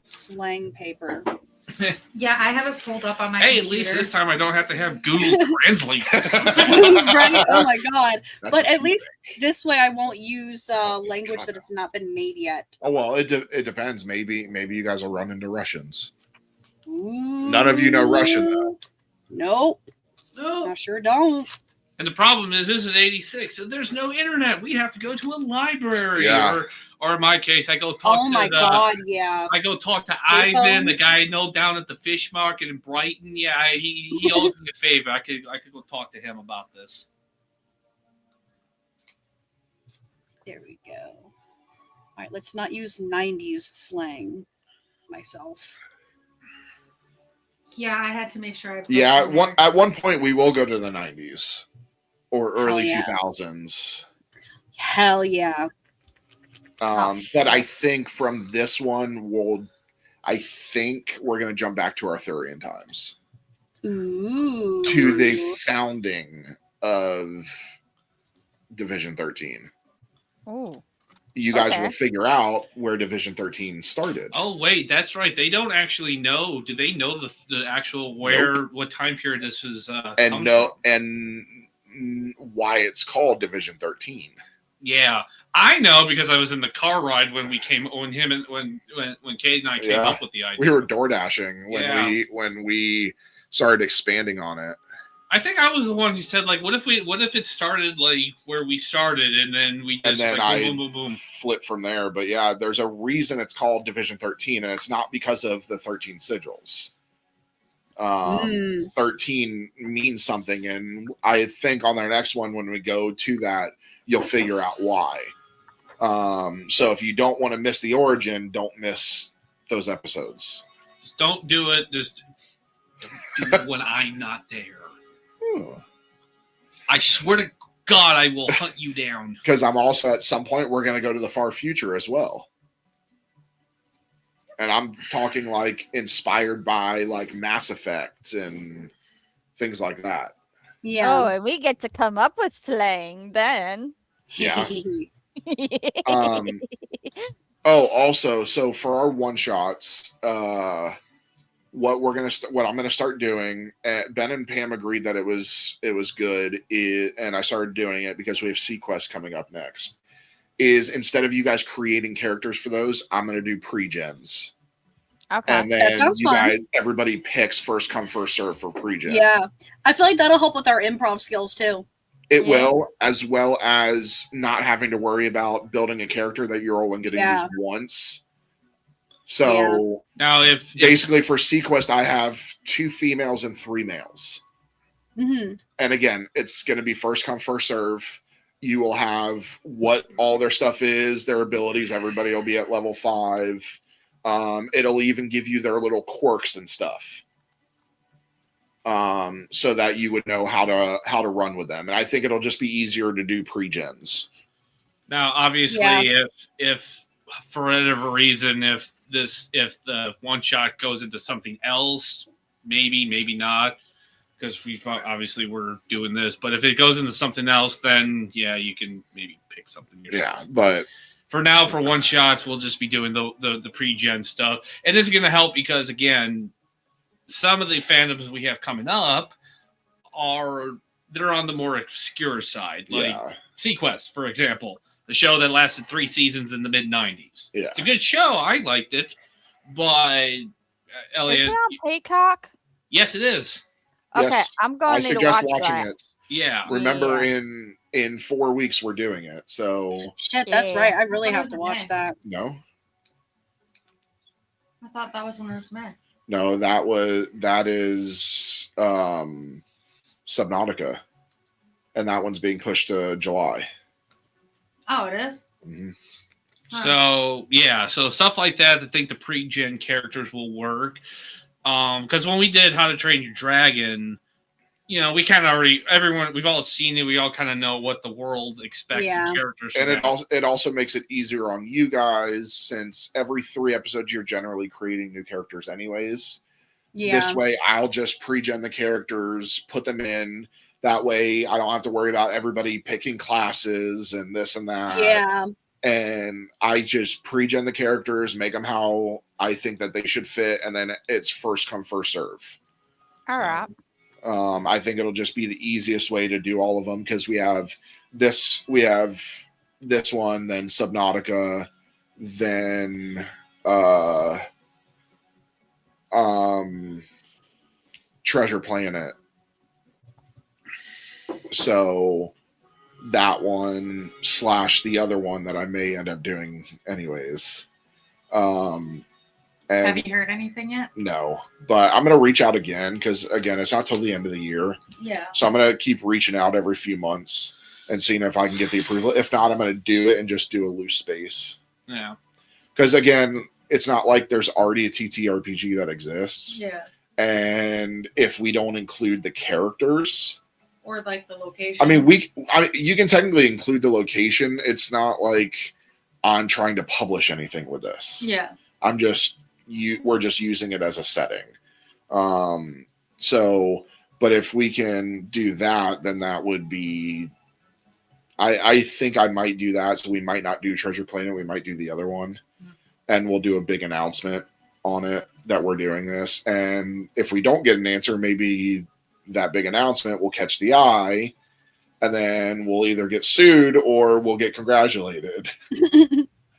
slang paper. Yeah, I have it pulled up on my Hey, computer. at least this time I don't have to have Google Translate. Right? Oh my god. That's But a at least this way I won't use language that has not been made yet. Oh well, it depends. Maybe you guys will run into Russians. Ooh. None of you know Russian though. Nope. No. I sure don't. And the problem is, this is 86, so there's no internet. We have to go to a library, Yeah. or in my case, I go talk Oh my god, yeah. I go talk to Payphones? Ivan, the guy I know down at the fish market in Brighton. Yeah, he owes me a favor. I could go talk to him about this. There we go. All right, let's not use 90s slang myself. Yeah, I had to make sure I put Yeah, it in there. at one point we will go to the 90s or early yeah. 2000s. Hell yeah. But I think from this one, I think we're going to jump back to Arthurian times. Ooh. To the founding of Division 13. Ooh. You guys Okay. will figure out where Division 13 started. Oh wait, that's right. They don't actually know. Do they know the actual what time period this was? And why it's called Division 13. Yeah, I know because I was in the car ride when Kate and I came up with the idea. We were door dashing Yeah. when we started expanding on it. I think I was the one who said, like, what if it started like where we started and then we just And then like boom, boom, boom, boom. flip from there. But yeah, there's a reason it's called Division 13, and it's not because of the 13 sigils. 13 means something, and I think on our next one, when we go to that, you'll figure out why. So if you don't want to miss the origin, don't miss those episodes. Just don't do it. Just don't do it when I'm not there. I swear to God, I will hunt you down. Because I'm also, at some point, we're going to go to the far future as well. And I'm talking like inspired by like Mass Effect and things like that. Yeah. Oh, and we get to come up with slang then. Yeah. Also, so for our one shots, what I'm gonna start doing. Ben and Pam agreed that it was good, and I started doing it because we have Sequest coming up next. Is instead of you guys creating characters for those, I'm gonna do pre-gens. Okay. And then That sounds fun. everybody picks first come first serve for pre-gens. Yeah. I feel like that'll help with our improv skills too. It will, as well as not having to worry about building a character that you're only going to use once. So now, if basically for Sequest, I have 2 females and 3 males. Mm-hmm. And again, it's going to be first come, first serve. You will have what all their stuff is, their abilities. Everybody will be at level 5. It'll even give you their little quirks and stuff. So that you would know how to run with them. And I think it'll just be easier to do pre-gens. Now, obviously, if for whatever reason, if the one shot goes into something else, maybe not, because we're doing this. But if it goes into something else, then yeah, you can maybe pick something yourself. Yeah, but for now, for one shots, we'll just be doing the pre-gen stuff, and this is going to help because again, some of the fandoms we have coming up they're on the more obscure side, like Sequest, for example, the show that lasted 3 seasons in the mid-90s. Yeah. It's a good show. I liked it, but Elliot, Is it on Peacock? yes, it is. Okay, yes, I'm going I to suggest watch watching that. it. Yeah. Remember, in 4 weeks we're doing it. So Shit, that's right. I really have to watch that. no, I thought that was when it was May. no, that is Subnautica, and that one's being pushed to July. Oh, it is? Mm-hmm. So stuff like that. I think the pre-gen characters will work. Because when we did How to Train Your Dragon, we kind of we've all seen it. We all kind of know what the world expects of characters. And it also makes it easier on you guys, since every 3 episodes you're generally creating new characters anyways. Yeah. This way, I'll just pre-gen the characters, put them in. That way, I don't have to worry about everybody picking classes and this and that. Yeah. and I just pre-gen the characters, make them how I think that they should fit, and then it's first come, first serve. All right. I think it'll just be the easiest way to do all of them because we have this one, then Subnautica, then Treasure Planet. So that one / the other one that I may end up doing anyways. And Have you heard anything yet? no, but I'm going to reach out again because, again, it's not till the end of the year. Yeah. So I'm going to keep reaching out every few months and seeing if I can get the approval. If not, I'm going to do it and just do a loose space. Yeah. Because, again, it's not like there's already a TTRPG that exists. Yeah. And if we don't include the characters, Or like the location. I mean, you can technically include the location. It's not like I'm trying to publish anything with this. Yeah. We're just using it as a setting. So, but if we can do that, then that would be, I think I might do that. So we might not do Treasure Planet. We might do the other one, and we'll do a big announcement on it that we're doing this. And if we don't get an answer, maybe that big announcement will catch the eye, and then we'll either get sued or we'll get congratulated.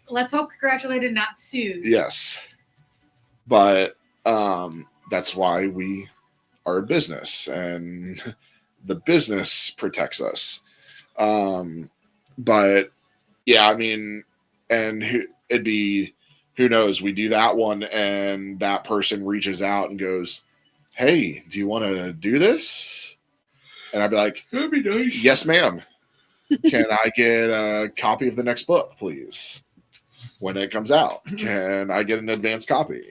Let's hope congratulated, not sued. Yes. But that's why we are a business, and the business protects us. But yeah, I mean, and who knows? We do that one, and that person reaches out and goes, "Hey, do you want to do this?" And I'd be like, That'd be nice. "Yes, ma'am. Can I get a copy of the next book, please? When it comes out, can I get an advanced copy?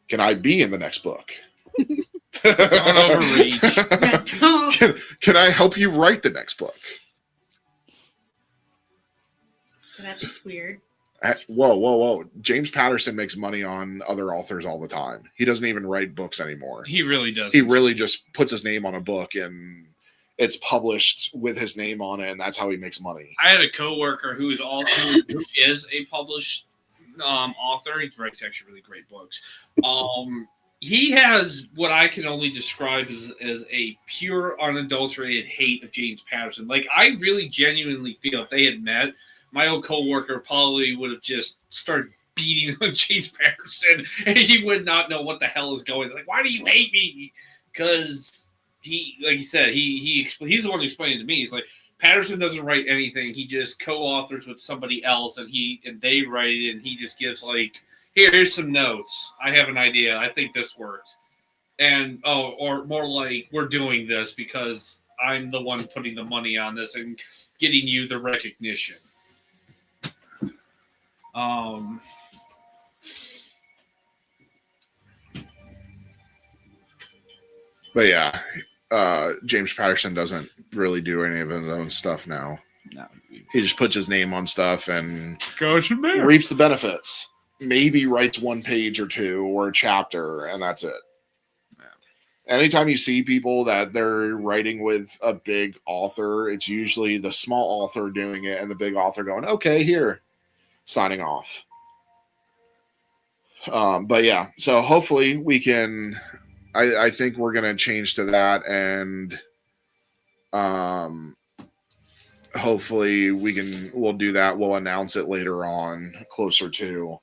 Can I be in the next book? Don't overreach. Yeah, don't. Can I help you write the next book?" That's just weird. Whoa. James Patterson makes money on other authors all the time. He doesn't even write books anymore. He really does. He really just puts his name on a book and it's published with his name on it, and that's how he makes money. I had a coworker who is a published author. He writes actually really great books. He has what I can only describe as a pure, unadulterated hate of James Patterson. Like, I really genuinely feel if they had met, my old coworker probably would have just started beating on James Patterson, and he would not know what the hell is going on. Like, why do you hate me? Because he, like he said, he's the one who explained it to me. He's like, Patterson doesn't write anything. He just co-authors with somebody else, and they write it, and he just gives like, here's some notes. I have an idea. I think this works. And or more like, we're doing this because I'm the one putting the money on this and getting you the recognition. But yeah, James Patterson doesn't really do any of his own stuff now. No, He just puts his name on stuff and goes from there. reaps the benefits. Maybe writes one page or two or a chapter, and that's it. Yeah. Anytime you see people that they're writing with a big author, it's usually the small author doing it and the big author going, "Okay, here," signing off. But yeah, so hopefully we can. I think we're gonna change to that, and hopefully we'll do that. We'll announce it later on, closer to,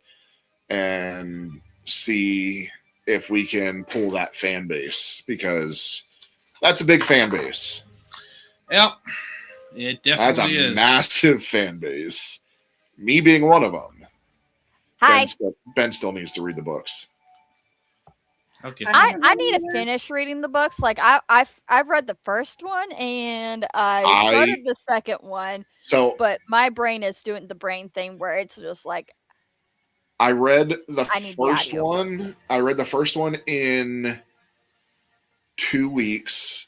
and see if we can pull that fan base, because that's a big fan base. Yep, it definitely That's a is. massive fan base. Me being one of them. Hi. Ben still needs to read the books. Okay. I need to finish reading the books. Like I've read the first one and I started the second one, So but my brain is doing the brain thing where it's just like I read the I need the first audio. one. I read the first one in 2 weeks.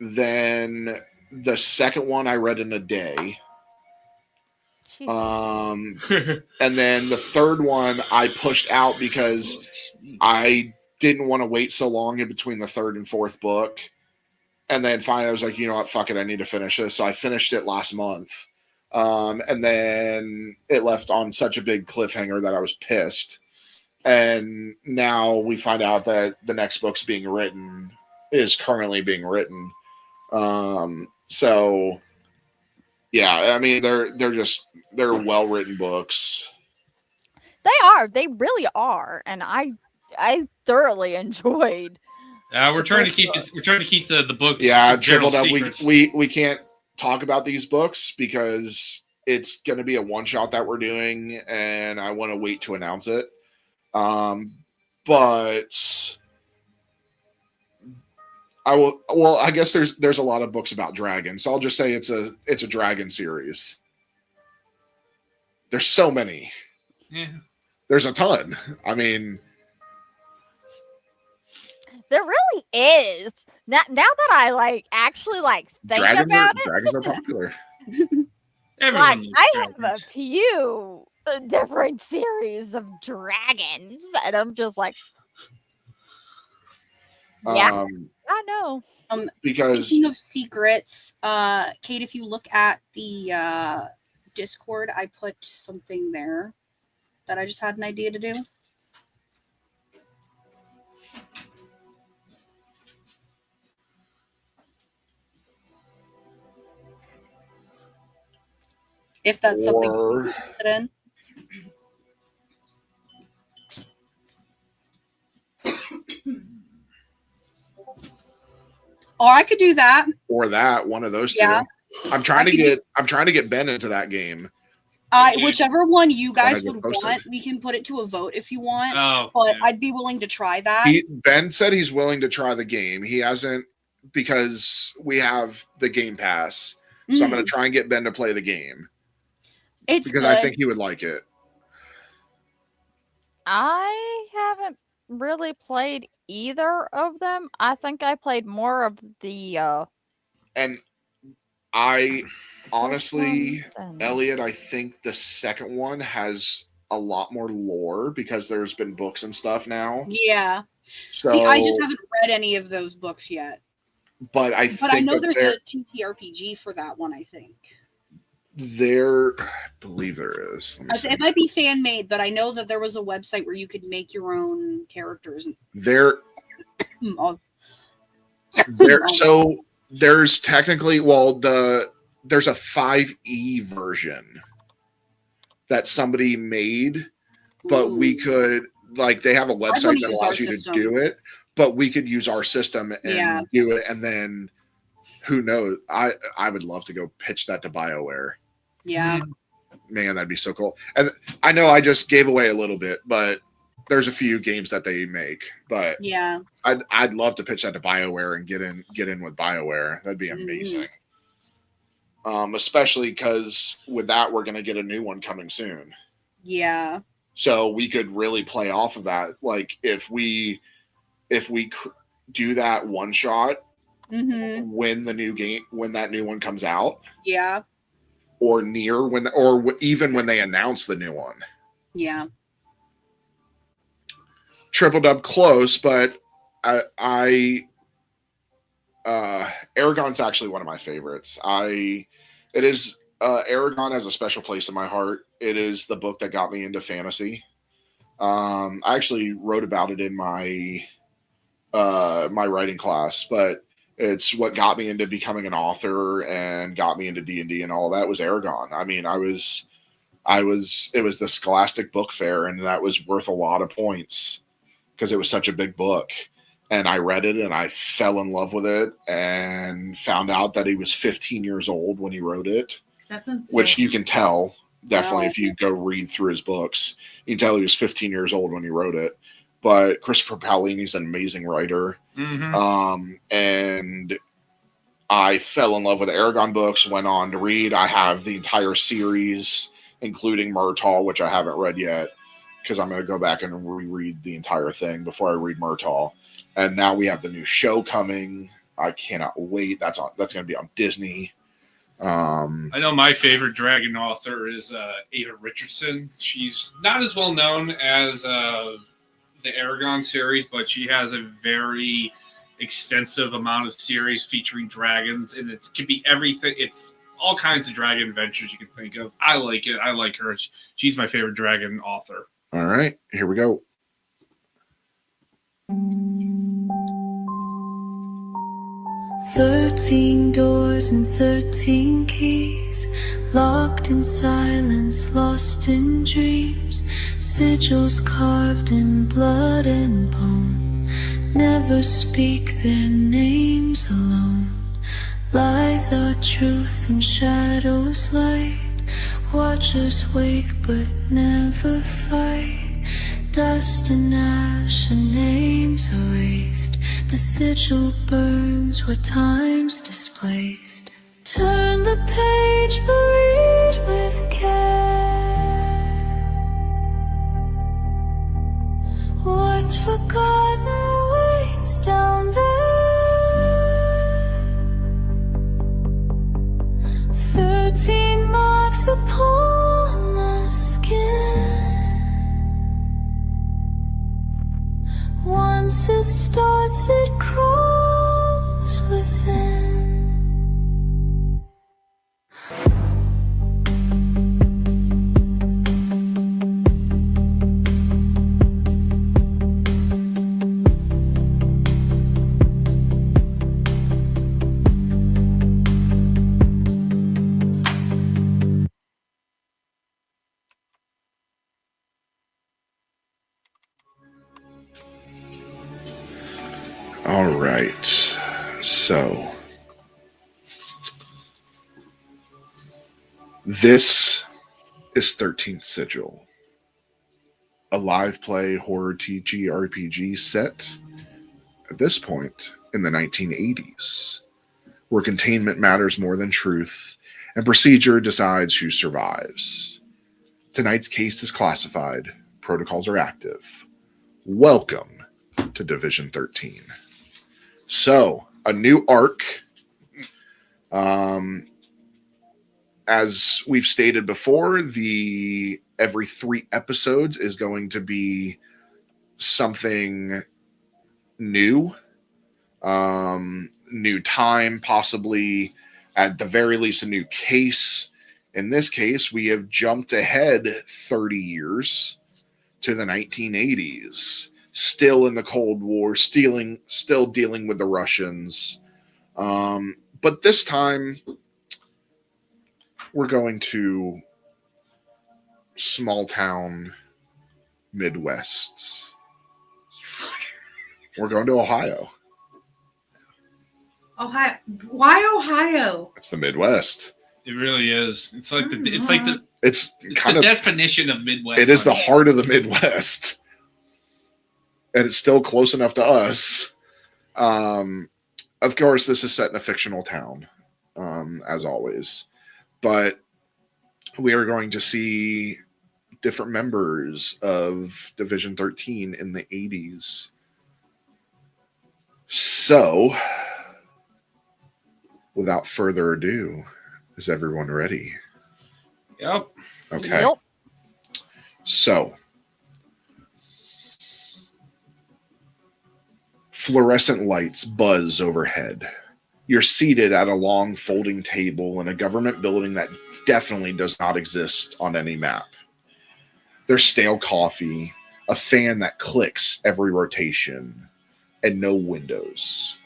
Then the second one I read in a day. Jesus. And then the third one I pushed out because I didn't want to wait so long in between the third and fourth book. And then finally I was like, you know what, fuck it, I need to finish this. So I finished it last month. And then it left on such a big cliffhanger that I was pissed. And now we find out that the next book's is currently being written. So yeah, I mean they're well written books. They really are, and I thoroughly enjoyed. We're trying to keep the books. Yeah, general Tripled Up. secrets. We can't talk about these books because it's going to be a one shot that we're doing, and I want to wait to announce it. But I will. Well, I guess there's a lot of books about dragons, so I'll just say it's a dragon series. There's so many. Yeah. There's a ton. I mean, there really is. Now that I actually think about it, dragons are popular. Everyone I loves have a dragons. few different series of dragons, and I'm just like, yeah, I know. Because Speaking of secrets, Kate, if you look at the Discord, I put something there that I just had an idea to do. If that's something you're interested in. Or I could do that. Or that one of those two. Yeah. I'm trying to get Ben into that game. Whichever one you guys When I would get posted. want, we can put it to a vote if you want. Oh, But yeah. I'd be willing to try that. Ben said he's willing to try the game. He hasn't, because we have the Game Pass. So I'm going to try and get Ben to play the game It's because good. I think he would like it. I haven't really played either of them. I think I played more of the And I honestly, one than- Elliot, I think the second one has a lot more lore because there's been books and stuff now. Yeah. So, See, I just haven't read any of those books yet. but I know think there's a TTRPG for that one, I think. I believe there is. Let me see. It might be fan made, but I know that there was a website where you could make your own characters. There, Oh, so there's technically, there's a 5e version that somebody made, but we could, they have a website that allows you to do it, but we could use our system and do it. And then who knows? I would love to go pitch that to BioWare. Yeah. Man, that'd be so cool. And I know I just gave away a little bit, but there's a few games that they make. But yeah, I'd love to pitch that to BioWare and get in with BioWare. That'd be amazing. Especially because with that we're gonna get a new one coming soon. Yeah. So we could really play off of that. Like if we do that one shot when that new one comes out. Yeah. Or even when they announce the new one. Yeah. Tripled Up close, but Aragon's actually one of my favorites. Aragon has a special place in my heart. It is the book that got me into fantasy. I actually wrote about it in my my writing class, but it's what got me into becoming an author and got me into D&D and all that was Aragon. I mean, it was the Scholastic Book Fair, and that was worth a lot of points because it was such a big book. And I read it and I fell in love with it and found out that he was 15 years old when he wrote it. That's insane. Which you can tell definitely if you go read through his books. You can tell he was 15 years old when he wrote it. But Christopher Paolini's an amazing writer. And I fell in love with the Aragon books, went on to read. I have the entire series, including Murtaugh, which I haven't read yet, because I'm going to go back and reread the entire thing before I read Murtaugh. And now we have the new show coming. I cannot wait. That's going to be on Disney. I know my favorite dragon author is Ava Richardson. She's not as well known as the Aragon series, but she has a very extensive amount of series featuring dragons, and it can be everything. It's all kinds of dragon adventures you can think of. I like it. I like her. She's my favorite dragon author. All right, here we go. "13 doors and 13 keys, locked in silence, lost in dreams, sigils carved in blood and bone, never speak their names alone. Lies are truth and shadows light, watchers wake but never fight. Dust and ash and names erased, the sigil burns where time's displaced. Turn the page, but read with care. What's forgotten waits down there. 13 marks upon the skin. Once it starts, it crawls within. All right, so this is 13th Sigil, a live play horror TTRPG set at this point in the 1980s, where containment matters more than truth and procedure decides who survives. Tonight's case is classified, protocols are active. Welcome to Division 13. So, a new arc. As we've stated before, every 3 episodes is going to be something new. New time, possibly at the very least a new case. In this case, we have jumped ahead 30 years to the 1980s. Still in the Cold War, still dealing with the Russians. But this time, we're going to small town Midwest. We're going to Ohio. Ohio. Why Ohio? It's the Midwest. It really is. It's like It's kind the of definition of Midwest. It is the heart of the Midwest. And it's still close enough to us. Of course, this is set in a fictional town, as always. But we are going to see different members of Division 13 in the 80s. So, without further ado, is everyone ready? Yep. Okay. Yep. So, fluorescent lights buzz overhead. You're seated at a long folding table in a government building that definitely does not exist on any map. There's stale coffee, a fan that clicks every rotation, and no windows.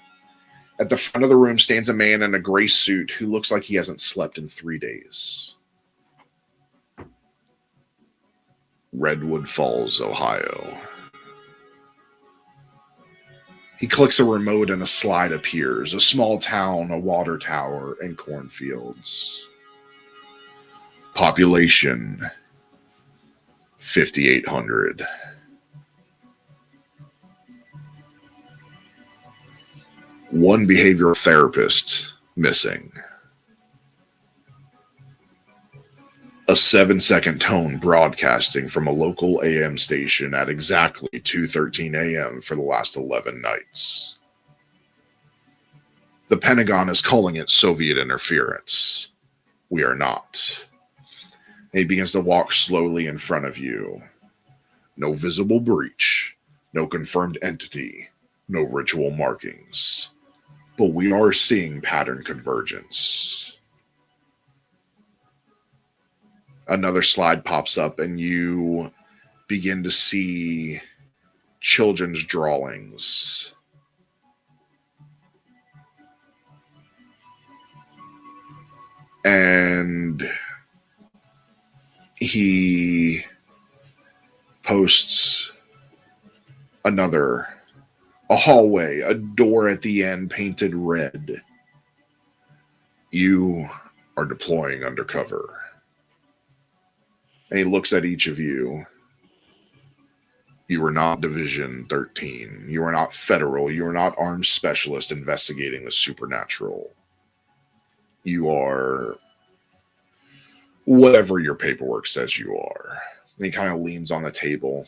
At the front of the room stands a man in a gray suit who looks like he hasn't slept in 3 days. Redwood Falls, Ohio. He clicks a remote and a slide appears. A small town, a water tower, and cornfields. Population 5,800. One behavioral therapist missing. A 7-second tone broadcasting from a local AM station at exactly 2:13 a.m. for the last 11 nights. The Pentagon is calling it Soviet interference. We are not. And he begins to walk slowly in front of you. No visible breach, no confirmed entity, no ritual markings. But we are seeing pattern convergence. Another slide pops up, and you begin to see children's drawings. And he posts a hallway, a door at the end painted red. You are deploying undercover. And he looks at each of you. You are not Division 13. You are not federal. You are not armed specialist investigating the supernatural. You are whatever your paperwork says you are. And he kind of leans on the table.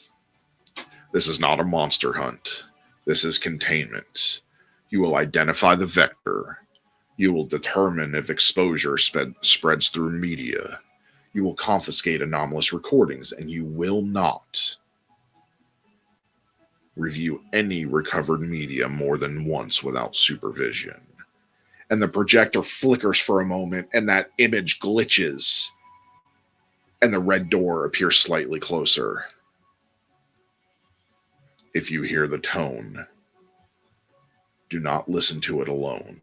This is not a monster hunt. This is containment. You will identify the vector. You will determine if exposure spreads through media. You will confiscate anomalous recordings, and you will not review any recovered media more than once without supervision. And the projector flickers for a moment, and that image glitches, and the red door appears slightly closer. If you hear the tone, do not listen to it alone.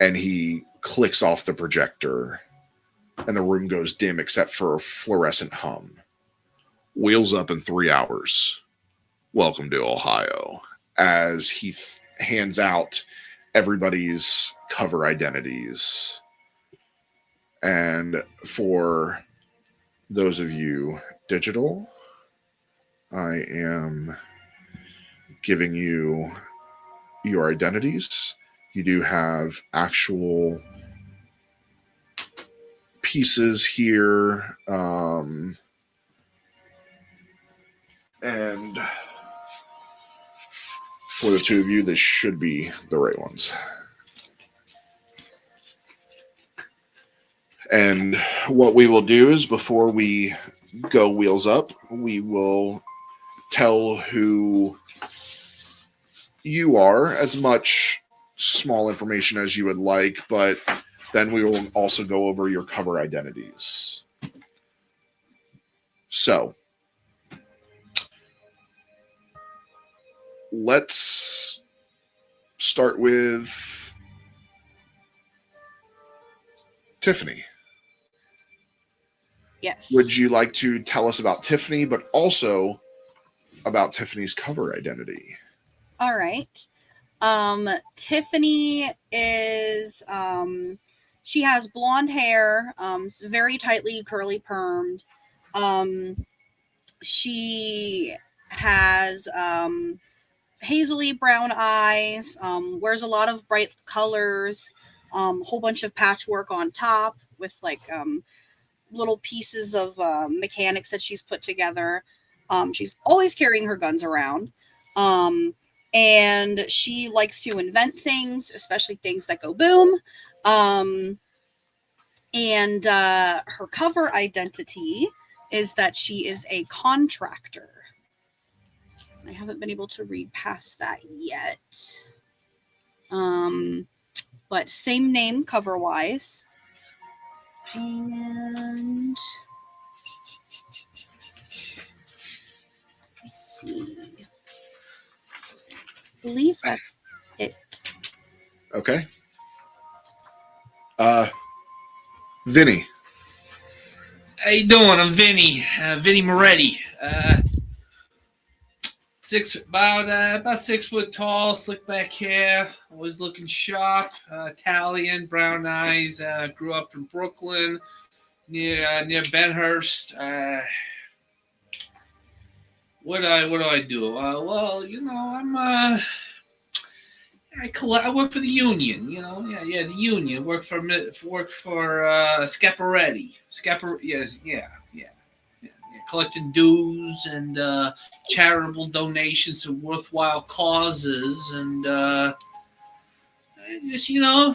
And he clicks off the projector, and the room goes dim except for a fluorescent hum. Wheels up in 3 hours. Welcome to Ohio. As he hands out everybody's cover identities. And for those of you digital, I am giving you your identities. You do have actual pieces here. And for the two of you, this should be the right ones. And what we will do is before we go wheels up, we will tell who you are, as much small information as you would like, but then we will also go over your cover identities. So, let's start with Tiffany. Yes. Would you like to tell us about Tiffany, but also about Tiffany's cover identity? All right. Tiffany is, she has blonde hair, very tightly curly permed. She has, hazily brown eyes, wears a lot of bright colors, whole bunch of patchwork on top with like, little pieces of, mechanics that she's put together. She's always carrying her guns around. And she likes to invent things, especially things that go boom. And her cover identity is that she is a contractor. I haven't been able to read past that yet. But same name cover-wise. And let's see. I believe that's it. Okay. Vinny. How you doing? I'm Vinny. Vinny Moretti. About 6 foot tall, slick back hair, always looking sharp. Italian, brown eyes. Grew up in Brooklyn, near Benhurst. What do I do? Well, you know, I work for the union. You know, yeah, the union. Work for Scaparetti. Yeah. Collecting dues and charitable donations to worthwhile causes, and just, you know,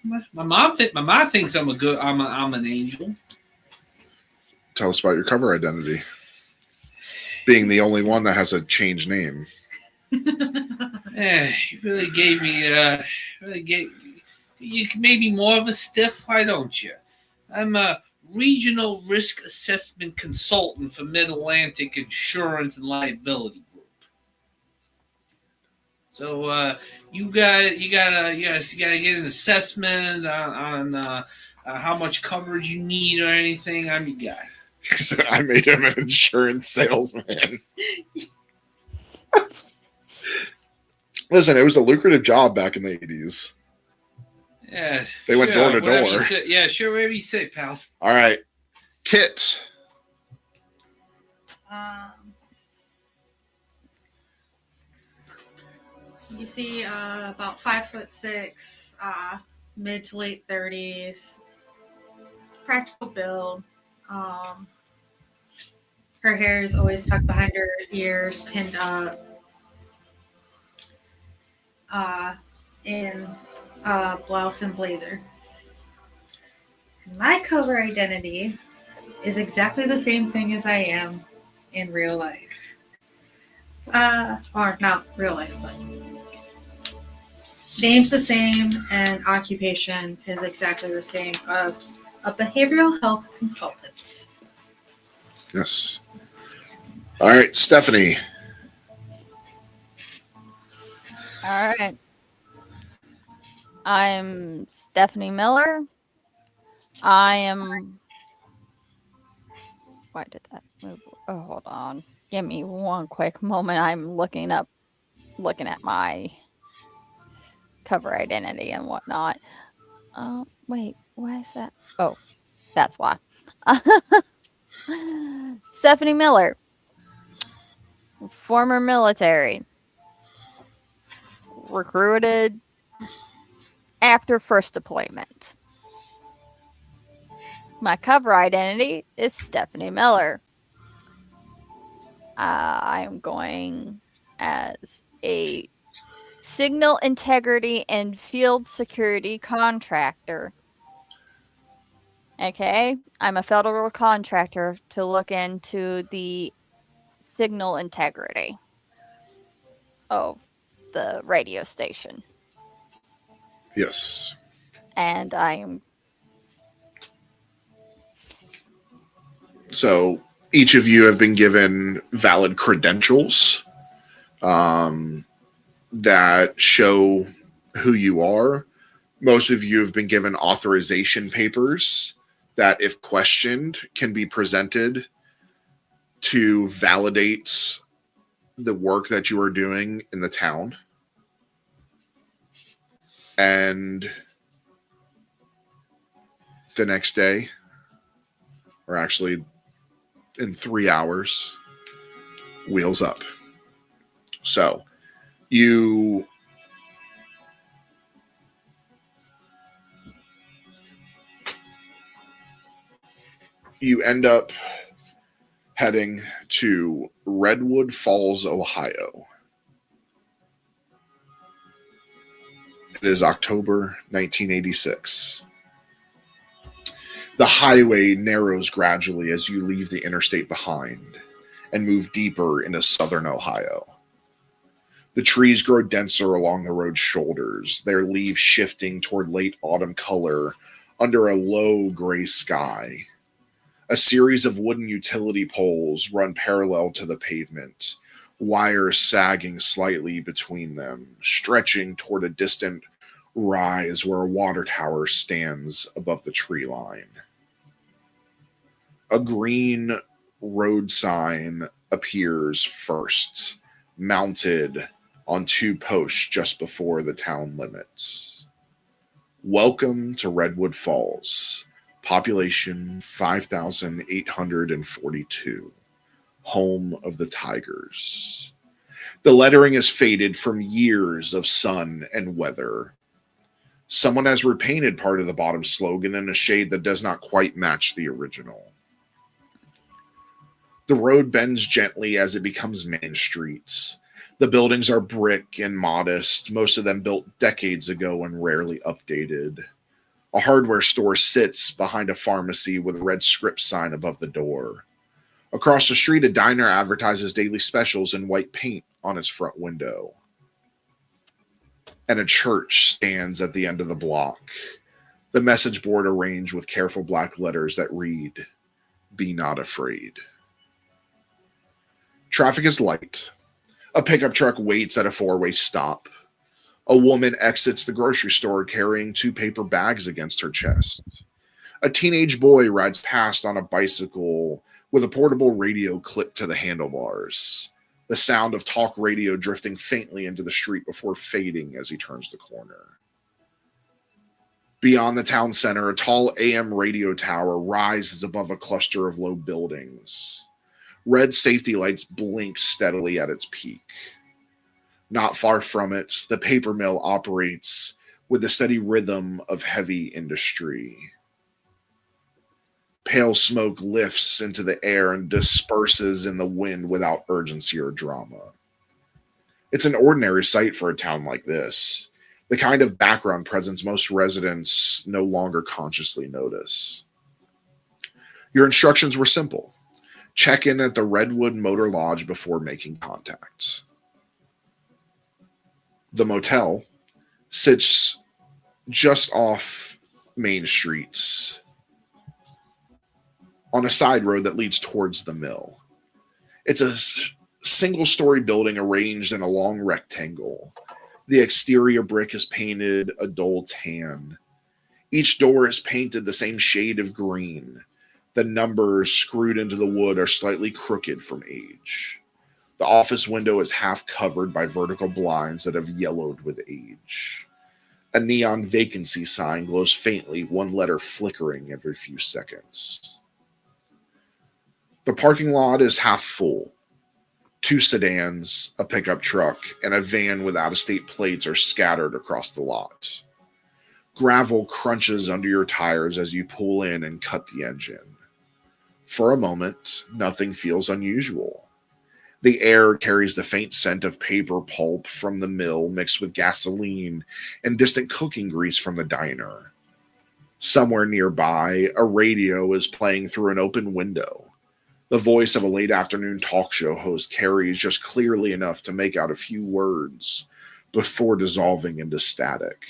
my mom thinks I'm an angel. Tell us about your cover identity. Being the only one that has a changed name. You really gave me you made me more of a stiff. Why don't you? I'm regional risk assessment consultant for Mid-Atlantic Insurance and Liability Group. So you gotta get an assessment on how much coverage you need or anything. I'm your guy. I made him an insurance salesman. Listen, it was a lucrative job back in the 80s. Yeah. They went door to whatever door. you say. Yeah, sure, whatever you say, pal. All right. Kit. You see about 5'6", mid to late 30s, practical build. Her hair is always tucked behind her ears, pinned up. In blouse and blazer. My cover identity is exactly the same thing as I am in real life. Or not real life, but name's the same and occupation is exactly the same of a behavioral health consultant. Yes. All right, Stephanie. All right. I'm Stephanie Miller. I am. Why did that move? Oh, hold on. Give me one quick moment. I'm looking at my cover identity and whatnot. Wait, why is that? Oh, that's why. Stephanie Miller, former military, recruited after first deployment. My cover identity is Stephanie Miller. I'm going as a signal integrity and field security contractor. Okay, I'm a federal contractor to look into the signal integrity of the radio station. Yes. And I'm. So each of you have been given valid credentials that show who you are. Most of you have been given authorization papers that, if questioned, can be presented to validate the work that you are doing in the town. And the next day, or actually in 3 hours, wheels up. So you end up heading to Redwood Falls, Ohio. It is October 1986. The highway narrows gradually as you leave the interstate behind and move deeper into southern Ohio. The trees grow denser along the road's shoulders, their leaves shifting toward late autumn color under a low gray sky. A series of wooden utility poles run parallel to the pavement, wires sagging slightly between them, stretching toward a distant rise where a water tower stands above the tree line. A green road sign appears first, mounted on 2 posts just before the town limits. Welcome to Redwood Falls. Population 5,842. Home of the Tigers. The lettering is faded from years of sun and weather. Someone has repainted part of the bottom slogan in a shade that does not quite match the original. The road bends gently as it becomes Main Street. The buildings are brick and modest, most of them built decades ago and rarely updated. A hardware store sits behind a pharmacy with a red script sign above the door. Across the street, a diner advertises daily specials in white paint on its front window. And a church stands at the end of the block. The message board arranged with careful black letters that read, "Be not afraid." Traffic is light. A pickup truck waits at a four-way stop. A woman exits the grocery store carrying 2 paper bags against her chest. A teenage boy rides past on a bicycle with a portable radio clipped to the handlebars. The sound of talk radio drifting faintly into the street before fading as he turns the corner. Beyond the town center, a tall AM radio tower rises above a cluster of low buildings. Red safety lights blink steadily at its peak. Not far from it, the paper mill operates with the steady rhythm of heavy industry. Pale smoke lifts into the air and disperses in the wind without urgency or drama. It's an ordinary sight for a town like this, the kind of background presence most residents no longer consciously notice. Your instructions were simple. Check in at the Redwood Motor Lodge before making contact. The motel sits just off Main Street on a side road that leads towards the mill. It's a single-story building arranged in a long rectangle. The exterior brick is painted a dull tan. Each door is painted the same shade of green. The numbers screwed into the wood are slightly crooked from age. The office window is half covered by vertical blinds that have yellowed with age. A neon vacancy sign glows faintly, one letter flickering every few seconds. The parking lot is half full. 2 sedans, a pickup truck, and a van with out-of-state plates are scattered across the lot. Gravel crunches under your tires as you pull in and cut the engine. For a moment, nothing feels unusual. The air carries the faint scent of paper pulp from the mill mixed with gasoline and distant cooking grease from the diner. Somewhere nearby, a radio is playing through an open window. The voice of a late afternoon talk show host carries just clearly enough to make out a few words before dissolving into static.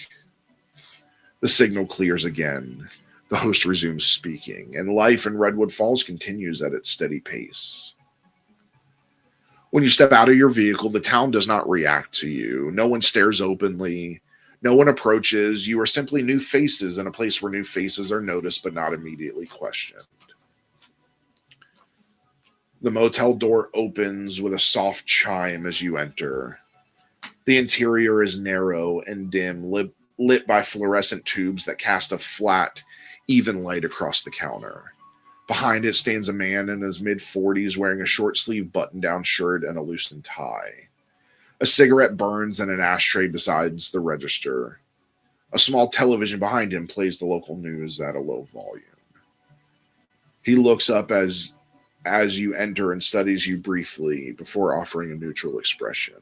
The signal clears again. The host resumes speaking, and life in Redwood Falls continues at its steady pace. When you step out of your vehicle, the town does not react to you. No one stares openly. No one approaches. You are simply new faces in a place where new faces are noticed but not immediately questioned. The motel door opens with a soft chime as you enter. The interior is narrow and dim, lit by fluorescent tubes that cast a flat, even light across the counter. Behind it stands a man in his mid-40s wearing a short-sleeved button-down shirt and a loosened tie. A cigarette burns in an ashtray beside the register. A small television behind him plays the local news at a low volume. He looks up as you enter and studies you briefly before offering a neutral expression.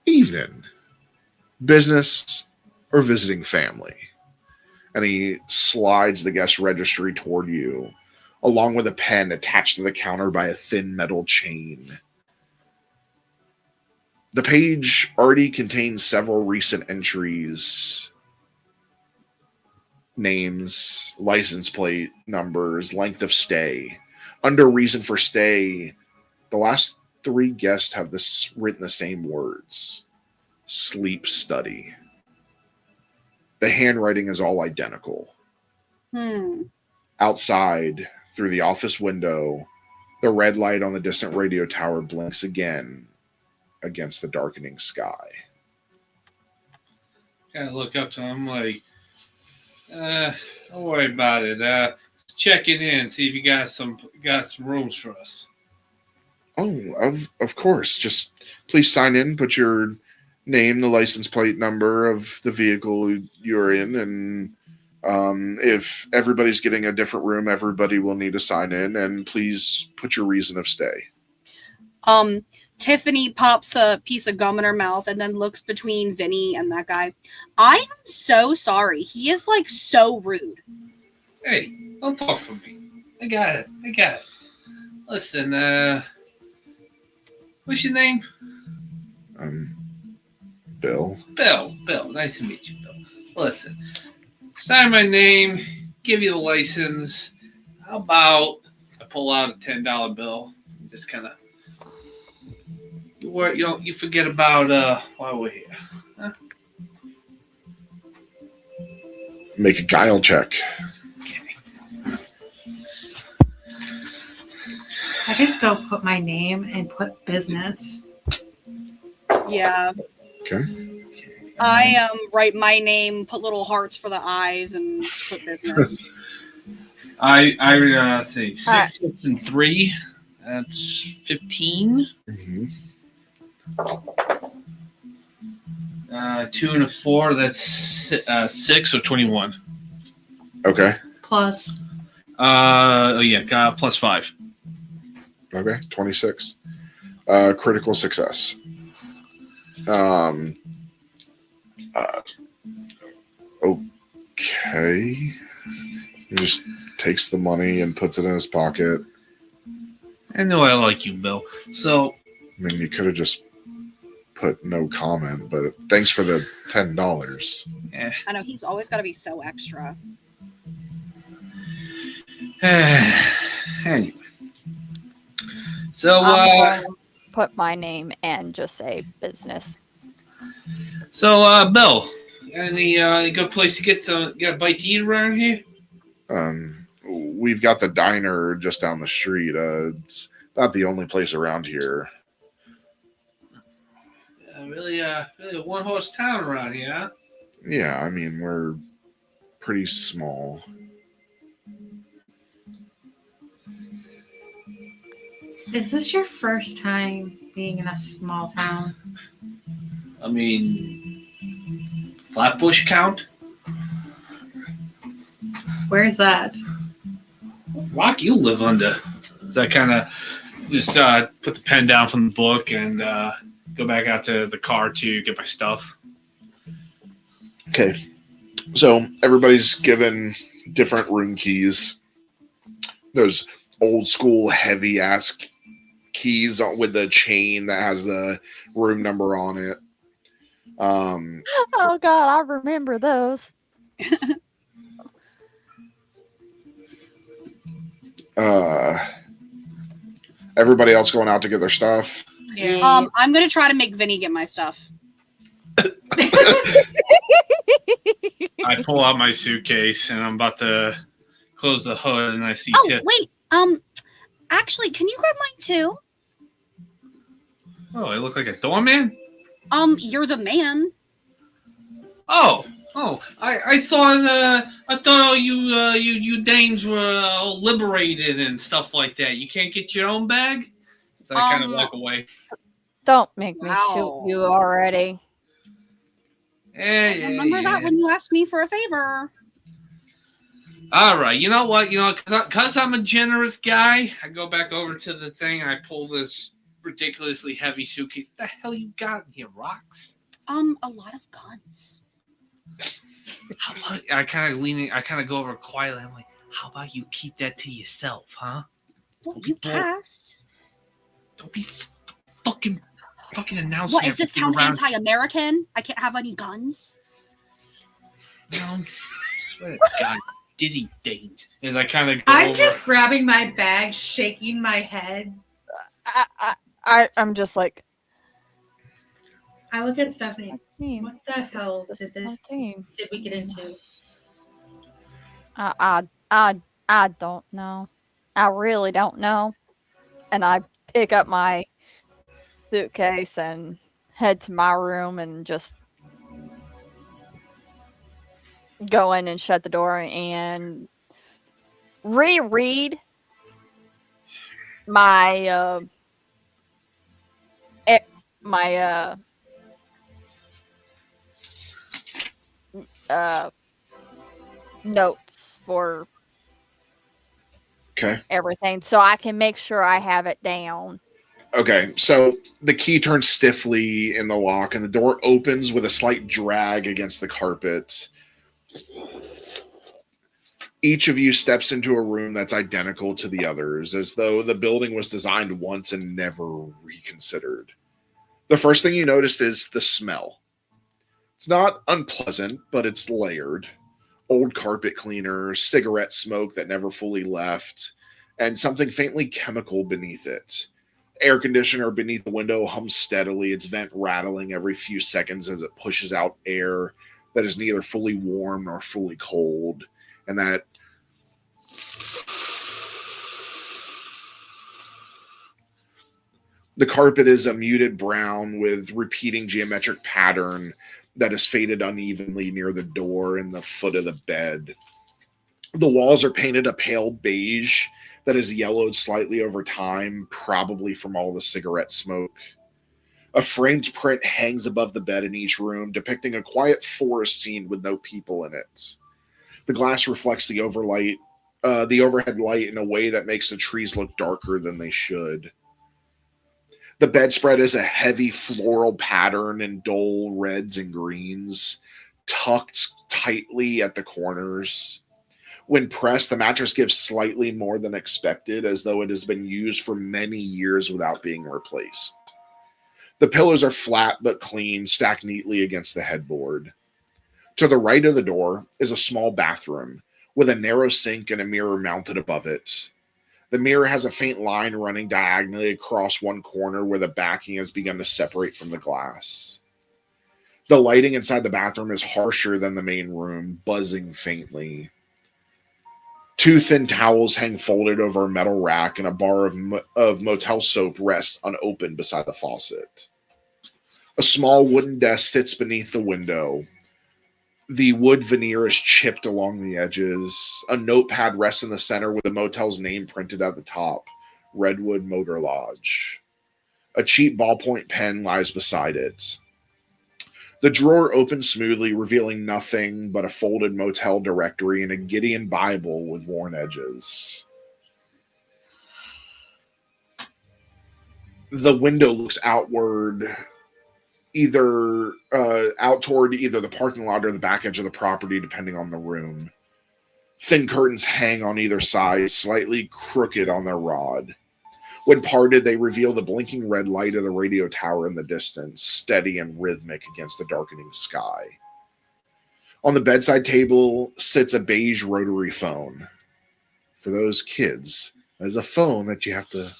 Evening. Business or visiting family? And he slides the guest registry toward you, along with a pen attached to the counter by a thin metal chain. The page already contains several recent entries: names, license plate numbers, length of stay. Under reason for stay, the last 3 guests have written the same words: sleep study. The handwriting is all identical. Outside, through the office window, the red light on the distant radio tower blinks again against the darkening sky. I look up to him like, don't worry about it. Checking in, see if you got some rooms for us. Oh, of course. Just please sign in, put your name, the license plate number of the vehicle you're in, and if everybody's getting a different room, everybody will need to sign in, and please put your reason of stay. Tiffany pops a piece of gum in her mouth and then looks between Vinny and that guy. I am so sorry. He is like so rude. Hey, don't talk for me. I got it. Listen, what's your name? Bill. Bill. Nice to meet you, Bill. Listen, sign my name, give you the license. How about I pull out a $10 bill, and just kind of you forget about why we're here. Huh? Make a guile check. I just go put my name and put business. Yeah. Okay. I write my name, put little hearts for the eyes, and just put business. I see 6, 6, and 3. That's 15. Mm-hmm. 2 and a 4. That's 6 or 21. Okay. Plus. Plus 5. Okay. 26. Critical success. Okay. He just takes the money and puts it in his pocket. I know I like you, Bill. So, I mean, you could have just put no comment, but thanks for the $10. I know he's always got to be so extra. Anyway. So, I'm going to put my name and just say business. So, Bill, any good place to get a bite to eat around here? We've got the diner just down the street. It's not the only place around here. Really a one-horse town around here, huh? Yeah, I mean, we're pretty small. Is this your first time being in a small town? I mean, Flatbush count? Where's that? Rock you live under. So I kind of just put the pen down from the book and go back out to the car to get my stuff. Okay. So everybody's given different room keys. There's old school heavy ass keys with the chain that has the room number on it. Oh God, I remember those. Everybody else going out to get their stuff. Yeah. I'm gonna try to make Vinny get my stuff. I pull out my suitcase and I'm about to close the hood and I see Oh Tip. wait, actually, can you grab mine too? Oh, I look like a doorman? You're the man. Oh, I thought all you dames were all liberated and stuff like that. You can't get your own bag? So I kind of walk away. Don't make me Wow. shoot you already. Yeah, Remember that when you asked me for a favor. All right, you know what? Because I'm a generous guy, I go back over to the thing and I pull this ridiculously heavy suitcase. What the hell you got in here, rocks? A lot of guns. I kind of go over quietly. I'm like, how about you keep that to yourself, huh? Well, you passed. Don't be fucking announcing. What is this town around. anti-American? I can't have any guns. No, swear to God, dizzy things. As I kind of go I'm over. just grabbing my bag, shaking my head. I'm just like, I look at Stephanie. my team. What the hell This did is my this? team. Did we get into? I don't know. I really don't know. And I pick up my suitcase and head to my room and just go in and shut the door and reread my notes for Okay. everything so I can make sure I have it down. Okay. So the key turns stiffly in the lock and the door opens with a slight drag against the carpet. Each of you steps into a room that's identical to the others, as though the building was designed once and never reconsidered. The first thing you notice is the smell. It's not unpleasant, but it's layered. old carpet cleaner, cigarette smoke that never fully left, and something faintly chemical beneath it. Air conditioner beneath the window hums steadily, its vent rattling every few seconds as it pushes out air that is neither fully warm nor fully cold. And that the carpet is a muted brown with repeating geometric pattern that is faded unevenly near the door and the foot of the bed. The walls are painted a pale beige that has yellowed slightly over time, probably from all the cigarette smoke. A framed print hangs above the bed in each room, depicting a quiet forest scene with no people in it. The glass reflects the overhead light in a way that makes the trees look darker than they should. The bedspread is a heavy floral pattern in dull reds and greens, tucked tightly at the corners. When pressed, the mattress gives slightly more than expected, as though it has been used for many years without being replaced. The pillows are flat but clean, stacked neatly against the headboard. To the right of the door is a small bathroom with a narrow sink and a mirror mounted above it. The mirror has a faint line running diagonally across one corner where the backing has begun to separate from the glass. The lighting inside the bathroom is harsher than the main room, buzzing faintly. Two thin towels hang folded over a metal rack, and a bar of motel soap rests unopened beside the faucet. A small wooden desk sits beneath the window. The wood veneer is chipped along the edges. A notepad rests in the center with the motel's name printed at the top, Redwood Motor Lodge. A cheap ballpoint pen lies beside it. The drawer opens smoothly, revealing nothing but a folded motel directory and a Gideon Bible with worn edges. The window looks outward, out toward either the parking lot or the back edge of the property, depending on the room. Thin curtains hang on either side, slightly crooked on their rod. When parted, they reveal the blinking red light of the radio tower in the distance, steady and rhythmic against the darkening sky. On the bedside table sits a beige rotary phone. For those kids, there's a phone that you have to...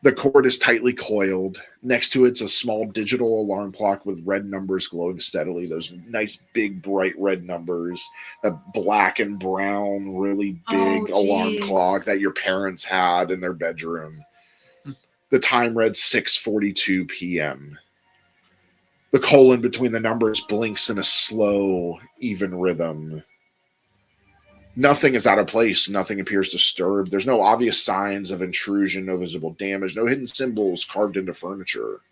The cord is tightly coiled. Next to it's a small digital alarm clock with red numbers glowing steadily. Those nice, big, bright red numbers. A black and brown, really big alarm clock that your parents had in their bedroom. The time read 6:42 p.m. The colon between the numbers blinks in a slow, even rhythm. Nothing is out of place. Nothing appears disturbed. There's no obvious signs of intrusion, no visible damage, no hidden symbols carved into furniture.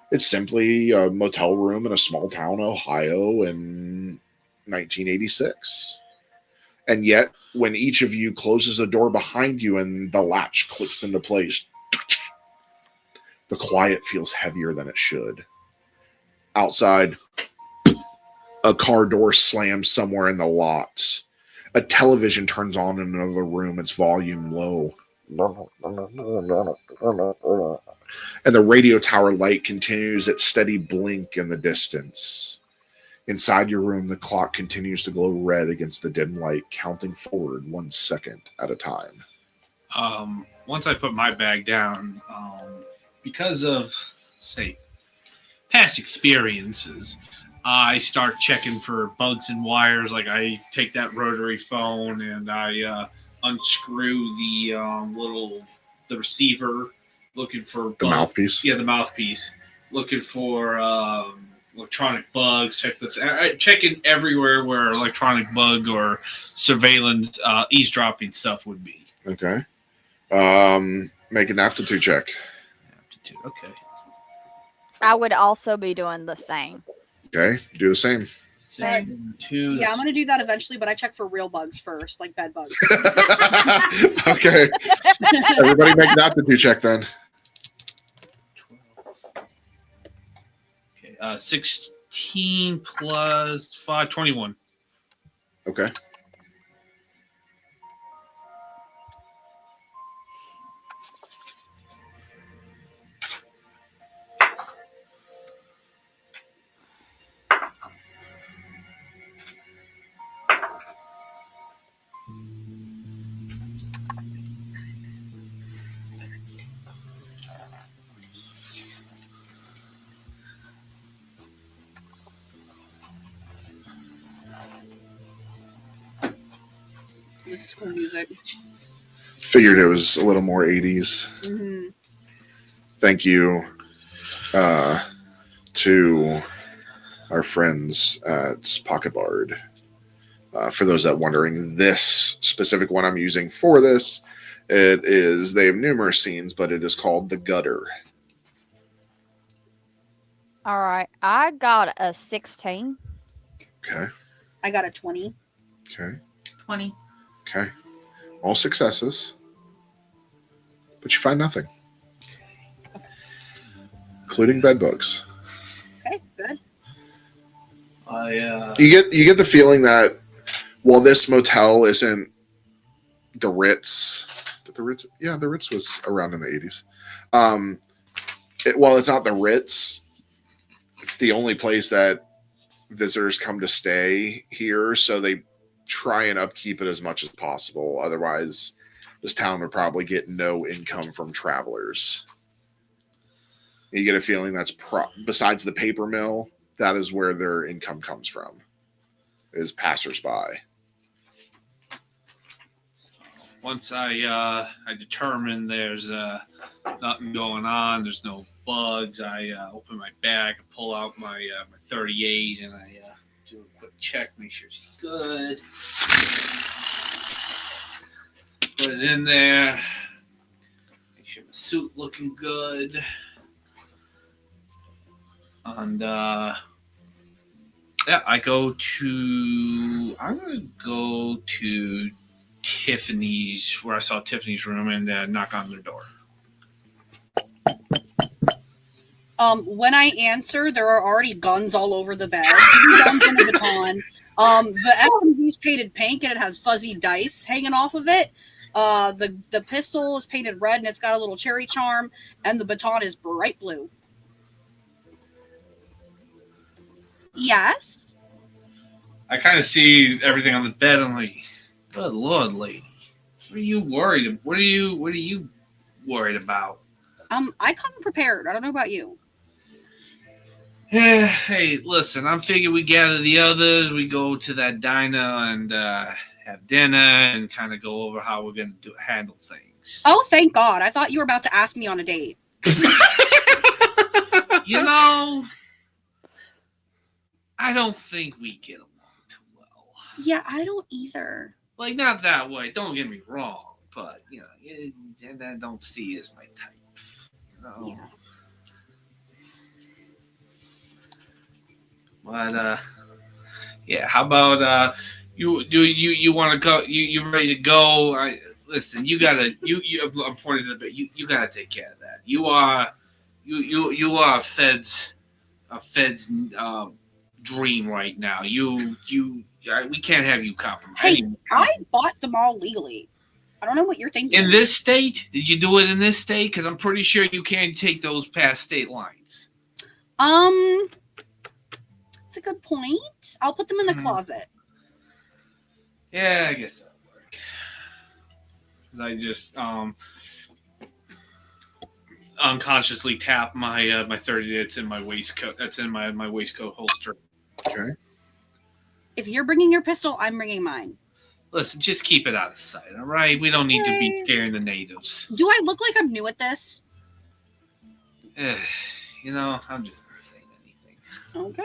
It's simply a motel room in a small town, Ohio, in 1986. And yet, when each of you closes the door behind you and the latch clicks into place, the quiet feels heavier than it should. Outside, a car door slams somewhere in the lot. A television turns on in another room, its volume low. And the radio tower light continues its steady blink in the distance. Inside your room, the clock continues to glow red against the dim light, counting forward 1 second at a time. Once I put my bag down, because of, say, past experiences, I start checking for bugs and wires. Like I take that rotary phone and I unscrew the receiver, looking for bugs. The mouthpiece. Yeah, the mouthpiece. Looking for electronic bugs. Checking everywhere where electronic bug or surveillance eavesdropping stuff would be. Okay. Make an aptitude check. Aptitude. Okay. I would also be doing the same. Okay, do the same. Yeah, I'm going to do that eventually, but I check for real bugs first, like bed bugs. Okay. Everybody make an aptitude check then. 16 plus 5, 21. Okay. This is cool music. Figured it was a little more 80s. Mm-hmm. Thank you to our friends at Pocket Bard. For those that are wondering, this specific one I'm using for this, they have numerous scenes, but it is called The Gutter. All right. I got a 16. Okay. I got a 20. Okay. 20. Okay. All successes. But you find nothing. Including bed bugs. Okay, good. You get the feeling that while this motel isn't the Ritz, the Ritz was around in the 80s. While it's not the Ritz, it's the only place that visitors come to stay here, so they try and upkeep it as much as possible. Otherwise, this town would probably get no income from travelers. You get a feeling that's besides the paper mill, that is where their income comes from, is passersby. Once I determine there's nothing going on, there's no bugs, I open my bag, pull out my 38, and I do a quick check, make sure she's good. Put it in there. Make sure the suit looking good. And I'm gonna go to Tiffany's, where I saw Tiffany's room, and knock on their door. When I answer, there are already guns all over the bed. Guns in the baton. The SMG's painted pink and it has fuzzy dice hanging off of it. The pistol is painted red and it's got a little cherry charm, and the baton is bright blue. Yes. I kind of see everything on the bed. I'm like, good Lord, lady, what are you worried? What are you worried about? I come prepared. I don't know about you. Yeah, hey, listen, I'm figuring we gather the others, we go to that diner and have dinner and kind of go over how we're going to handle things. Oh, thank God. I thought you were about to ask me on a date. You know, I don't think we get along too well. Yeah, I don't either. Like, not that way, don't get me wrong, but, you know, I don't see as my type. You know? Yeah. But yeah, how about you want to go? You ready to go? Listen, you gotta I'm pointing to the bit. You gotta take care of that. You are a Fed's dream right now. We can't have you compromised. Hey, I bought them all legally. I don't know what you're thinking. In this state? Did you do it in this state? Because I'm pretty sure you can't take those past state lines. It's a good point. I'll put them in the closet. Yeah, I guess that'll work. 'Cause I just unconsciously tap my my 30. That's in my waistcoat. That's in my waistcoat holster. Okay. If you're bringing your pistol, I'm bringing mine. Listen, just keep it out of sight, all right? We don't need to be scaring the natives. Do I look like I'm new at this? You know, I'm just not saying anything. Okay.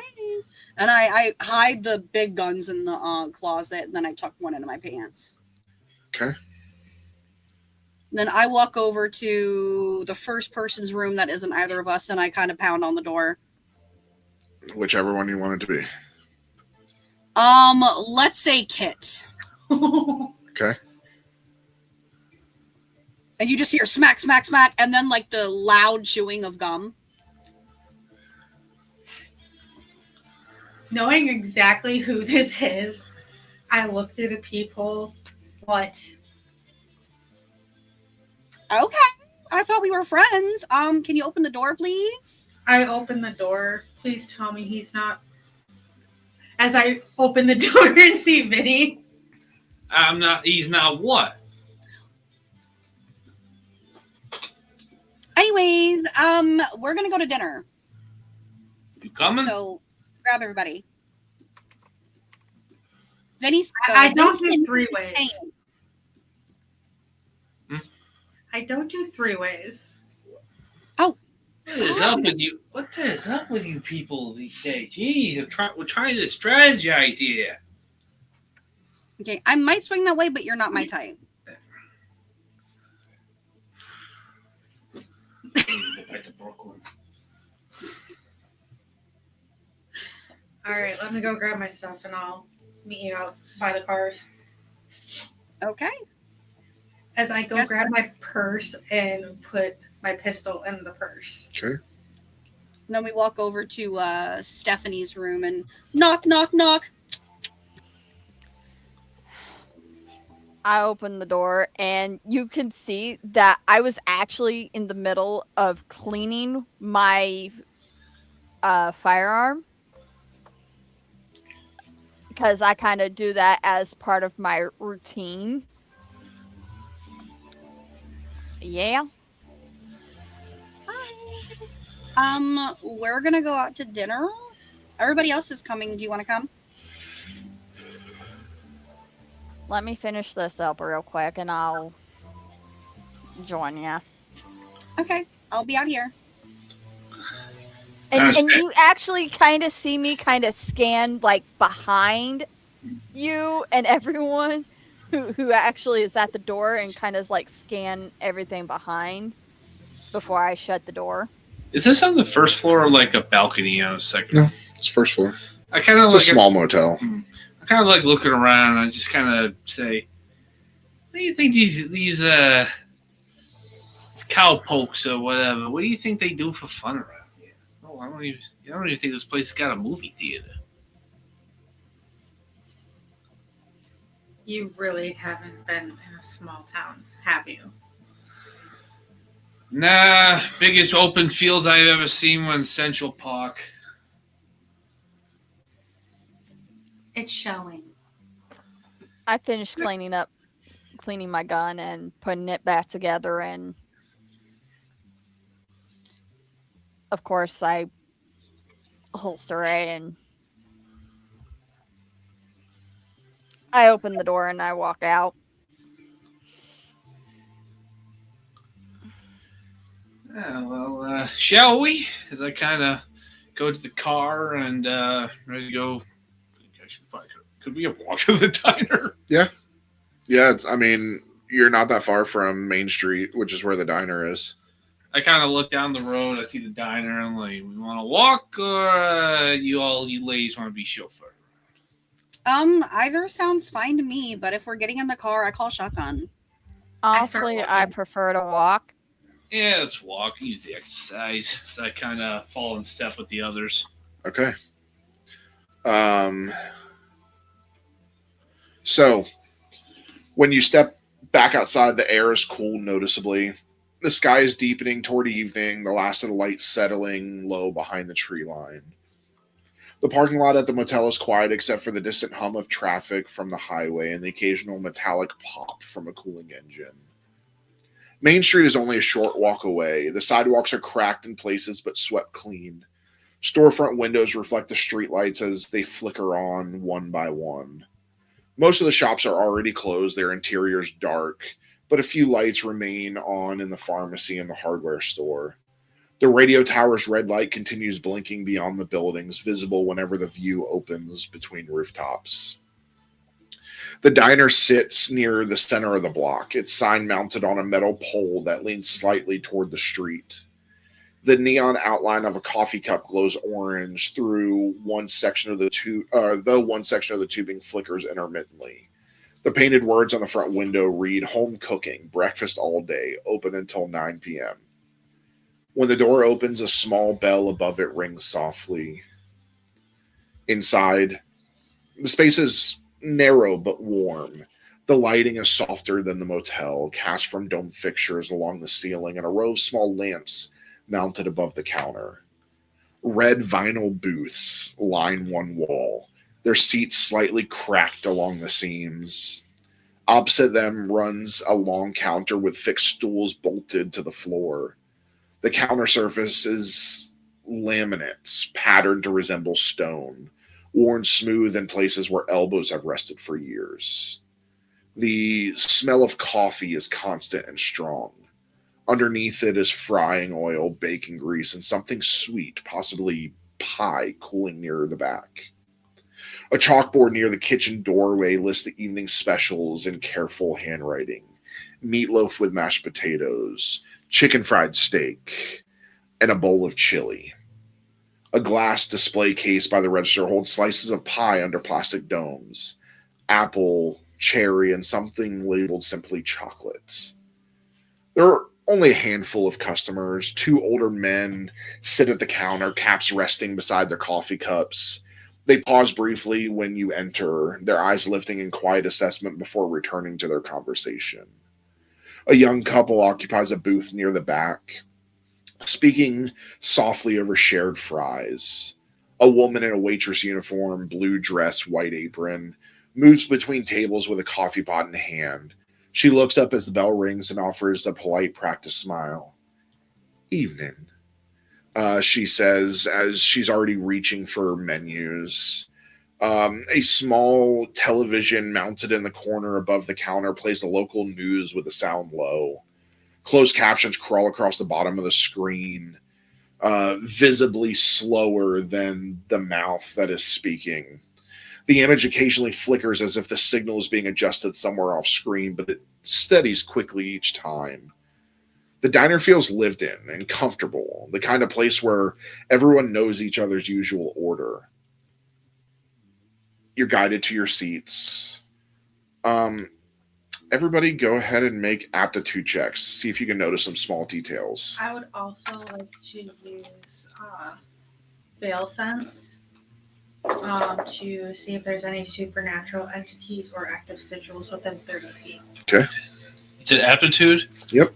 And I hide the big guns in the closet, and then I tuck one into my pants. Okay. Then I walk over to the first person's room that isn't either of us, and I kind of pound on the door. Whichever one you want it to be. Let's say Kit. Okay. And you just hear smack, smack, smack, and then like the loud chewing of gum. Knowing exactly who this is, I look through the peephole. What? Okay. I thought we were friends. Can you open the door, please? I open the door. Please tell me he's not. As I open the door and see Vinny. I'm not. He's not what? Anyways, we're gonna go to dinner. You coming? So grab everybody. Vinny's. I don't do Vincent three is ways. staying. I don't do 3-ways. Oh, What is up with you? What is up with you people these days? Jeez, we're trying to strategize here. okay. I might swing that way, but you're not my type. Go back to Brooklyn. All right, let me go grab my stuff and I'll meet you out by the cars. Okay. As I go Guess grab my purse and put my pistol in the purse. Okay. And then we walk over to Stephanie's room and knock, knock, knock. I open the door and you can see that I was actually in the middle of cleaning my firearm. Because I kind of do that as part of my routine. Yeah. We're gonna go out to dinner. Everybody else is coming. Do you want to come? Let me finish this up real quick and I'll join you. Okay, I'll be out here. And you actually kind of see me kind of scan like behind you and everyone who actually is at the door and kind of like scan everything behind before I shut the door. Is this on the first floor or like a balcony on the second? No, it's first floor. I kind of It's like a small motel. I kind of like looking around. And I just kind of say, "What do you think these cowpokes or whatever? What do you think they do for fun around here? Oh, I don't even think this place has got a movie theater." You really haven't been in a small town, have you? Nah, biggest open fields I've ever seen were in Central Park. It's showing. I finished cleaning my gun and putting it back together, and of course I holster it and I open the door and I walk out. Yeah, well, shall we? As I kind of go to the car and ready to go. Could we have walked to the diner? Yeah, I mean, you're not that far from Main Street, which is where the diner is. I kind of look down the road. I see the diner. And I'm like, we want to walk, or you ladies want to be chauffeur? Either sounds fine to me, but if we're getting in the car, I call shotgun. Honestly, I prefer to walk. Yeah, let's walk. Use the exercise. So I kind of fall in step with the others. Okay. So when you step back outside, the air is cooled noticeably. The sky is deepening toward evening, the last of the light settling low behind the tree line. The parking lot at the motel is quiet except for the distant hum of traffic from the highway and the occasional metallic pop from a cooling engine. Main Street is only a short walk away. The sidewalks are cracked in places but swept clean. Storefront windows reflect the streetlights as they flicker on one by one. Most of the shops are already closed, their interiors dark, but a few lights remain on in the pharmacy and the hardware store. The radio tower's red light continues blinking beyond the buildings, visible whenever the view opens between rooftops. The diner sits near the center of the block, its sign mounted on a metal pole that leans slightly toward the street. The neon outline of a coffee cup glows orange through one section of the tubing flickers intermittently. The painted words on the front window read, "Home cooking, breakfast all day, open until 9 p.m. When the door opens, a small bell above it rings softly. Inside, the space is narrow but warm. The lighting is softer than the motel, cast from dome fixtures along the ceiling and a row of small lamps mounted above the counter. Red vinyl booths line one wall, their seats slightly cracked along the seams. Opposite them runs a long counter with fixed stools bolted to the floor. The counter surface is laminates patterned to resemble stone, worn smooth in places where elbows have rested for years. The smell of coffee is constant and strong. Underneath it is frying oil, bacon grease, and something sweet, possibly pie, cooling near the back. A chalkboard near the kitchen doorway lists the evening specials in careful handwriting: meatloaf with mashed potatoes, chicken fried steak, and a bowl of chili. A glass display case by the register holds slices of pie under plastic domes: apple, cherry, and something labeled simply chocolate. There are only a handful of customers. Two older men sit at the counter, caps resting beside their coffee cups. They pause briefly when you enter, their eyes lifting in quiet assessment before returning to their conversation. A young couple occupies a booth near the back, speaking softly over shared fries. A woman in a waitress uniform, blue dress, white apron, moves between tables with a coffee pot in hand. She looks up as the bell rings and offers a polite practice smile. "Evening," she says as she's already reaching for menus. A small television mounted in the corner above the counter plays the local news with the sound low. Closed captions crawl across the bottom of the screen, visibly slower than the mouth that is speaking. The image occasionally flickers as if the signal is being adjusted somewhere off screen, but it steadies quickly each time. The diner feels lived in and comfortable, the kind of place where everyone knows each other's usual order. You're guided to your seats. Everybody go ahead and make aptitude checks. See if you can notice some small details. I would also like to use Veil Sense to see if there's any supernatural entities or active sigils within 30 feet. Okay. It's an aptitude? Yep.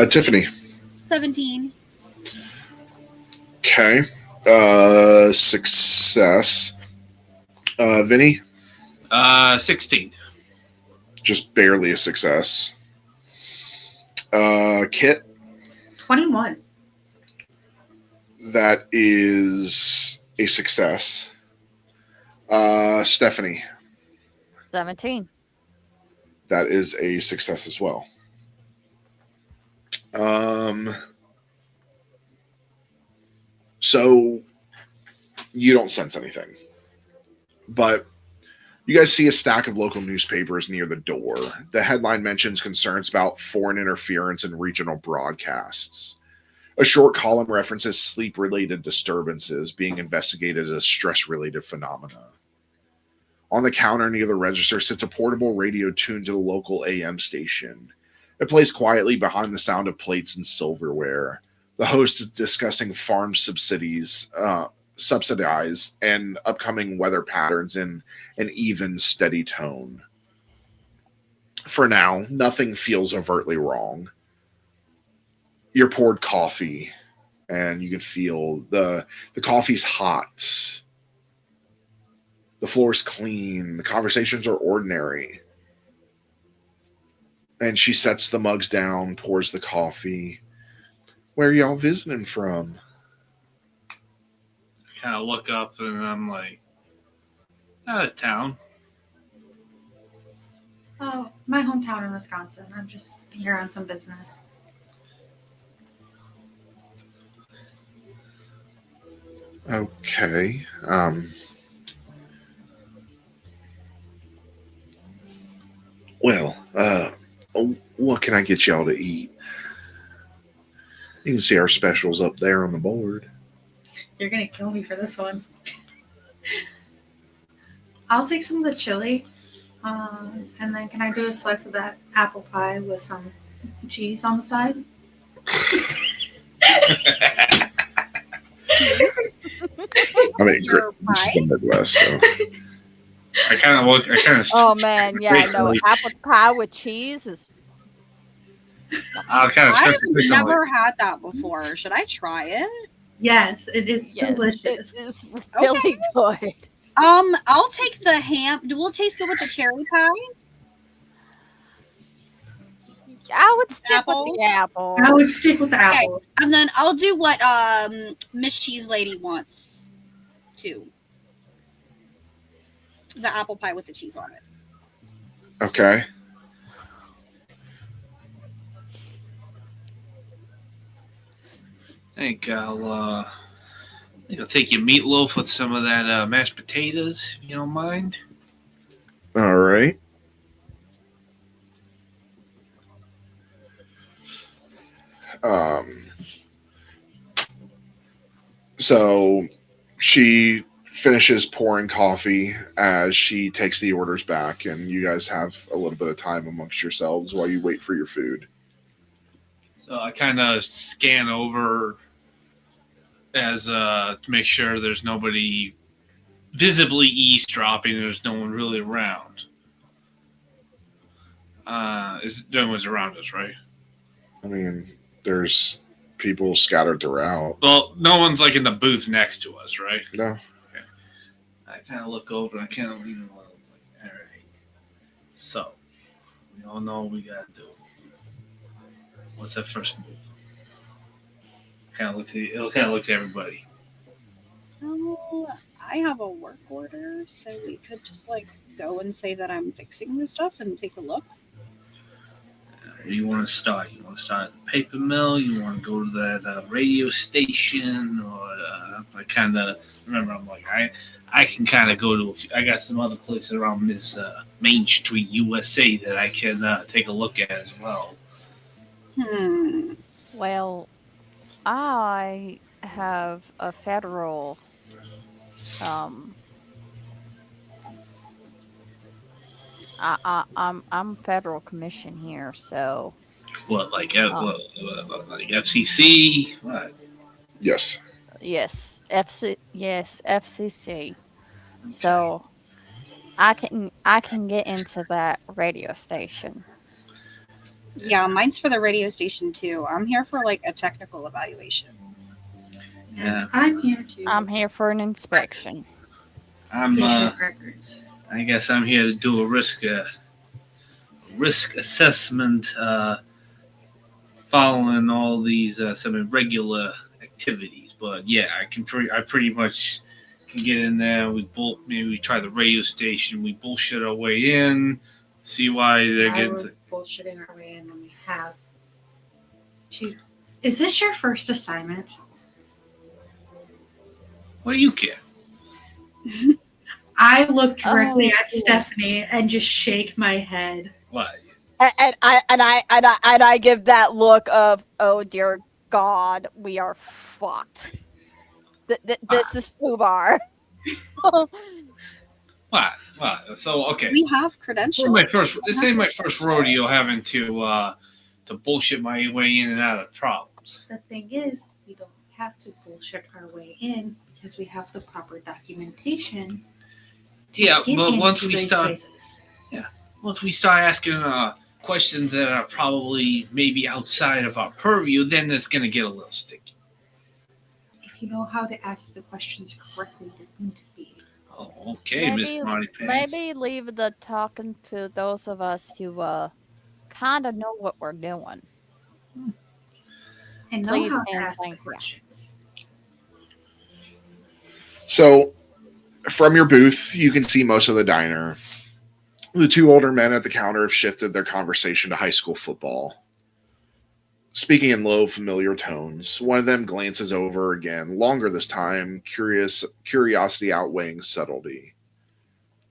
Tiffany. 17. Okay. Success. Vinny? 16. Just barely a success. Kit? 21. That is a success. Stephanie? 17. That is a success as well. So you don't sense anything, but you guys see a stack of local newspapers near the door. The headline mentions concerns about foreign interference in regional broadcasts. A short column references sleep-related disturbances being investigated as stress-related phenomena. On the counter near the register sits a portable radio tuned to the local AM station. It plays quietly behind the sound of plates and silverware. The host is discussing farm subsidize and upcoming weather patterns in an even, steady tone. For now, nothing feels overtly wrong. You're poured coffee, and you can feel the coffee's hot. The floor's clean. The conversations are ordinary. And she sets the mugs down, pours the coffee. "Where are y'all visiting from?" I kind of look up and I'm like, out of town. Oh, my hometown in Wisconsin. I'm just here on some business. Okay. Well, what can I get y'all to eat? You can see our specials up there on the board. You're going to kill me for this one. I'll take some of the chili. And then can I do a slice of that apple pie with some cheese on the side? I mean, Your this is the Midwest, so. I kind of Oh man, yeah, no, Basically. apple pie with cheese is I kind of I've stuck to fish on never had that before. Should I try it? Yes, it is Yes, delicious. it is really good. I'll take the ham. Will it taste good with the cherry pie? I would stick Apple? with the apple. I would stick with the Okay. apple. And then I'll do what Miss Cheese Lady wants too. The apple pie with the cheese on it. Okay. I think I'll take your meatloaf with some of that mashed potatoes, if you don't mind. All right. So she finishes pouring coffee as she takes the orders back, and you guys have a little bit of time amongst yourselves while you wait for your food. So I kind of scan over as to make sure there's nobody visibly eavesdropping. There's no one really around. No one's around us, right? I mean, there's people scattered throughout. Well, no one's like in the booth next to us, right? No. I kind of look over and I kind of lean a little. Like, all right. So we all know what we gotta do. What's that first move? Kind of look to everybody. Well, I have a work order, so we could just like go and say that I'm fixing this stuff and take a look. You want to start? You want to start at the paper mill? You want to go to that radio station? Or I kind of remember I'm like I can kind of go to. I got some other places around this Main Street, USA that I can take a look at as well. Well, I have a federal I'm federal commission here, so What like like FCC? What? Yes. yes, FCC. So I can get into that radio station. Yeah, mine's for the radio station too. I'm here for like a technical evaluation. Yeah. I'm here to I'm here for an inspection. I'm. patient records. I guess I'm here to do a risk assessment, following all these some irregular activities. But yeah, I pretty much can get in there. Maybe we try the radio station. We bullshit our way in. See why they're We're getting. bullshitting our way in when we have to. Is this your first assignment? What do you care? I look directly at yeah. Stephanie and just shake my head. What? And I give that look of, oh dear God, we are fucked. This is FUBAR. What? So okay. We have credentials. This ain't my first rodeo having to bullshit my way in and out of problems. The thing is, we don't have to bullshit our way in because we have the proper documentation. Yeah, Get but into once we those start asking questions that are probably maybe outside of our purview, then it's gonna get a little sticky. If you know how to ask the questions correctly, you're going to be. Oh, okay, Miss Smarty Pants. Maybe leave the talking to those of us who kind of know what we're doing. And know Please how to and ask the thank you. questions. So, from your booth, you can see most of the diner. The two older men at the counter have shifted their conversation to high school football. Speaking in low, familiar tones, one of them glances over again, longer this time, curiosity outweighing subtlety.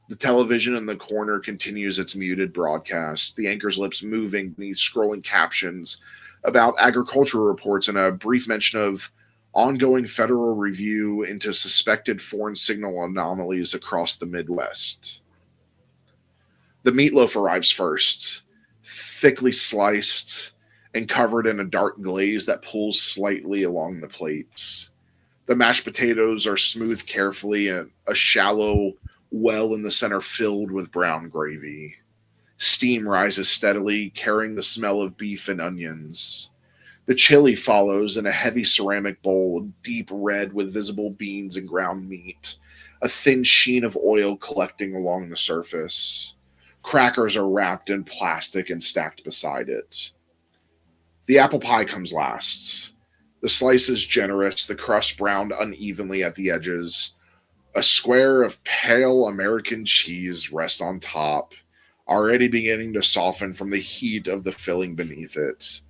The television in the corner continues its muted broadcast, the anchor's lips moving beneath scrolling captions about agricultural reports and a brief mention of ongoing federal review into suspected foreign signal anomalies across the Midwest. The meatloaf arrives first, thickly sliced and covered in a dark glaze that pulls slightly along the plates. The mashed potatoes are smoothed carefully and a shallow well in the center filled with brown gravy. Steam rises steadily, carrying the smell of beef and onions. The chili follows in a heavy ceramic bowl, deep red with visible beans and ground meat, a thin sheen of oil collecting along the surface. Crackers are wrapped in plastic and stacked beside it. The apple pie comes last. The slice is generous, the crust browned unevenly at the edges. A square of pale American cheese rests on top, already beginning to soften from the heat of the filling beneath it.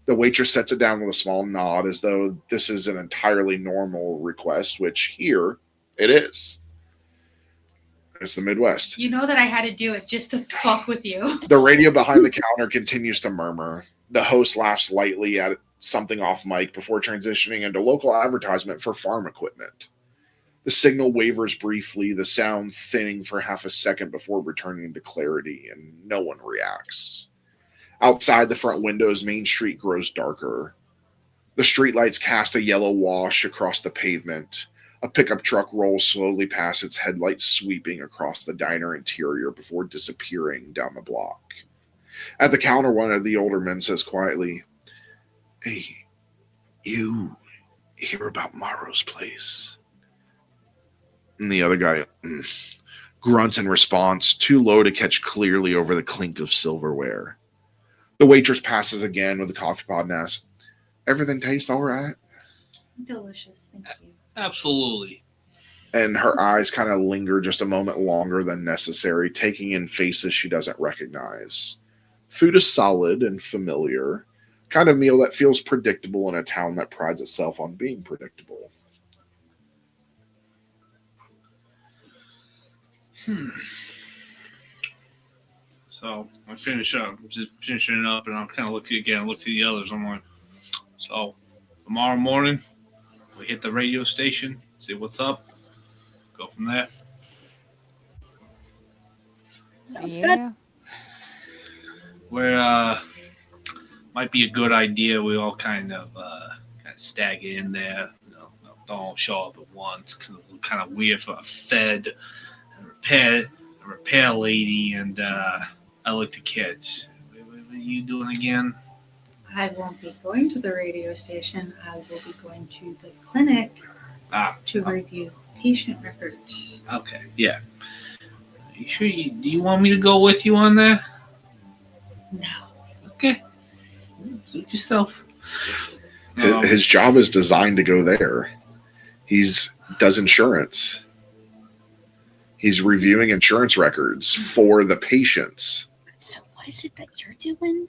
The waitress sets it down with a small nod as though this is an entirely normal request, which here it is. It's the Midwest. You know that I had to do it just to fuck with you. The radio behind the counter continues to murmur. The host laughs lightly at something off mic before transitioning into local advertisement for farm equipment. The signal wavers briefly, the sound thinning for half a second before returning to clarity, and no one reacts. Outside the front windows, Main Street grows darker. The streetlights cast a yellow wash across the pavement. A pickup truck rolls slowly past, its headlights sweeping across the diner interior before disappearing down the block. At the counter, one of the older men says quietly, "Hey, you hear about Morrow's place?" And the other guy grunts in response, too low to catch clearly over the clink of silverware. The waitress passes again with the coffee pot and asks, "Everything tastes all right?" Delicious, thank you. Absolutely. And her eyes kind of linger just a moment longer than necessary, taking in faces she doesn't recognize. Food is solid and familiar, kind of meal that feels predictable in a town that prides itself on being predictable. So I finish up, just finishing it up, and I'll kind of look to the others. I'm like, so tomorrow morning we hit the radio station, see what's up, go from there. Sounds good. Where might be a good idea. We all kind of stagger in there. Don't all show up at once because it look kind of weird for a Fed, a repair lady, and I like the kids. What are you doing again? I won't be going to the radio station. I will be going to the clinic to review patient records. Okay, yeah. You sure? Do you want me to go with you on that? No. Okay. Suit yourself. His job is designed to go there. Does insurance. He's reviewing insurance records for the patients. So what is it that you're doing?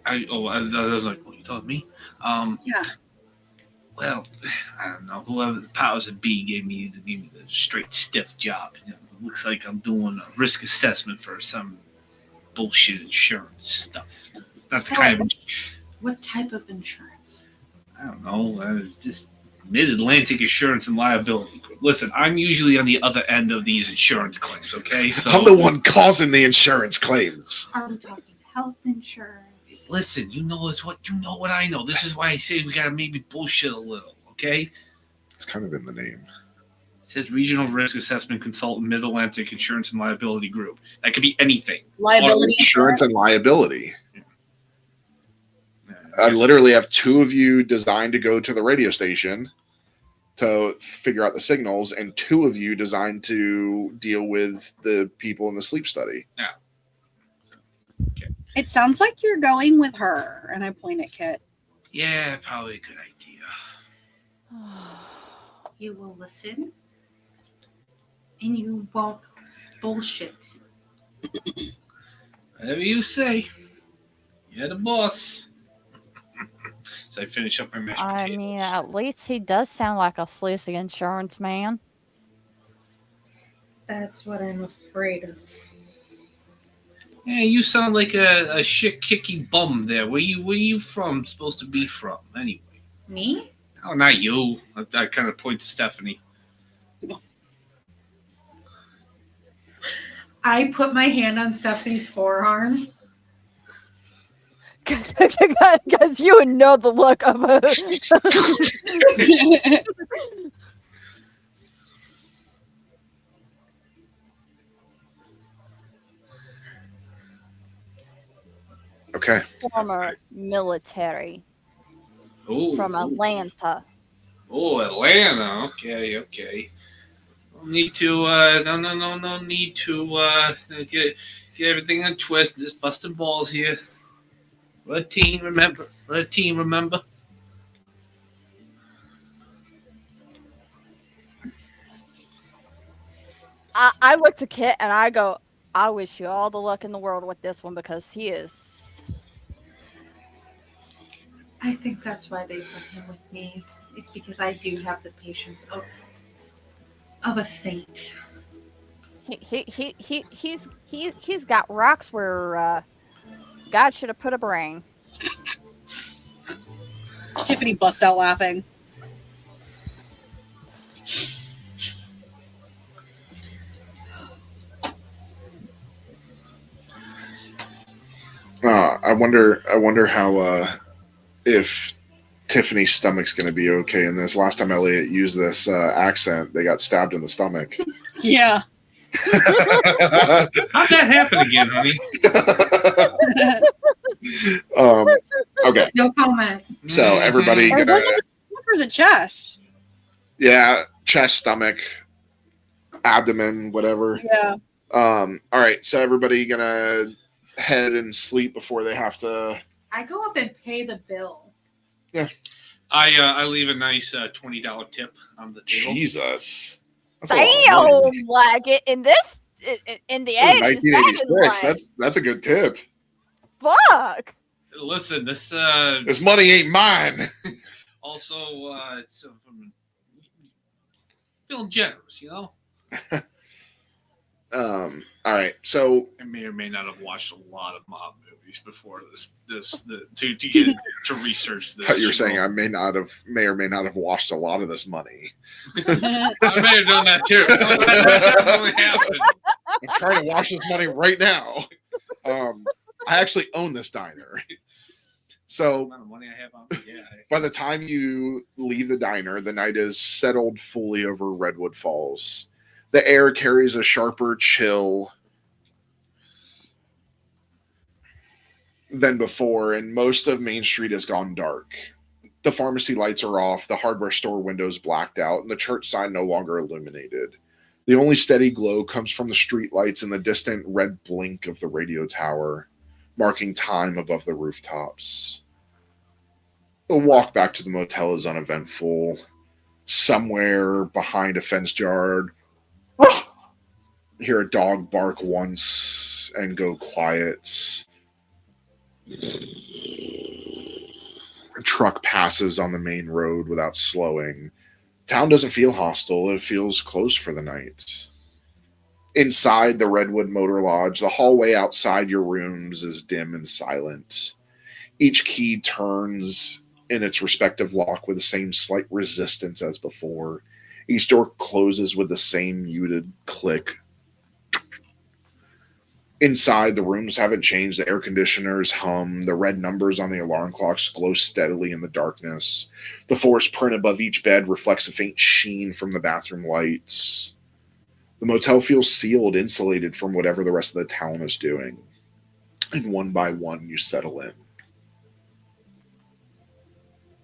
I was like, what, you told me? Yeah. Well, I don't know. Whoever the powers that be gave me the straight stiff job. It looks like I'm doing a risk assessment for some bullshit insurance stuff. That's So kind of, what type of insurance? I don't know. Just Mid-Atlantic Insurance and Liability Group. Listen, I'm usually on the other end of these insurance claims. Okay, so I'm the one causing the insurance claims. Are we talking health insurance? listen. You know what I know. This is why I say we gotta maybe bullshit a little. Okay. It's kind of in the name. It says Regional Risk Assessment Consultant, Mid-Atlantic Insurance and Liability Group. That could be anything. Liability Insurance and liability. Yeah. I literally have two of you designed to go to the radio station to figure out the signals, and two of you designed to deal with the people in the sleep study. It sounds like you're going with her, and I point at Kit. Yeah, probably a good idea. You will listen, and you won't bullshit. Whatever you say. You're the boss. So I finish up my mashed I potatoes. mean, at least he does sound like a sleazy insurance man. That's what I'm afraid of. Yeah, you sound like a shit kicky bum there. Where you from? Supposed to be from anyway? Me? Oh, not you. I kind of point to Stephanie. I put my hand on Stephanie's forearm. Because you would know the look of a. Okay. former military Oh, from Atlanta. oh, Atlanta. Okay. No need to. No need to get everything on twist. Just busting balls here. Red team, remember? Red team, remember? I look to Kit and I go, I wish you all the luck in the world with this one because he is. I think that's why they put him with me. It's because I do have the patience of a saint. He's got rocks where God should have put a brain. Tiffany busts out laughing. I wonder how if Tiffany's stomach's going to be okay in this. Last time Elliot used this accent, they got stabbed in the stomach. Yeah. How'd that happen again, honey? Okay, No comment. so everybody, Or was it the stomach or the chest? yeah, chest, stomach, abdomen, whatever. Yeah. All right, so everybody gonna head and sleep before they have to. I go up and pay the bill. I leave a nice $20 tip on the table. Jesus, that's a lot of money. Damn, like it in this in the 80s. 1986. That's a good tip. Fuck. Listen, this This money ain't mine. also it's feeling generous, you know. All right, so I may or may not have watched a lot of mob movies before to get to research this. you're saying I may or may not have washed a lot of this money. I may have done that too. That definitely happened. I'm trying to wash this money right now. I actually own this diner. The So amount of money I have on me, by the time you leave the diner, the night is settled fully over Redwood Falls. The air carries a sharper chill than before, and most of Main Street has gone dark. The pharmacy lights are off, the hardware store windows blacked out, and the church sign no longer illuminated. The only steady glow comes from the street lights and the distant red blink of the radio tower, marking time above the rooftops. The walk back to the motel is uneventful. Somewhere behind a fenced yard, you hear a dog bark once and go quiet. A truck passes on the main road without slowing. Town doesn't feel hostile, it feels closed for the night. Inside the Redwood Motor Lodge, the hallway outside your rooms is dim and silent. Each key turns in its respective lock with the same slight resistance as before. Each door closes with the same muted click. Inside, the rooms haven't changed. The air conditioners hum. The red numbers on the alarm clocks glow steadily in the darkness. The forest print above each bed reflects a faint sheen from the bathroom lights. The motel feels sealed, insulated from whatever the rest of the town is doing. And one by one, you settle in.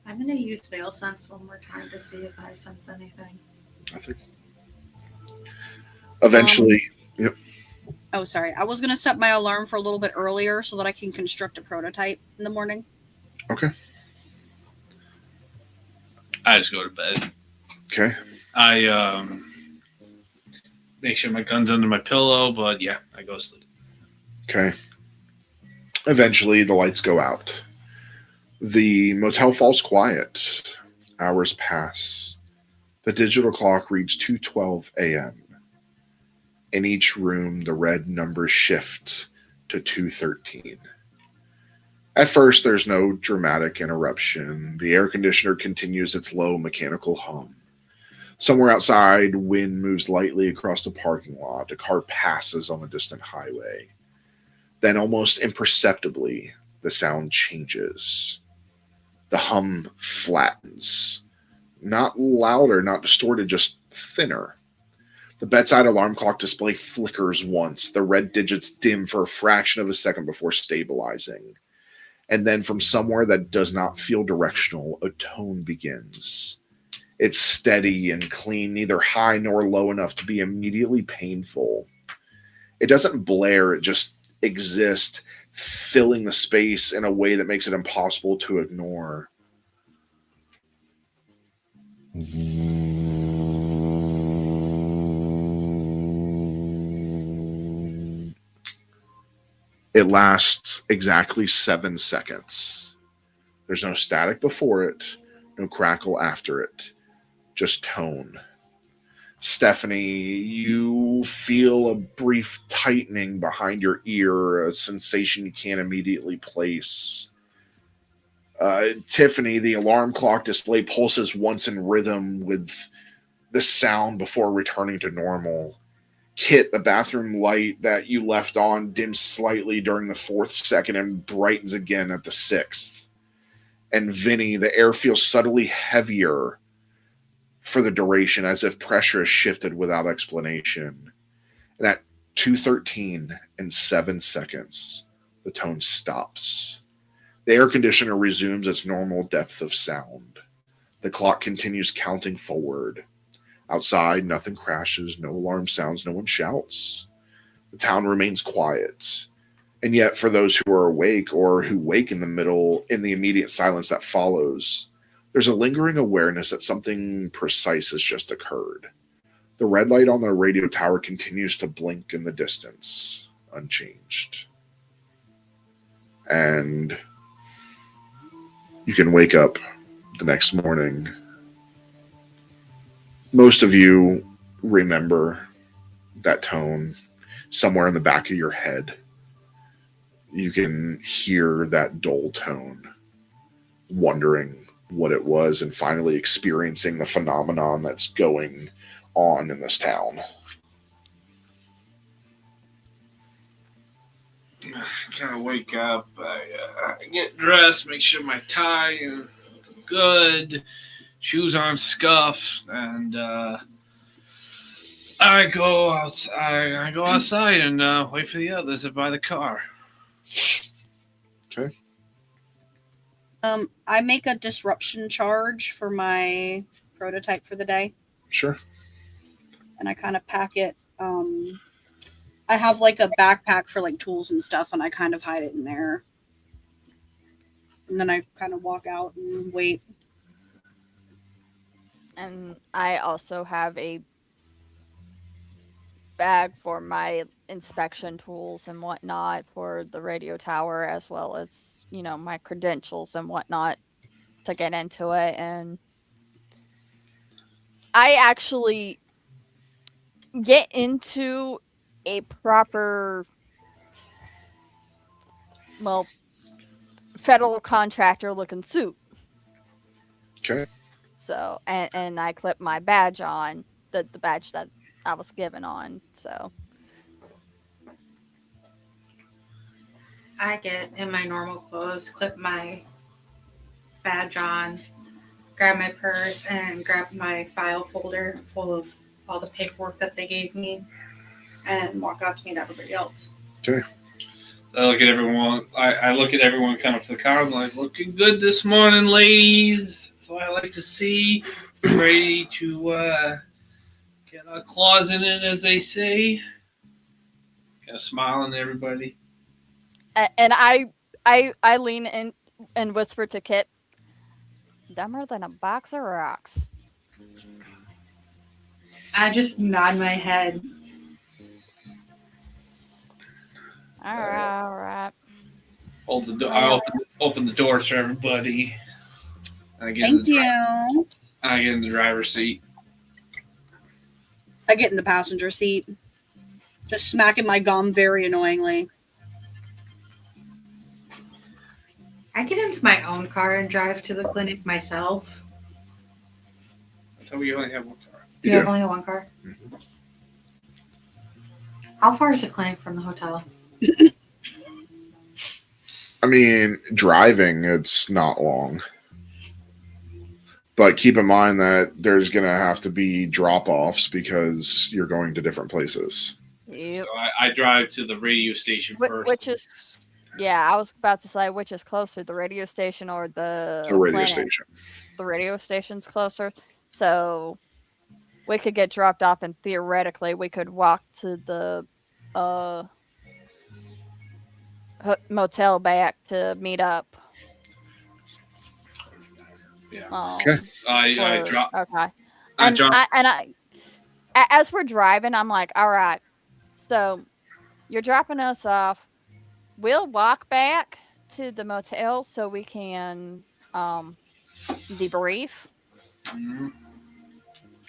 I'm going to use Veil Sense one more time to see if I sense anything. I think. Eventually, Oh, sorry. I was going to set my alarm for a little bit earlier so that I can construct a prototype in the morning. okay. I just go to bed. Okay. I make sure my gun's under my pillow, but yeah, I go to sleep. Okay. Eventually, the lights go out. The motel falls quiet. Hours pass. The digital clock reads 2:12 a.m. In each room, the red numbers shift to 2:13. At first, there's no dramatic interruption. The air conditioner continues its low mechanical hum. Somewhere outside, wind moves lightly across the parking lot. A car passes on the distant highway. Then, almost imperceptibly, the sound changes. The hum flattens. Not louder, not distorted, just thinner. The bedside alarm clock display flickers once. The red digits dim for a fraction of a second before stabilizing. And then from somewhere that does not feel directional, a tone begins. It's steady and clean, neither high nor low enough to be immediately painful. It doesn't blare, it just exists, filling the space in a way that makes it impossible to ignore. It lasts exactly 7 seconds. There's no static before it, no crackle after it, just tone. Stephanie, you feel a brief tightening behind your ear, a sensation you can't immediately place. Tiffany, the alarm clock display pulses once in rhythm with the sound before returning to normal. Kit, the bathroom light that you left on, dims slightly during the 4th second and brightens again at the 6th. And Vinny, the air feels subtly heavier for the duration, as if pressure is shifted without explanation. And at 2:13 and 7 seconds, the tone stops. The air conditioner resumes its normal depth of sound. The clock continues counting forward. Outside, nothing crashes, no alarm sounds, no one shouts. The town remains quiet. And yet, for those who are awake or who wake in the immediate silence that follows, there's a lingering awareness that something precise has just occurred. The red light on the radio tower continues to blink in the distance, unchanged. And you can wake up the next morning. Most of you remember that tone somewhere in the back of your head. You can hear that dull tone, wondering what it was and finally experiencing the phenomenon that's going on in this town. I kind of wake up, I get dressed, make sure my tie is good, shoes aren't scuffed, and I go outside and wait for the others to buy the car. Okay. I make a disruption charge for my prototype for the day, Sure. and I kind of pack it. I have like a backpack for like tools and stuff, and I kind of hide it in there. And then I kind of walk out and wait. And I also have a bag for my inspection tools and whatnot for the radio tower, as well as, you know, my credentials and whatnot to get into it. And I actually get into a proper, well, federal contractor looking suit. Okay. So, and I clip my badge on, the badge that I was given on. So I get in my normal clothes, clip my badge on, grab my purse, and grab my file folder full of all the paperwork that they gave me, and walk out to meet everybody else. Okay. I look at everyone. I look at everyone coming to the car. I'm like, looking good this morning, ladies. That's what I like to see. Ready to get our claws in it, as they say. Kind of smiling at everybody. and I lean in and whisper to Kit, dumber than a box of rocks. I just nod my head. All right. Hold the door. I open the doors for everybody. I get Thank you. I get in the driver's seat. I get in the passenger seat, just smacking my gum very annoyingly. I get into my own car and drive to the clinic myself. I thought we only have one car. You have only one car? Mhm. How far is the clinic from the hotel? I mean, driving, it's not long. But keep in mind that there's going to have to be drop-offs because you're going to different places. Yep. So I drive to the radio station first. Which is Yeah, I was about to say which is closer, the radio station or The the radio planet. station. The radio station's closer, so we could get dropped off, and theoretically, we could walk to the uh motel back to meet up. Yeah. Okay. I For drop. okay, I and drop. as we're driving, I'm like, all right, so you're dropping us off. We'll walk back to the motel so we can debrief. Mhm.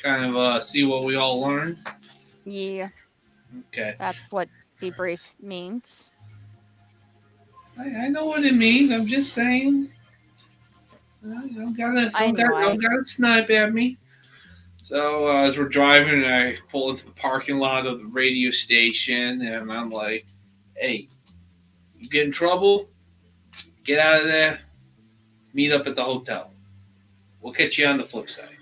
Kind of see what we all learned. Yeah, Okay. that's what debrief means. I know what it means. I'm just saying. I Don't know. gotta snipe at me. So as we're driving, I pull into the parking lot of the radio station, and I'm like, "Hey, you get in trouble? Get out of there. Meet up at the hotel. We'll catch you on the flip side."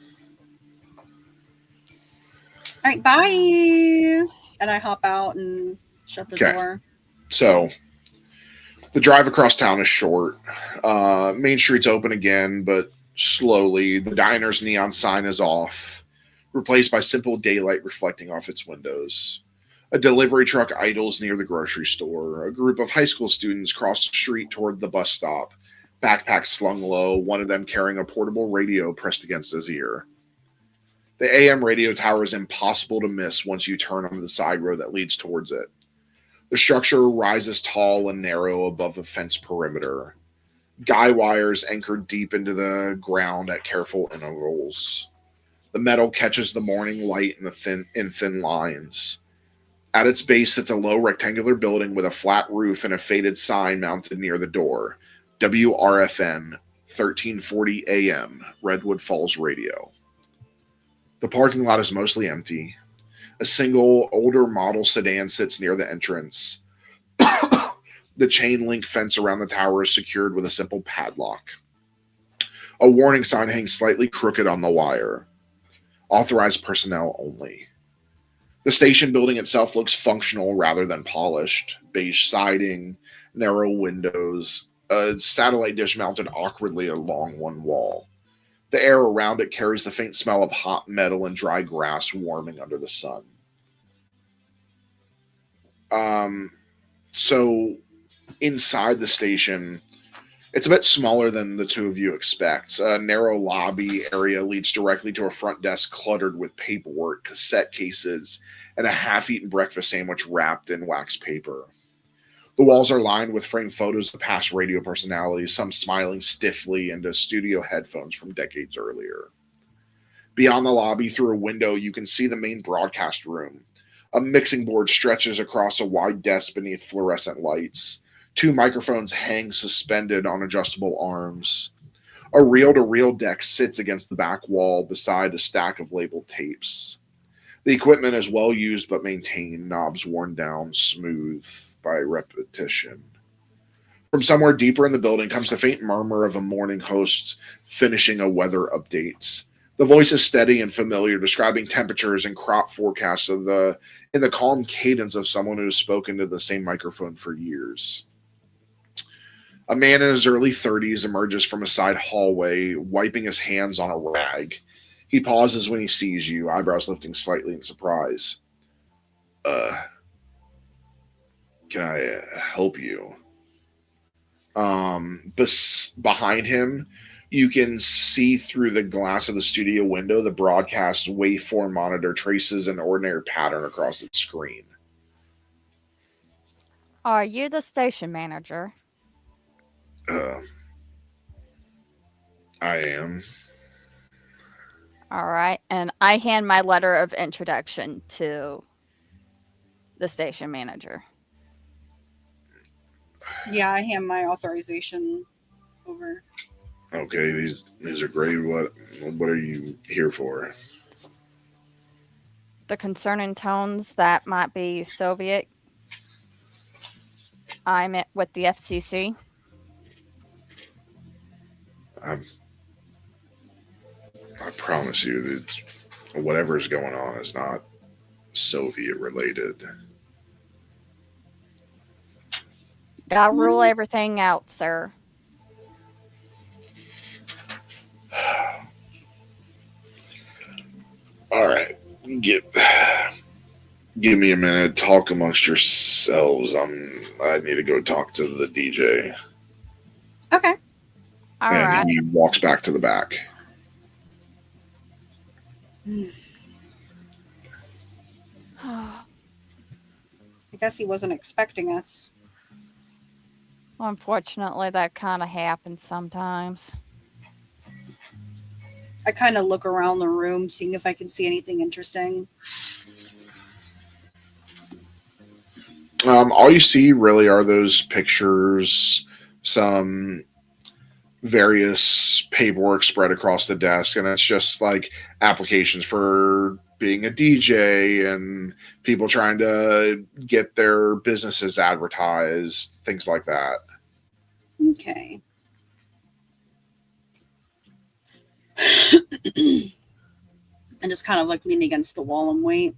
All right, bye. And I hop out and shut the Okay. door. So the drive across town is short. Main Street's open again, but slowly. The diner's neon sign is off, replaced by simple daylight reflecting off its windows. A delivery truck idles near the grocery store. A group of high school students cross the street toward the bus stop, backpacks slung low, one of them carrying a portable radio pressed against his ear. The AM radio tower is impossible to miss once you turn onto the side road that leads towards it. The structure rises tall and narrow above a fence perimeter. Guy wires anchored deep into the ground at careful intervals. The metal catches the morning light in thin lines. At its base sits a low rectangular building with a flat roof and a faded sign mounted near the door. WRFN 1340 AM, Redwood Falls Radio. The parking lot is mostly empty. A single older model sedan sits near the entrance. The chain link fence around the tower is secured with a simple padlock. A warning sign hangs slightly crooked on the wire. Authorized personnel only. The station building itself looks functional rather than polished. Beige siding, narrow windows, a satellite dish mounted awkwardly along one wall. The air around it carries the faint smell of hot metal and dry grass warming under the sun. So inside the station, it's a bit smaller than the two of you expect. A narrow lobby area leads directly to a front desk cluttered with paperwork, cassette cases, and a half-eaten breakfast sandwich wrapped in wax paper. The walls are lined with framed photos of past radio personalities, some smiling stiffly into studio headphones from decades earlier. Beyond the lobby, through a window, you can see the main broadcast room. A mixing board stretches across a wide desk beneath fluorescent lights. Two microphones hang suspended on adjustable arms. A reel-to-reel deck sits against the back wall beside a stack of labeled tapes. The equipment is well used but maintained, knobs worn down, smooth by repetition. From somewhere deeper in the building comes the faint murmur of a morning host finishing a weather update. The voice is steady and familiar, describing temperatures and crop forecasts in the calm cadence of someone who has spoken to the same microphone for years. A man in his early 30s emerges from a side hallway, wiping his hands on a rag. He pauses when he sees you, eyebrows lifting slightly in surprise. Can I help you? Behind him, you can see through the glass of the studio window the broadcast waveform monitor traces an ordinary pattern across its screen. Are you the station manager? I am. All right. And I hand my letter of introduction to the station manager. Yeah, I hand my authorization over. Okay, these are great. What are you here for? The concerning tones that might be Soviet. I'm with the FCC. I promise you that whatever's going on is not Soviet related. Gotta rule everything out, sir. All right, give me a minute. Talk amongst yourselves. I need to go talk to the DJ. Okay. All And right. he walks back to the back. I guess he wasn't expecting us. Unfortunately, that kind of happens sometimes. I kind of look around the room, seeing if I can see anything interesting. All you see really are those pictures, some various paperwork spread across the desk, and it's just like applications for being a DJ and people trying to get their businesses advertised, things like that. Okay. And just kind of like lean against the wall and wait.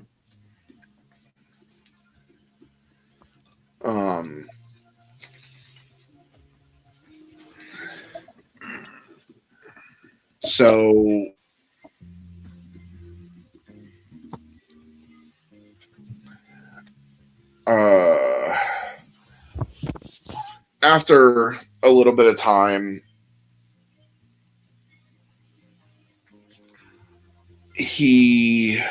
So after a little bit of time, he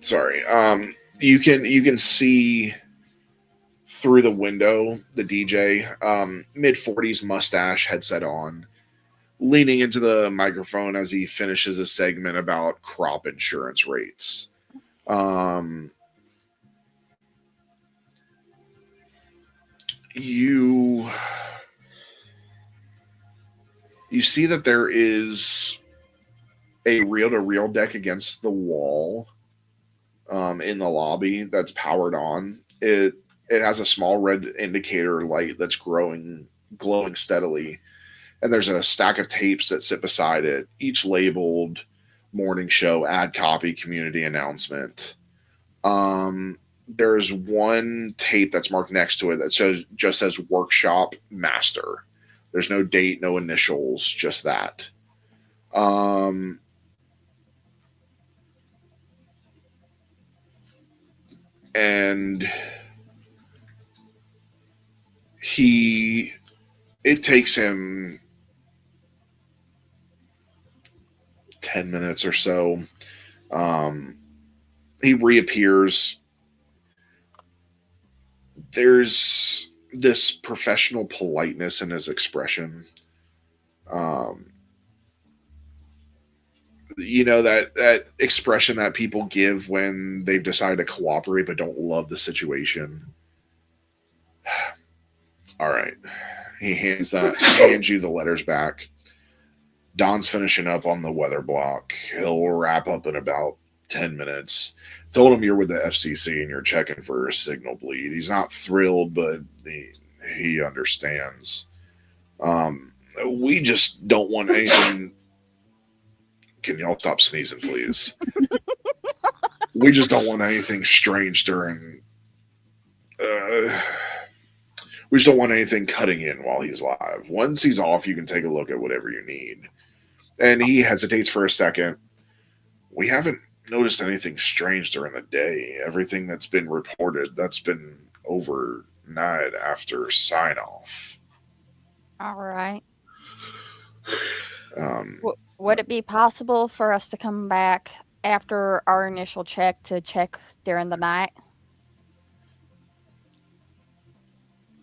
sorry, you can see through the window the DJ, mid-40s, mustache, headset on, leaning into the microphone as he finishes a segment about crop insurance rates. You see that there is a reel-to-reel deck against the wall in the lobby that's powered on. It has a small red indicator light that's glowing steadily, and there's a stack of tapes that sit beside it, each labeled morning show, ad copy, community announcement. There's one tape that's marked next to it that just says workshop master. There's no date, no initials, just that. And it takes him 10 minutes or so. He reappears. There's this professional politeness in his expression. That expression that people give when they've decided to cooperate but don't love the situation. All right. He hands you the letters back. Don's finishing up on the weather block. He'll wrap up in about 10 minutes. Told him you're with the FCC and you're checking for a signal bleed. He's not thrilled, but he understands. We just don't want anything. Can y'all stop sneezing, please? We just don't want anything strange during. We just don't want anything cutting in while he's live. Once he's off, you can take a look at whatever you need. And he hesitates for a second. We haven't noticed anything strange during the day. Everything that's been reported, that's been overnight after sign off. All right. Would it be possible for us to come back after our initial check to check during the night?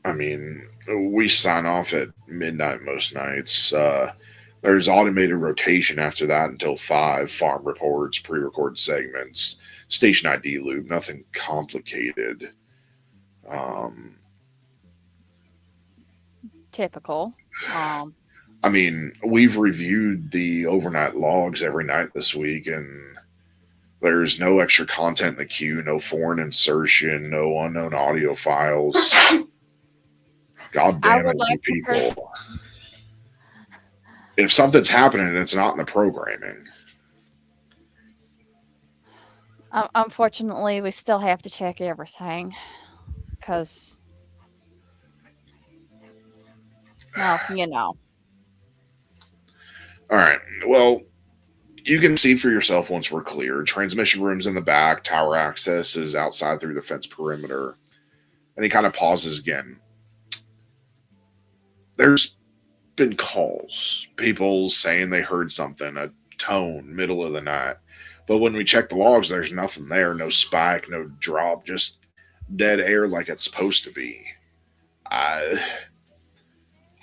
I mean, we sign off at midnight most nights. There's automated rotation after that until 5. Farm reports, pre-recorded segments, station ID loop, nothing complicated. Typical. I mean, we've reviewed the overnight logs every night this week, and there's no extra content in the queue, no foreign insertion, no unknown audio files. God I damn would it, like you to pers- people. If something's happening, it's not in the programming. Unfortunately, we still have to check everything because, well, you know. All right. Well, you can see for yourself once we're clear. Transmission room's in the back. Tower access is outside through the fence perimeter. And he kind of pauses again. There's been calls. People saying they heard something, a tone, middle of the night. But when we check the logs, there's nothing there. No spike, no drop, just dead air like it's supposed to be. I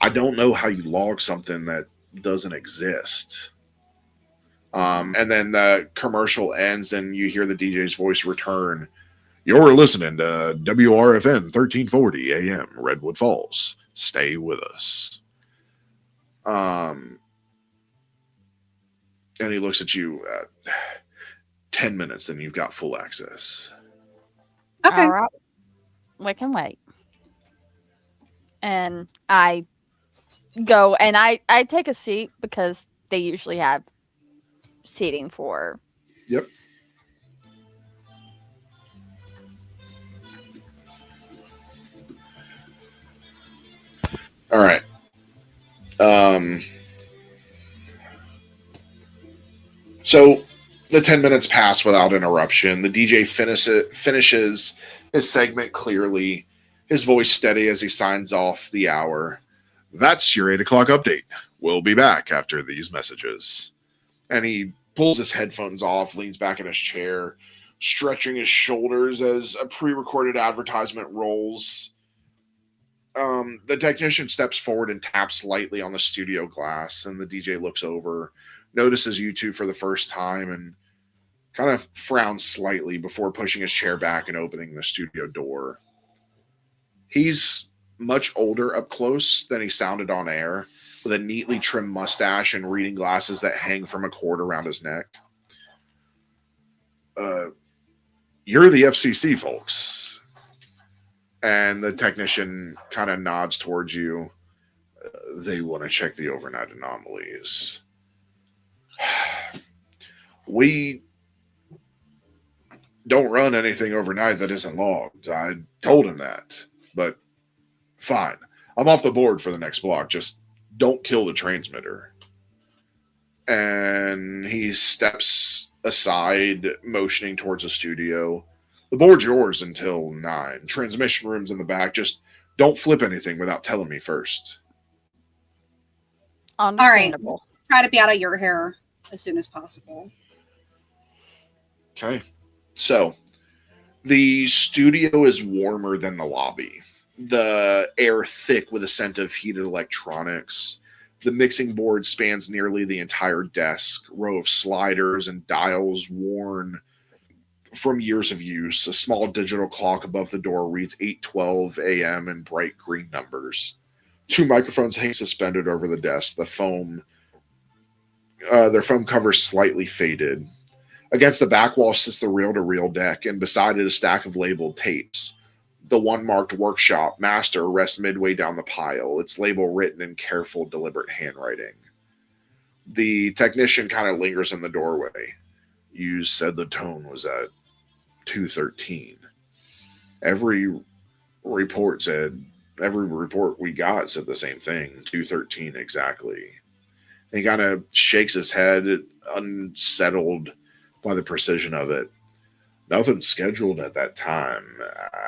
I don't know how you log something that doesn't exist. And then the commercial ends and you hear the DJ's voice return. You're listening to WRFN 1340 AM, Redwood Falls. Stay with us. And he looks at you. 10 minutes, then you've got full access. Okay. All right, we can wait. And I go and I take a seat because they usually have seating for. Yep. All right. So the 10 minutes pass without interruption. The DJ finishes his segment clearly, his voice steady as he signs off the hour. That's your 8 o'clock update. We'll be back after these messages. And he pulls his headphones off, leans back in his chair, stretching his shoulders as a pre-recorded advertisement rolls. The technician steps forward and taps lightly on the studio glass, and the DJ looks over, notices you two for the first time, and kind of frowns slightly before pushing his chair back and opening the studio door. He's much older up close than he sounded on air, with a neatly trimmed mustache and reading glasses that hang from a cord around his neck. You're the FCC, folks. And the technician kind of nods towards you. They want to check the overnight anomalies. We don't run anything overnight that isn't logged. I told him that. But fine. I'm off the board for the next block. Just don't kill the transmitter. And he steps aside, motioning towards the studio. The board's yours until 9. Transmission room's in the back. Just don't flip anything without telling me first. Understandable. Try to be out of your hair as soon as possible. Okay. So, the studio is warmer than the lobby. The air thick with a scent of heated electronics. The mixing board spans nearly the entire desk, row of sliders and dials worn from years of use. A small digital clock above the door reads 8:12 a.m. in bright green numbers. 2 microphones hang suspended over the desk. Their foam cover slightly faded. Against the back wall sits the reel-to-reel deck, and beside it a stack of labeled tapes. The one marked Workshop Master rests midway down the pile, its label written in careful, deliberate handwriting. The technician kind of lingers in the doorway. You said the tone was at 2:13. Every report we got said the same thing, 2:13 exactly. And he kind of shakes his head, unsettled by the precision of it. Nothing's scheduled at that time.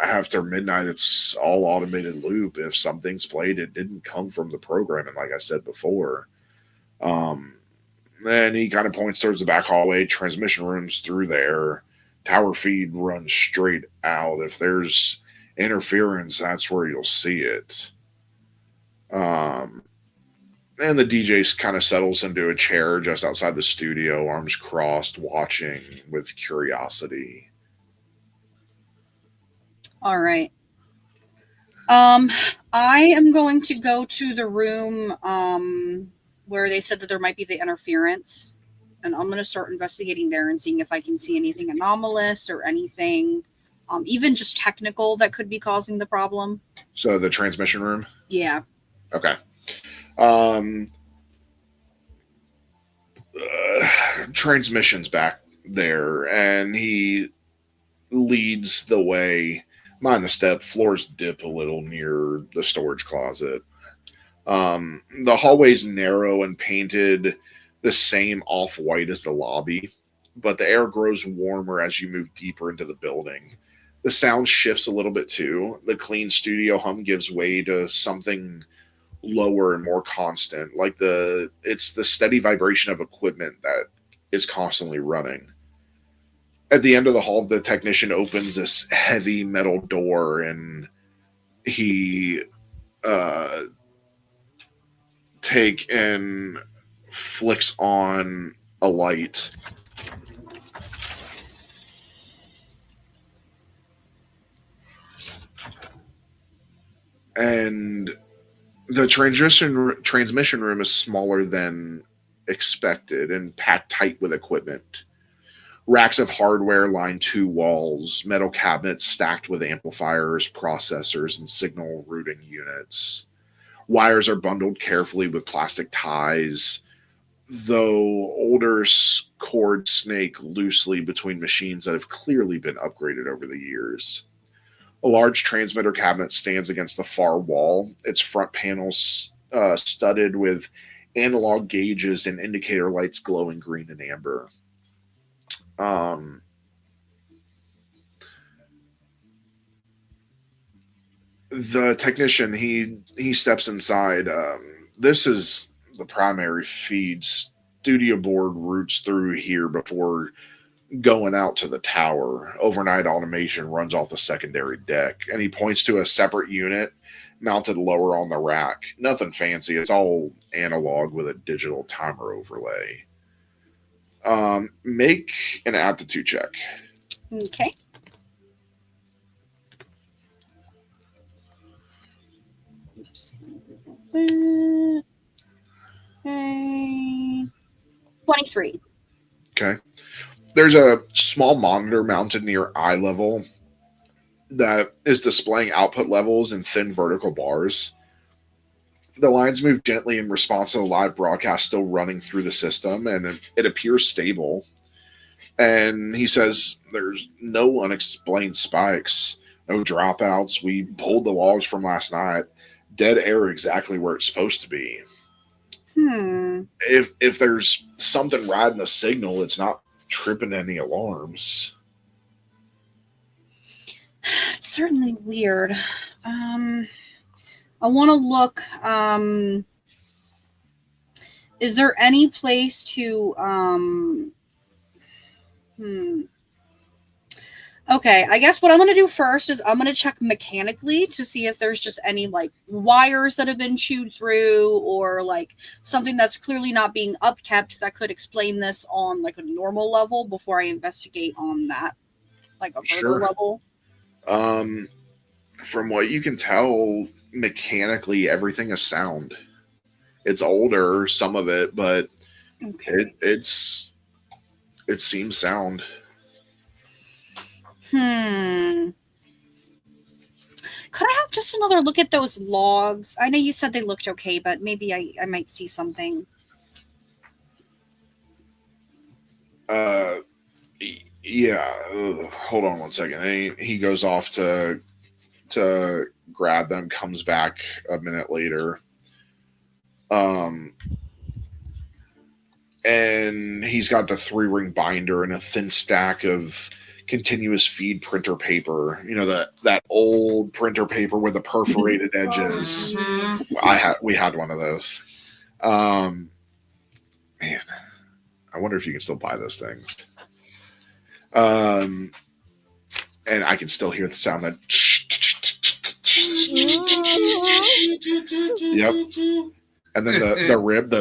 After midnight, it's all automated loop. If something's played, it didn't come from the programming, like I said before. Then he kind of points towards the back hallway. Transmission room's through there. Tower feed runs straight out. If there's interference, that's where you'll see it. And the DJ kind of settles into a chair just outside the studio, arms crossed, watching with curiosity. All right. I am going to go to the room where they said that there might be the interference, and I'm going to start investigating there and seeing if I can see anything anomalous or anything, even just technical that could be causing the problem. So the transmission room? Yeah. Okay. Transmission's back there, and he leads the way. Mind the step, floors dip a little near the storage closet. The hallway's narrow and painted the same off white as the lobby, but the air grows warmer as you move deeper into the building. The sound shifts a little bit too. The clean studio hum gives way to something lower and more constant, like it's the steady vibration of equipment that is constantly running. At the end of the hall, the technician opens this heavy metal door, and he uh, take and flicks on a light. And the transmission room is smaller than expected and packed tight with equipment. Racks of hardware line two walls, metal cabinets stacked with amplifiers, processors, and signal routing units. Wires are bundled carefully with plastic ties, though older cords snake loosely between machines that have clearly been upgraded over the years. A large transmitter cabinet stands against the far wall, its front panels studded with analog gauges and indicator lights glowing green and amber. The technician he steps inside. This is the primary feed. Studio board routes through here before going out to the tower. Overnight automation runs off the secondary deck, and he points to a separate unit mounted lower on the rack. Nothing fancy. It's all analog with a digital timer overlay. Make an aptitude check. Okay. Okay. 23. Okay. There's a small monitor mounted near eye level that is displaying output levels in thin vertical bars. The lines move gently in response to the live broadcast still running through the system, and it appears stable. And he says there's no unexplained spikes, no dropouts. We pulled the logs from last night. Dead air exactly where it's supposed to be. If there's something riding the signal, it's not tripping any alarms. It's certainly weird. I want to look. Is there any place to Okay, I guess what I'm going to do first is I'm going to check mechanically to see if there's just any like wires that have been chewed through, or like something that's clearly not being upkept that could explain this on like a normal level before I investigate on that, like a further level. From what you can tell, mechanically everything is sound. It's older, some of it, but okay. It seems sound. Could I have just another look at those logs? I know you said they looked okay, but maybe I might see something. Yeah. Hold on one second. He goes off to grab them, comes back a minute later. And he's got the 3-ring binder and a thin stack of continuous feed printer paper. You know, that old printer paper with the perforated edges. We had one of those. Man, I wonder if you can still buy those things. And I can still hear the sound that. Yep. And then the rib,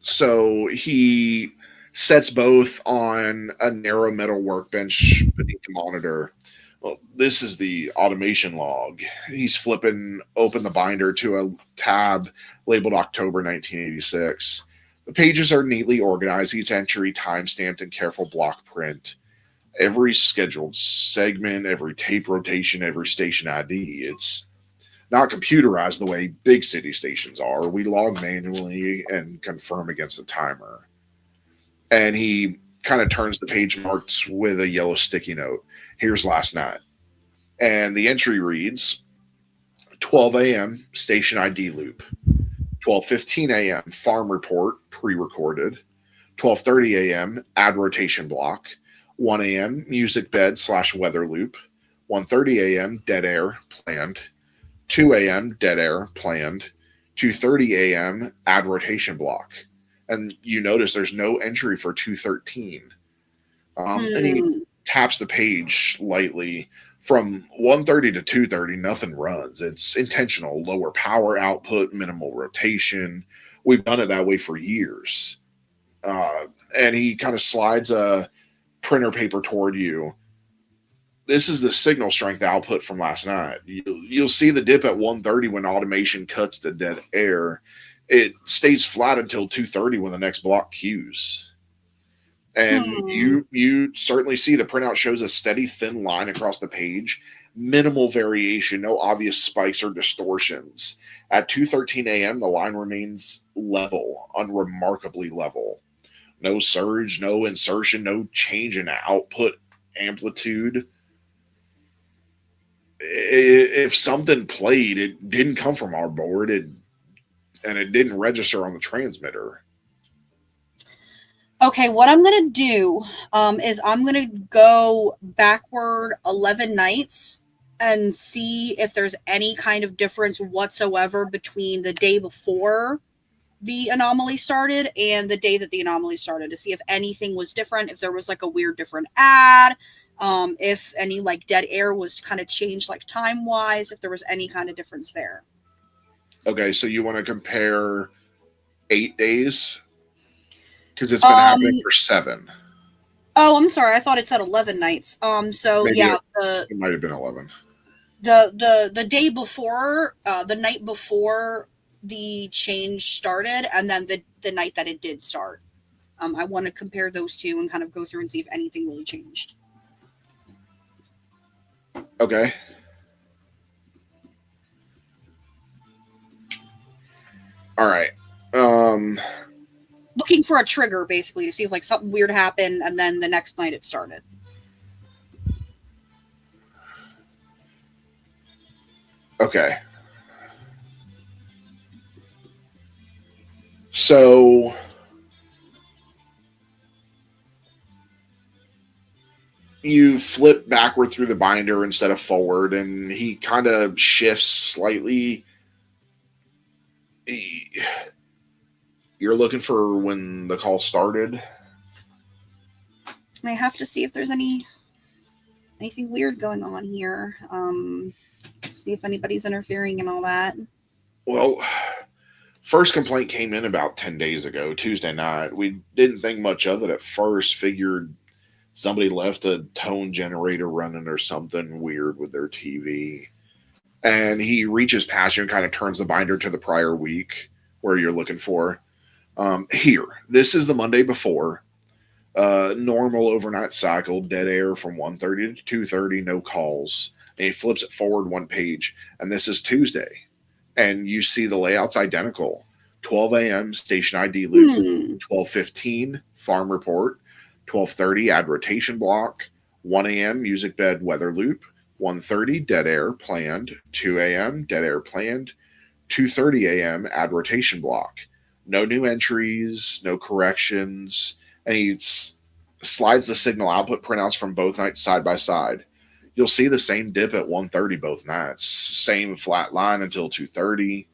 so he sets both on a narrow metal workbench beneath the monitor. Well, this is the automation log. He's flipping open the binder to a tab labeled October 1986. The pages are neatly organized, each entry time-stamped in careful block print. every scheduled segment, every tape rotation, every station ID. It's not computerized the way big city stations are. We log manually and confirm against the timer. And he kind of turns the page marked with a yellow sticky note. Here's last night. And the entry reads 12 a.m. station ID loop. 12:15 a.m. farm report pre-recorded. 12:30 a.m. ad rotation block. 1 a.m. music bed / weather loop. 1:30 a.m. dead air planned. 2 a.m. dead air planned. 2:30 a.m. ad rotation block. And you notice there's no entry for 2:13. And he taps the page lightly. From 1:30 to 2:30, nothing runs. It's intentional. Lower power output, minimal rotation. We've done it that way for years. And he kind of slides a printer paper toward you. This is the signal strength output from last night. You'll see the dip at 1:30 when automation cuts to dead air. It stays flat until 2:30 when the next block cues. And you certainly see the printout shows a steady thin line across the page, minimal variation, no obvious spikes or distortions. At 2:13 a.m., the line remains level, unremarkably level. No surge, no insertion, no change in output amplitude. If something played, it didn't come from our board, and it didn't register on the transmitter. Okay, what I'm going to do is I'm going to go backward 11 nights and see if there's any kind of difference whatsoever between the day before the anomaly started and the day that the anomaly started, to see if anything was different, if there was like a weird different ad, if any like dead air was kind of changed like time-wise, if there was any kind of difference there. Okay, so you want to compare 8 days? Because it's been happening for 7. Oh, I'm sorry. I thought it said 11 nights. So Maybe yeah, it might have been 11. The day before, the night before the change started, and then the night that it did start. I want to compare those two and kind of go through and see if anything really changed. Okay. All right. Looking for a trigger, basically, to see if like something weird happened, and then the next night it started. Okay. So you flip backward through the binder instead of forward, and he kind of shifts slightly. You're looking for when the call started? I have to see if there's anything weird going on here. See if anybody's interfering and all that. Well, first complaint came in about 10 days ago, Tuesday night. We didn't think much of it at first, figured somebody left a tone generator running or something weird with their TV. And he reaches past you and kind of turns the binder to the prior week where you're looking for. Here, this is the Monday before. Normal overnight cycle, dead air from 1:30 to 2:30, no calls. And he flips it forward one page, and this is Tuesday. And you see the layout's identical. 12 a.m. station ID loop, 12:15 farm report, 12:30 ad rotation block, 1 a.m. music bed weather loop, 1:30 dead air planned, 2 a.m. dead air planned, 2:30 a.m. ad rotation block. No new entries, no corrections, and he slides the signal output printouts from both nights side by side. You'll see the same dip at 1:30 both nights, same flat line until 2:30,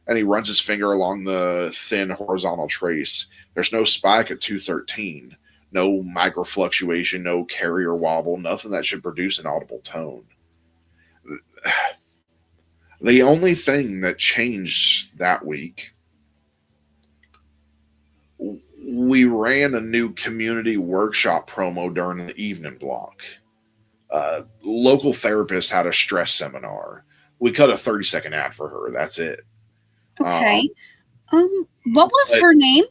and he runs his finger along the thin horizontal trace. There's no spike at 2:13, no micro fluctuation, no carrier wobble, nothing that should produce an audible tone. The only thing that changed that week, we ran a new community workshop promo during the evening block. Local therapist had a stress seminar. We cut a 30-second ad for her. That's it. Okay. What was her name?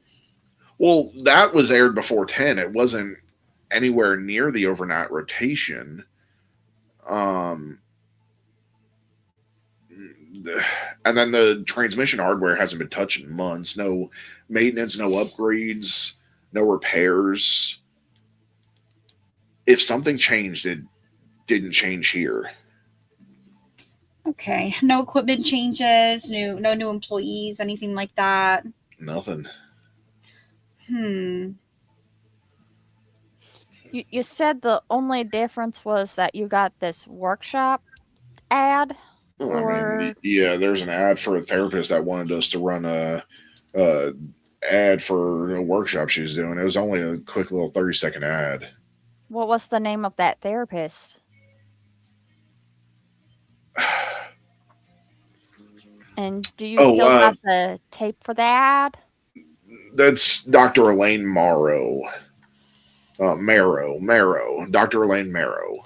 Well, that was aired before 10. It wasn't anywhere near the overnight rotation. Um, and then the transmission hardware hasn't been touched in months. No maintenance, no upgrades, no repairs. If something changed, it didn't change here. Okay. No equipment changes, no new employees, anything like that. Nothing. You said the only difference was that you got this workshop ad, Well, or yeah, there's an ad for a therapist that wanted us to run a ad for a workshop she's doing. It was only a quick little 30-second ad. what was the name of that therapist? And do you still got the tape for the ad? That's Dr. Elaine Morrow. Dr. Elaine Marrow.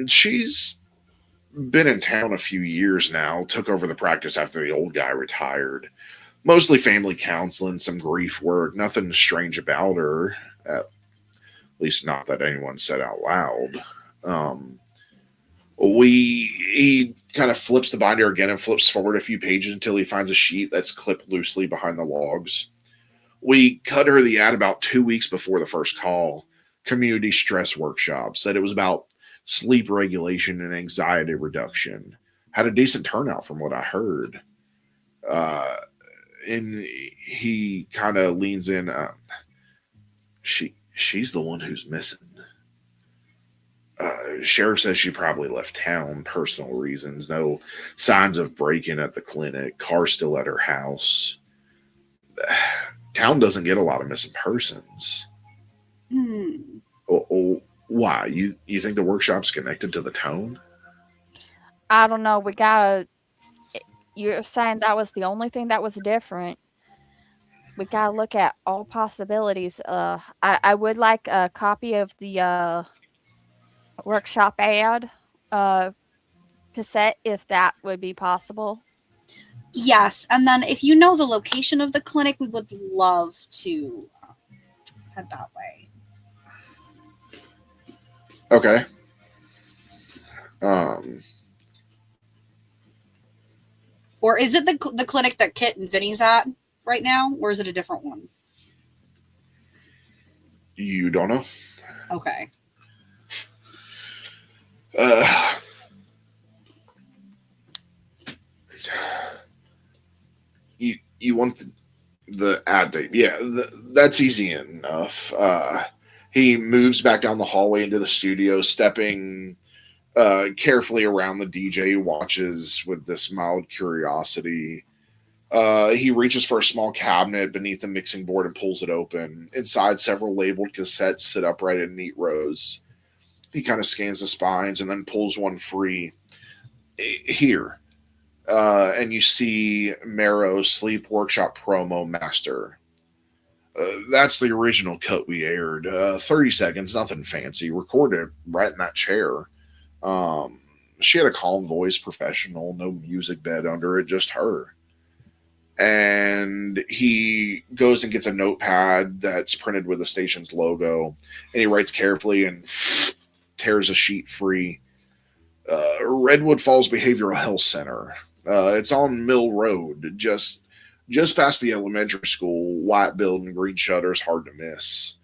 She's been in town a few years now, took over the practice after the old guy retired. Mostly family counseling, some grief work, nothing strange about her, at least not that anyone said out loud. He kind of flips the binder again and flips forward a few pages until he finds a sheet that's clipped loosely behind the logs. We cut her the ad about 2 weeks before the first call. Community stress workshop. Said it was about sleep regulation and anxiety reduction. Had a decent turnout from what I heard. And he kind of leans in. She's the one who's missing. Sheriff says she probably left town, personal reasons. No signs of break-in at the clinic. Car still at her house. Town doesn't get a lot of missing persons. Why? You think the workshop's connected to the tone? I don't know. You're saying that was the only thing that was different. We gotta look at all possibilities. I would like a copy of the workshop ad cassette, if that would be possible. Yes, and then if you know the location of the clinic, we would love to head that way. Okay. Or is it the clinic that Kit and Vinny's at right now, or is it a different one? You don't know? Okay. You want the ad tape? Yeah, that's easy enough. He moves back down the hallway into the studio, stepping carefully around the DJ, who watches with this mild curiosity. He reaches for a small cabinet beneath the mixing board and pulls it open. Inside, several labeled cassettes sit upright in neat rows. He kind of scans the spines and then pulls one free. Here. And you see Marrow's Sleep Workshop promo master. That's the original cut we aired. 30 seconds, nothing fancy. Recorded right in that chair. She had a calm voice, professional, no music bed under it, just her. And he goes and gets a notepad that's printed with the station's logo, and he writes carefully and tears a sheet free. Redwood Falls Behavioral Health Center. It's on Mill Road, just past the elementary school. White building, green shutters, hard to miss.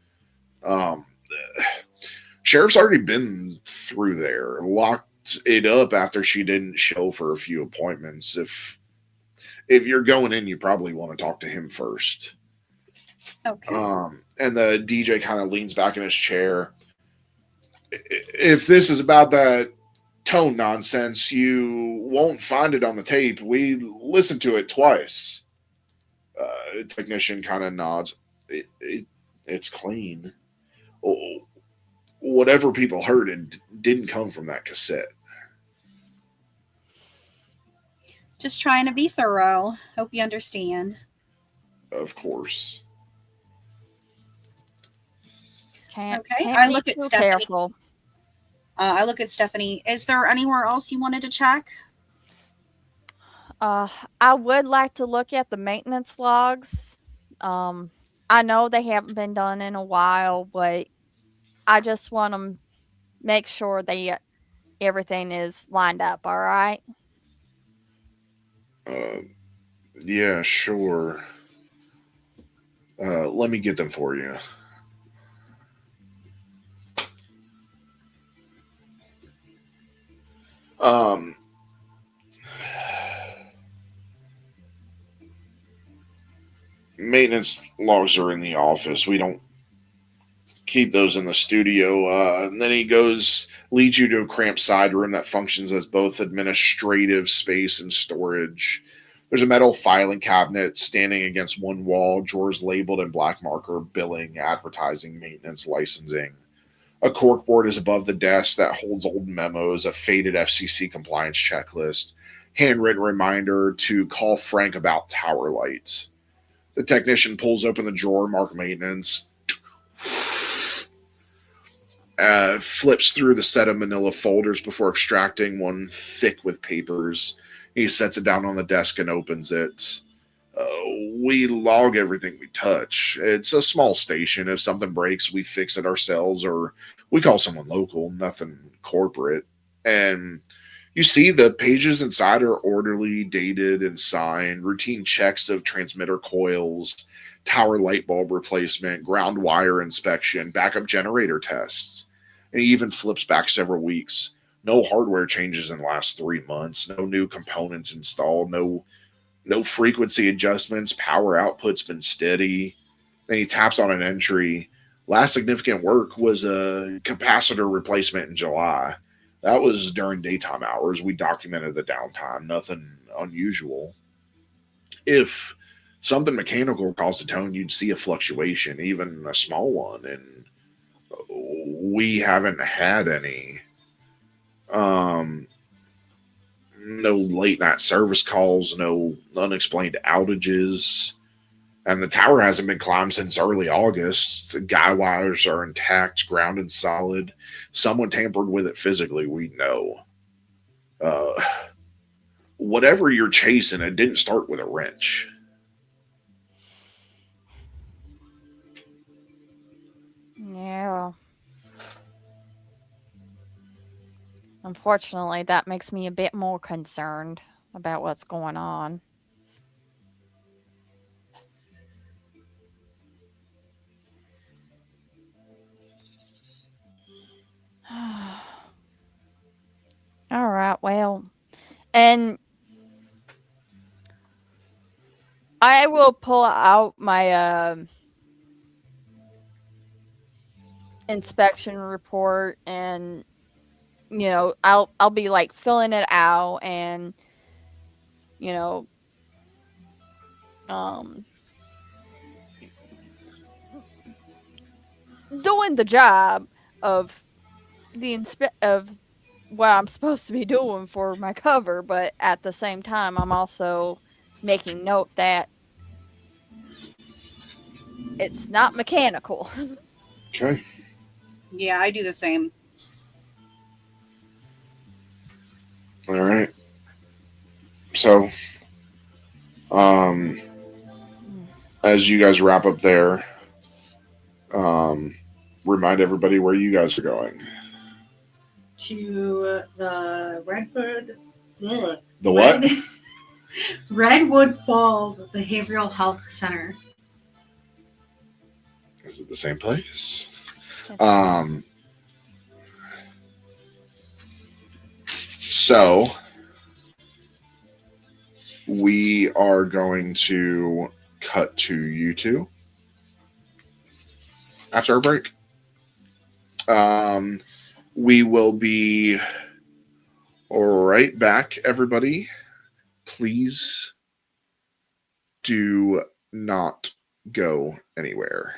Sheriff's already been through there, locked it up after she didn't show for a few appointments. If you're going in, you probably want to talk to him first. Okay. And the DJ kind of leans back in his chair. If this is about that tone nonsense, you won't find it on the tape. We listened to it twice. Technician kind of nods. It's clean. Whatever people heard, it didn't come from that cassette. Just trying to be thorough. Hope you understand. Of course. Can't I be look at too Stephanie. careful. I look at Stephanie. Is there anywhere else you wanted to check? I would like to look at the maintenance logs. I know they haven't been done in a while, but I just want to make sure that everything is lined up. All right. Yeah, sure. Let me get them for you. Um, Maintenance logs are in the office. We don't keep those in the studio. And then he leads you to a cramped side room that functions as both administrative space and storage. There's a metal filing cabinet standing against one wall, drawers labeled in black marker, billing, advertising, maintenance, licensing. A corkboard is above the desk that holds old memos, a faded FCC compliance checklist, handwritten reminder to call Frank about tower lights. The technician pulls open the drawer marked maintenance, flips through the set of manila folders before extracting one thick with papers. He sets it down on the desk and opens it. We log everything we touch. It's a small station. If something breaks, we fix it ourselves or we call someone local, nothing corporate. And you see the pages inside are orderly, dated, and signed. Routine checks of transmitter coils, tower light bulb replacement, ground wire inspection, backup generator tests. And he even flips back several weeks. No hardware changes in the last 3 months. No new components installed. No frequency adjustments. Power output's been steady. Then he taps on an entry. Last significant work was a capacitor replacement in July. That was during daytime hours. We documented the downtime. Nothing unusual. If something mechanical caused a tone, you'd see a fluctuation, even a small one. And we haven't had any. No late night service calls, no unexplained outages. And the tower hasn't been climbed since early August. The guy wires are intact, grounded solid. Someone tampered with it physically, we know. Uh, Whatever you're chasing, it didn't start with a wrench. Yeah. Unfortunately, that makes me a bit more concerned about what's going on. All right, well, and I will pull out my inspection report, and I'll be like filling it out, and you know um doing the job of of what I'm supposed to be doing for my cover, but at the same time I'm also making note that it's not mechanical. Okay. Yeah, I do the same. All right. So, as you guys wrap up there, remind everybody where you guys are going. To the Redwood. Ugh. The what? Redwood Falls Behavioral Health Center. Is it the same place? So we are going to cut to you two after our break. We will be right back, everybody. Please do not go anywhere.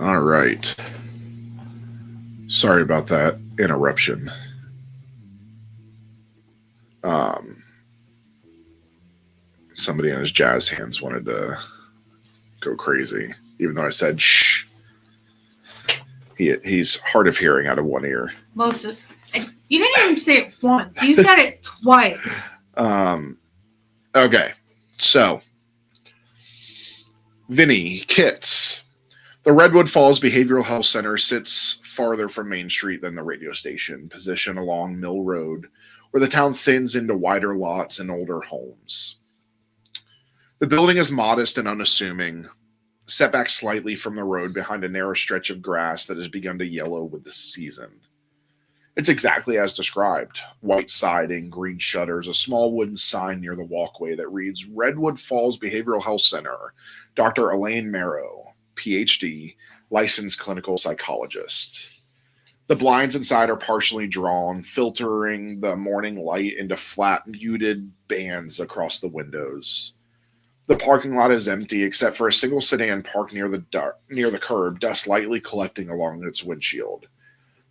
All right. Sorry about that interruption. Somebody in his jazz hands wanted to go crazy, even though I said shh. He's hard of hearing out of one ear. Most of you didn't even say it once. You said it twice. Okay, so Vinny Kits. The Redwood Falls Behavioral Health Center sits farther from Main Street than the radio station, positioned along Mill Road, where the town thins into wider lots and older homes. The building is modest and unassuming, set back slightly from the road behind a narrow stretch of grass that has begun to yellow with the season. It's exactly as described. White siding, green shutters, a small wooden sign near the walkway that reads Redwood Falls Behavioral Health Center, Dr. Elaine Marrow, PhD, licensed clinical psychologist. The blinds inside are partially drawn, filtering the morning light into flat, muted bands across the windows. The parking lot is empty except for a single sedan parked near the curb, dust lightly collecting along its windshield.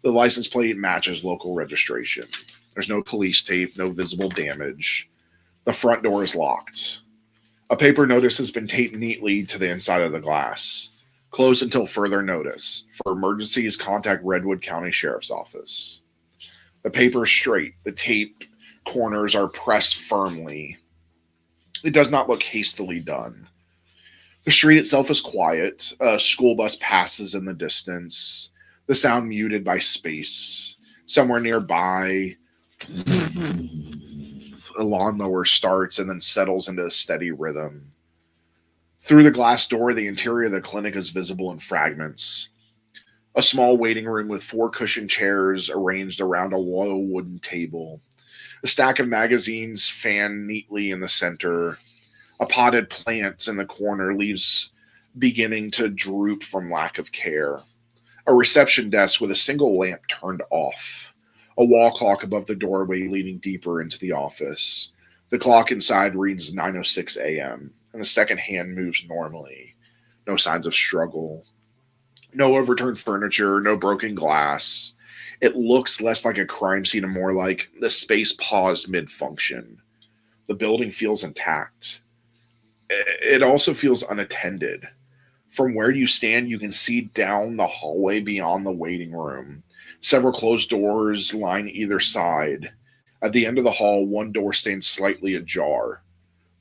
The license plate matches local registration. There's no police tape, no visible damage. The front door is locked. A paper notice has been taped neatly to the inside of the glass. Closed until further notice. For emergencies, contact Redwood County Sheriff's Office. The paper is straight. The tape corners are pressed firmly. It does not look hastily done. The street itself is quiet. A school bus passes in the distance. The sound muted by space. Somewhere nearby, a lawnmower starts and then settles into a steady rhythm. Through the glass door, the interior of the clinic is visible in fragments. A small waiting room with 4 cushioned chairs arranged around a low wooden table. A stack of magazines fanned neatly in the center. A potted plant in the corner, leaves beginning to droop from lack of care. A reception desk with a single lamp turned off. A wall clock above the doorway leading deeper into the office. The clock inside reads 9:06 a.m., and the second hand moves normally. No signs of struggle. No overturned furniture, no broken glass. It looks less like a crime scene and more like the space paused mid-function. The building feels intact. It also feels unattended. From where you stand, you can see down the hallway beyond the waiting room. Several closed doors line either side. At the end of the hall, one door stands slightly ajar.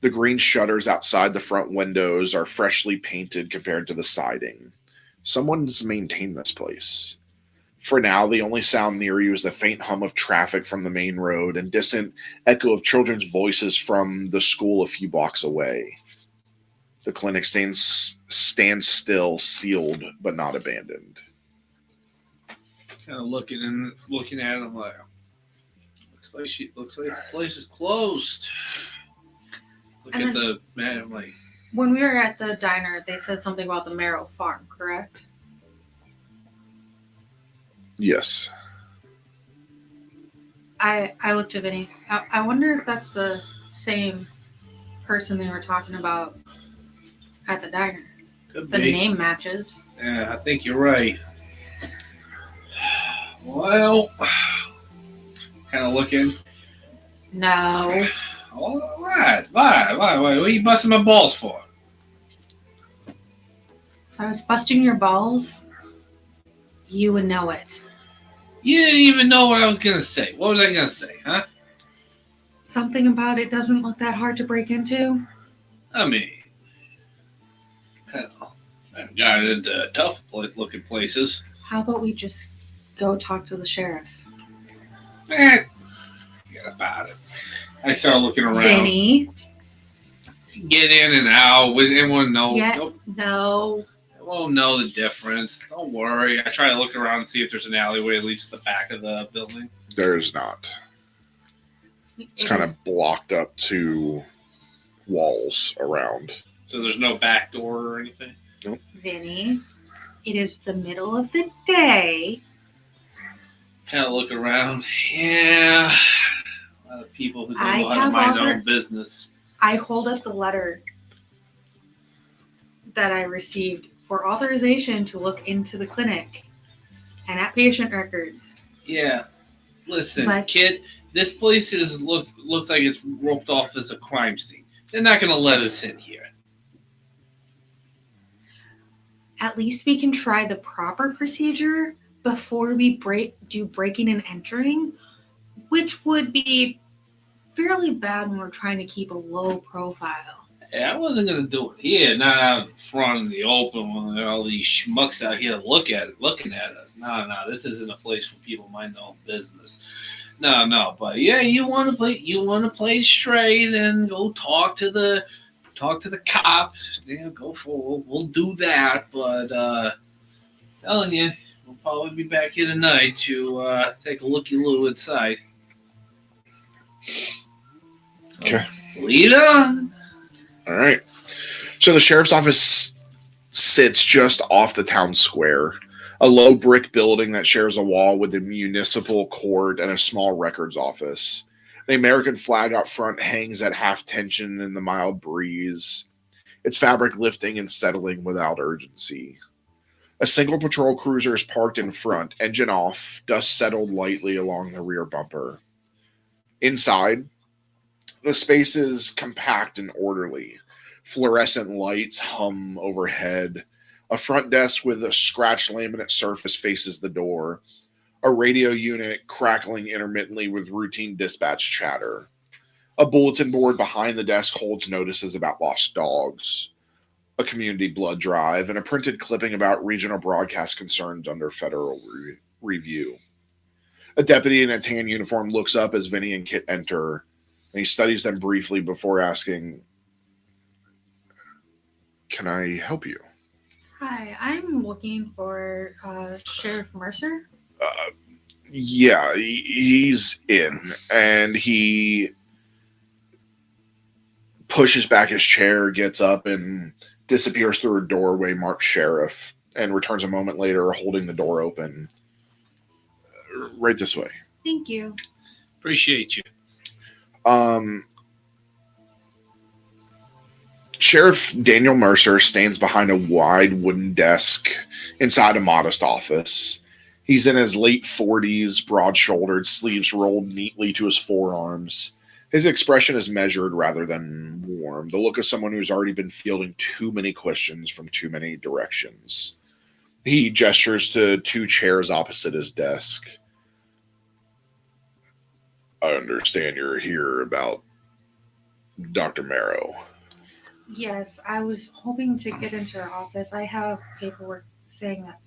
The green shutters outside the front windows are freshly painted compared to the siding. Someone's maintained this place. For now, the only sound near you is the faint hum of traffic from the main road and distant echo of children's voices from the school a few blocks away. The clinic stands still, sealed, but not abandoned. Kind of looking at him like, looks like the place is closed. Look And at then- the man. I'm like, When we were at the diner, they said something about the Marrow Farm, correct? Yes. I looked at Vinny. I wonder if that's the same person they were talking about at the diner. Could The be. name matches. Yeah, I think you're right. Well, kind of looking. No. Oh, what? Why? What are you busting my balls for? If I was busting your balls, you would know it. You didn't even know what I was gonna say. What was I gonna say, huh? Something about it doesn't look that hard to break into. I mean, hell, I've got into tough looking places. How about we just go talk to the sheriff? Forget about it. I started looking around. Vinny. Get in and out. Everyone know. Yeah. Nope. No. They won't know the difference. Don't worry. I try to look around and see if there's an alleyway at least at the back of the building. There's not. It's kind of blocked up to walls around. So there's no back door or anything? Vinny, it is the middle of the day. Kind of look around. Yeah. A lot of people who don't I know how to have mind their other- own business. I hold up the letter that I received for authorization to look into the clinic and at patient records. Yeah. Listen, Let's- kid, this place looks like it's roped off as a crime scene. They're not going to let us in here. At least we can try the proper procedure before we do breaking and entering, which would be fairly bad when we're trying to keep a low profile. Yeah, I wasn't going to do it here, not out front in the open when there are all these schmucks out here looking at us. No, this isn't a place where people mind their own business. No, but yeah, you want to play straight and go talk to the cops. Yeah, we'll do that, but telling you, we'll probably be back here tonight to take a looky-loo inside. So, Okay. Lead on. All right. So the sheriff's office sits just off the town square, a low brick building that shares a wall with the municipal court and a small records office. The American flag out front hangs at half tension in the mild breeze, its fabric lifting and settling without urgency. A single patrol cruiser is parked in front, engine off, dust settled lightly along the rear bumper. Inside, the space is compact and orderly. Fluorescent lights hum overhead. A front desk with a scratched laminate surface faces the door. A radio unit crackling intermittently with routine dispatch chatter. A bulletin board behind the desk holds notices about lost dogs, a community blood drive, and a printed clipping about regional broadcast concerns under federal review. A deputy in a tan uniform looks up as Vinny and Kit enter, and he studies them briefly before asking, "Can I help you?" Hi, I'm looking for Sheriff Mercer. Yeah, he's in, and he pushes back his chair, gets up, and disappears through a doorway marked sheriff, and returns a moment later holding the door open. Right this way. Thank you. Appreciate you. Sheriff Daniel Mercer stands behind a wide wooden desk inside a modest office. He's in his late 40s, broad-shouldered, sleeves rolled neatly to his forearms. His expression is measured rather than warm, the look of someone who's already been fielding too many questions from too many directions. He gestures to two chairs opposite his desk. "I understand you're here about Dr. Marrow." Yes, I was hoping to get into her office. I have paperwork saying that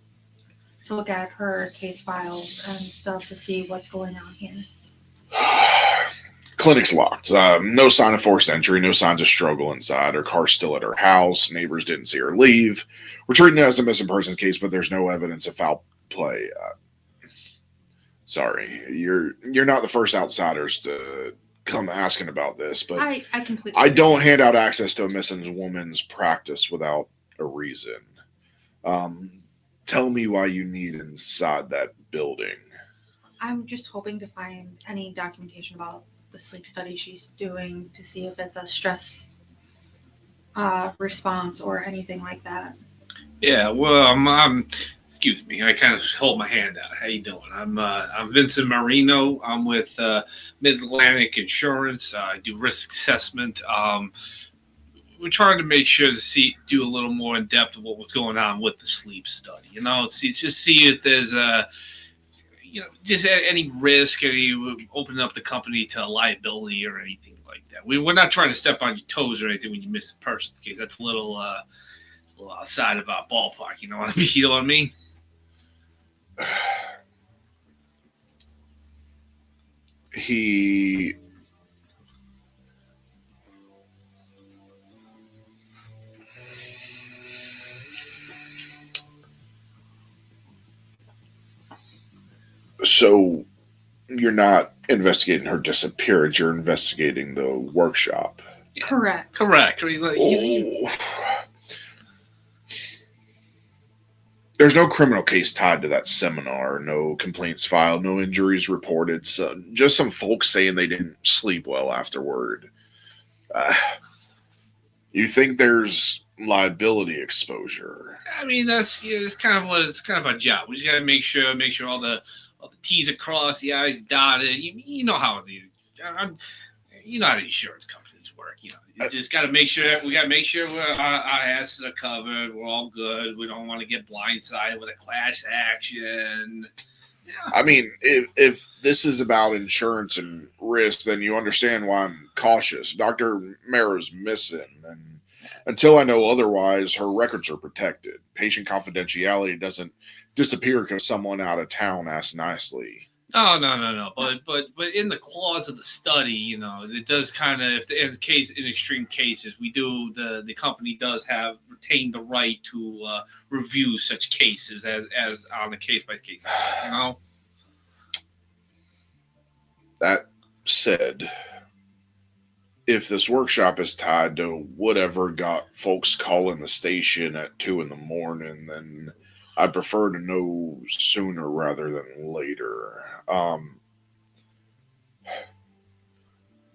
to look at her case files and stuff to see what's going on here. Clinic's locked. No sign of forced entry, no signs of struggle inside. Her car's still at her house. Neighbors didn't see her leave. We're treating it as a missing persons case, but there's no evidence of foul play. Sorry, you're not the first outsiders to come asking about this, but I completely. I don't hand out access to a missing woman's practice without a reason. Tell me why you need inside that building. I'm just hoping to find any documentation about the sleep study she's doing to see if it's a stress response or anything like that. Yeah, well, I'm excuse me, I kind of hold my hand out. How you doing? I'm Vincent Marino. I'm with Mid Atlantic Insurance. I do risk assessment. We're trying to make sure to do a little more in depth of what's going on with the sleep study. It's just see if there's just any risk, any opening up the company to liability or anything like that. We're not trying to step on your toes or anything when you miss a person's case. That's a little outside of our ballpark. You know what I mean? You know what I mean? He So you're not investigating her disappearance, you're investigating the workshop. Yeah. Correct. Correct. Oh. There's no criminal case tied to that seminar, no complaints filed, no injuries reported. So just some folks saying they didn't sleep well afterward. You think there's liability exposure? I mean, it's kind of our job. We just got to make sure all the T's are crossed, the I's dotted. You know how the insurance companies work. You just got to make sure our asses are covered. We're all good. We don't want to get blindsided with a class action. Yeah. I mean, if this is about insurance and risk, then you understand why I'm cautious. Dr. Mara's missing, and until I know otherwise, her records are protected. Patient confidentiality doesn't disappear because someone out of town asked nicely. No. But in the clause of the study, it does kind of, in extreme cases, the company does have retained the right to review such cases as on a case by case. That said, if this workshop is tied to whatever got folks calling the station at 2 a.m, then I'd prefer to know sooner rather than later.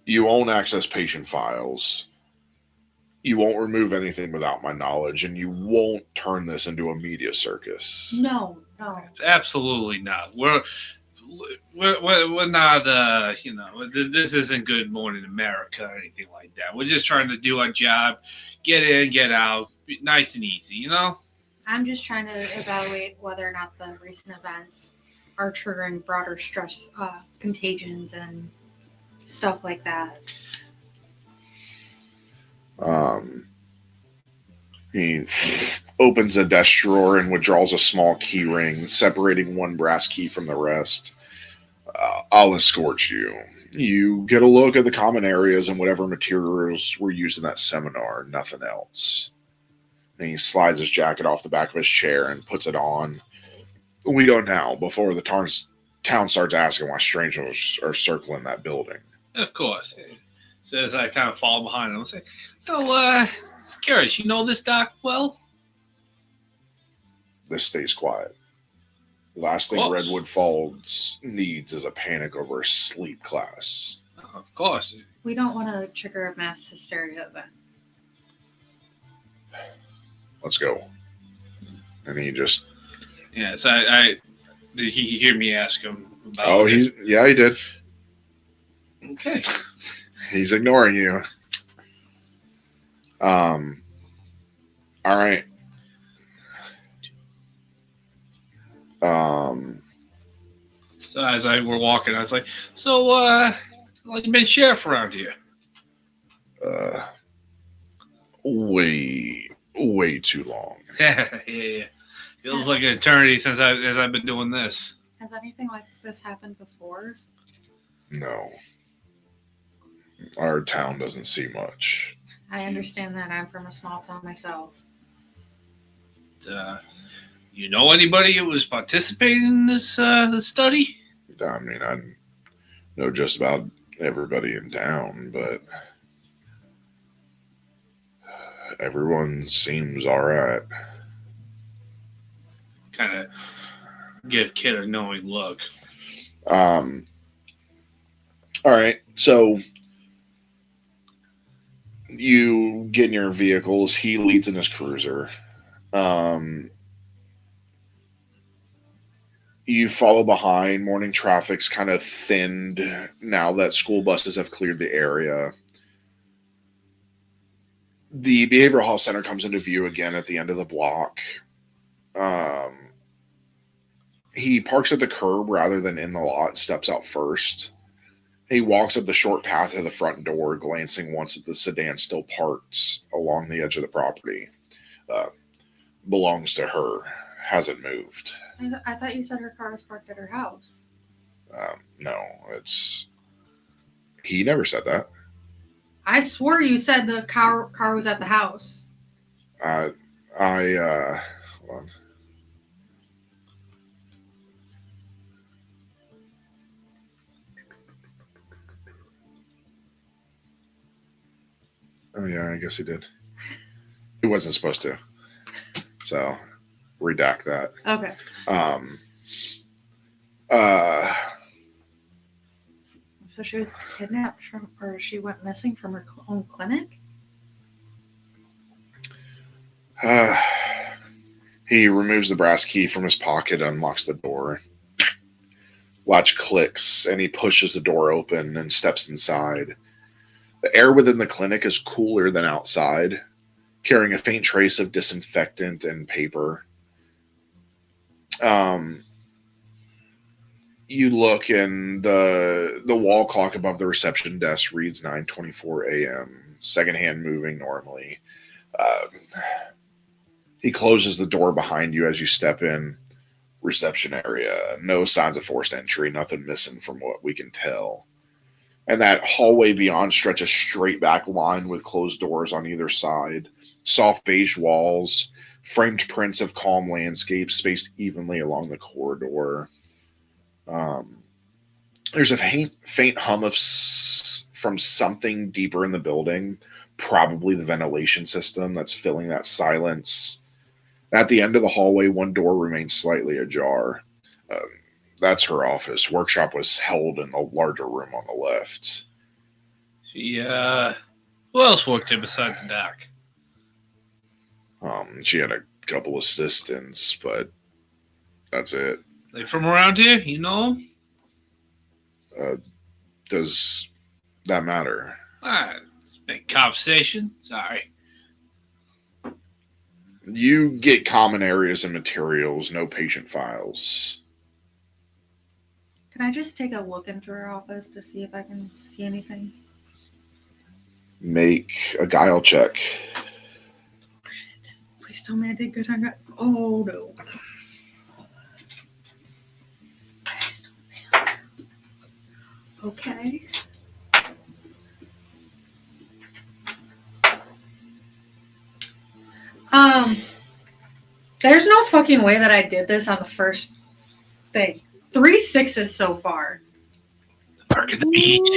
You won't access patient files. You won't remove anything without my knowledge, and you won't turn this into a media circus. No. Absolutely not. We're not. This isn't Good Morning America or anything like that. We're just trying to do our job, get in, get out, nice and easy. I'm just trying to evaluate whether or not the recent events are triggering broader stress contagions and stuff like that. He opens a desk drawer and withdraws a small key ring, separating one brass key from the rest. I'll escort you. You get a look at the common areas and whatever materials were used in that seminar, nothing else. And he slides his jacket off the back of his chair and puts it on. We go now, before the town starts asking why strangers are circling that building. Of course. So as I kind of fall behind him, I say, so, curious, you know this doc well? This stays quiet. Last thing Redwood Falls needs is a panic over a sleep class. Of course. We don't want to trigger a mass hysteria event. Let's go. And he just... Yeah, so did he hear me ask him about Oh, he did. Okay. He's ignoring you. All right. So as we're walking, I was like, so, how long you been sheriff around here? Way too long. Yeah. Feels like an eternity since I've been doing this. Has anything like this happened before? No. Our town doesn't see much. I understand that. I'm from a small town myself. You know anybody who was participating in this study? I mean, I know just about everybody in town, but everyone seems all right. Kind of give Kid a knowing look. All right, so you get in your vehicles. He leads in his cruiser. You follow behind. Morning traffic's kind of thinned now that school buses have cleared the area. The behavioral health center comes into view again at the end of the block. He parks at the curb rather than in the lot and steps out first. He walks up the short path to the front door, glancing once at the sedan still parked along the edge of the property. Belongs to her. Hasn't moved. I thought you said her car was parked at her house. No, it's. He never said that. I swore you said the car was at the house. Hold on. Oh yeah, I guess he did. He wasn't supposed to. So, redact that. Okay. So she was kidnapped from, or she went missing from her own clinic? He removes the brass key from his pocket, unlocks the door. Latch clicks, and he pushes the door open and steps inside. The air within the clinic is cooler than outside, carrying a faint trace of disinfectant and paper. You look, and the wall clock above the reception desk reads 9:24 a.m. Secondhand moving normally. He closes the door behind you as you step in. Reception area. No signs of forced entry. Nothing missing from what we can tell. And that hallway beyond stretches straight back line with closed doors on either side. Soft beige walls. Framed prints of calm landscapes spaced evenly along the corridor. There's a faint hum from something deeper in the building, probably the ventilation system that's filling that silence. At the end of the hallway, one door remains slightly ajar. That's her office. Workshop was held in the larger room on the left. She, who else worked here besides the doc? She had a couple assistants, but that's it. They from around here? You know? Does that matter? It's big conversation. Sorry. You get common areas and materials, no patient files. Can I just take a look into her office to see if I can see anything? Make a guile check. Please tell me I did good. I got. Oh no. Please don't fail. Okay. There's no fucking way that I did this on the first thing. 3 6s so far. Park at the beach.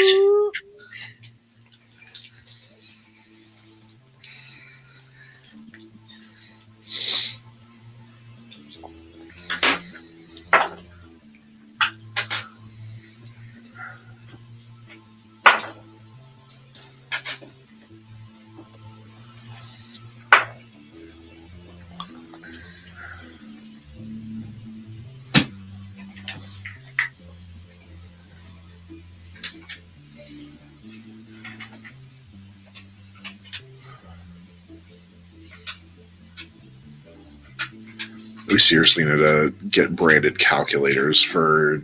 We seriously need to get branded calculators for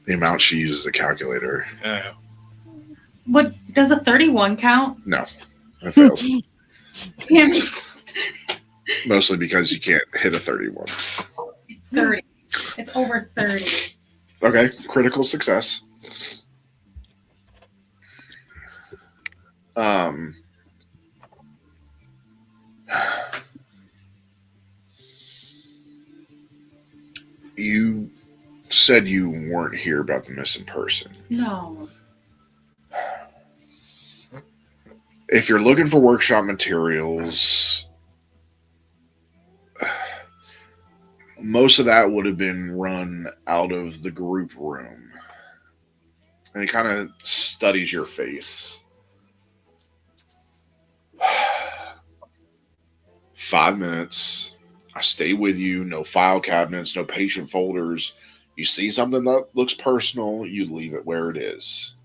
the amount she uses the calculator. What does a 31 count? No, that fails. Damn it. Mostly because you can't hit a 31. 30. It's over 30. Okay, critical success. You said you weren't here about the missing person. No. If you're looking for workshop materials, Most of that would have been run out of the group room. And he kind of studies your face. 5 minutes. I stay with you. No file cabinets, no patient folders. You see something that looks personal, you leave it where it is.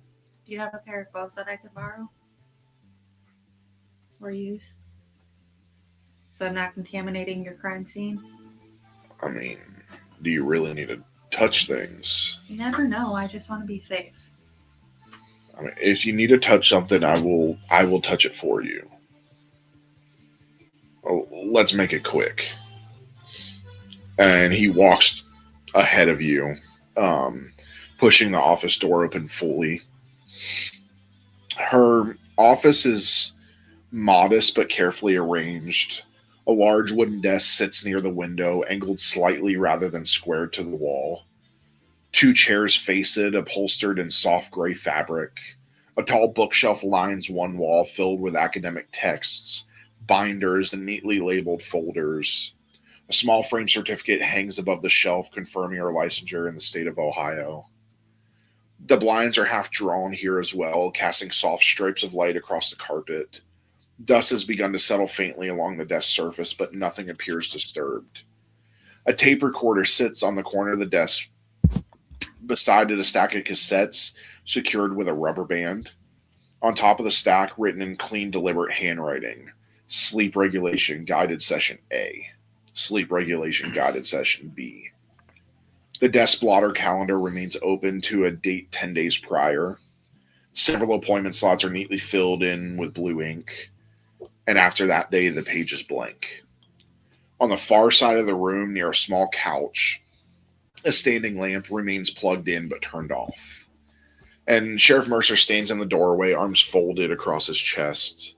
Do you have a pair of gloves that I could borrow or use? So I'm not contaminating your crime scene? I mean, do you really need to touch things? You never know. I just want to be safe. I mean, if you need to touch something, I will touch it for you. Oh, let's make it quick. And he walks ahead of you, pushing the office door open fully. Her office is modest but carefully arranged. A large wooden desk sits near the window, angled slightly rather than squared to the wall. 2 chairs face it, upholstered in soft gray fabric. A tall bookshelf lines one wall, filled with academic texts, binders, and neatly labeled folders. A small frame certificate hangs above the shelf, confirming her licensure in the state of Ohio. The blinds are half drawn here as well, casting soft stripes of light across the carpet. Dust has begun to settle faintly along the desk surface, but nothing appears disturbed. A tape recorder sits on the corner of the desk. Beside it, a stack of cassettes secured with a rubber band. On top of the stack, written in clean, deliberate handwriting, Sleep Regulation Guided Session A. Sleep Regulation Guided Session B. The desk blotter calendar remains open to a date 10 days prior. Several appointment slots are neatly filled in with blue ink. And after that day, the page is blank. On the far side of the room, near a small couch, a standing lamp remains plugged in but turned off. And Sheriff Mercer stands in the doorway, arms folded across his chest.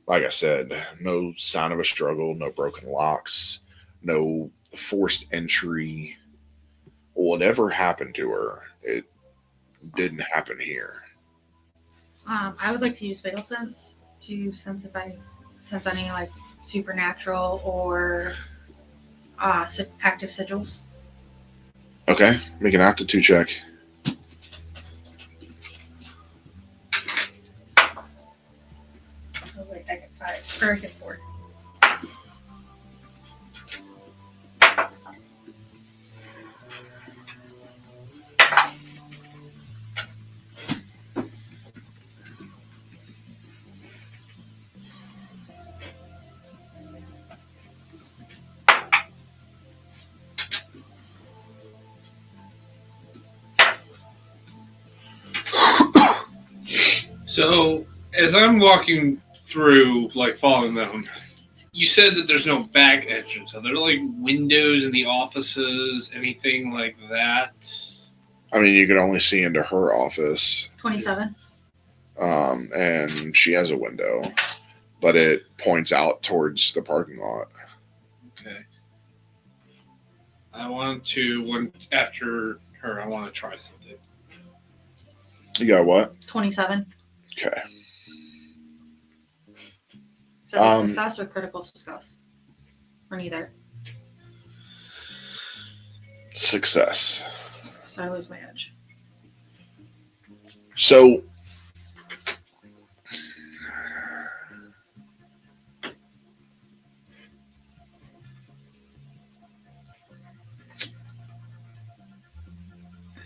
Like I said, no sign of a struggle, no broken locks, no forced entry. Whatever happened to her, it didn't happen here. I would like to use Fatal Sense to sense if I sense any like supernatural or active sigils. Okay, make an aptitude check. Oh, wait, I get 5. Or I get 4. So, as I'm walking through, like, following them, you said that there's no back entrance. Are there, like, windows in the offices, anything like that? I mean, you could only see into her office. 27. And she has a window, but it points out towards the parking lot. Okay. After her, I want to try something. You got what? 27. Okay. Is that a success or critical success? Or neither? Success. So I lose my edge. So,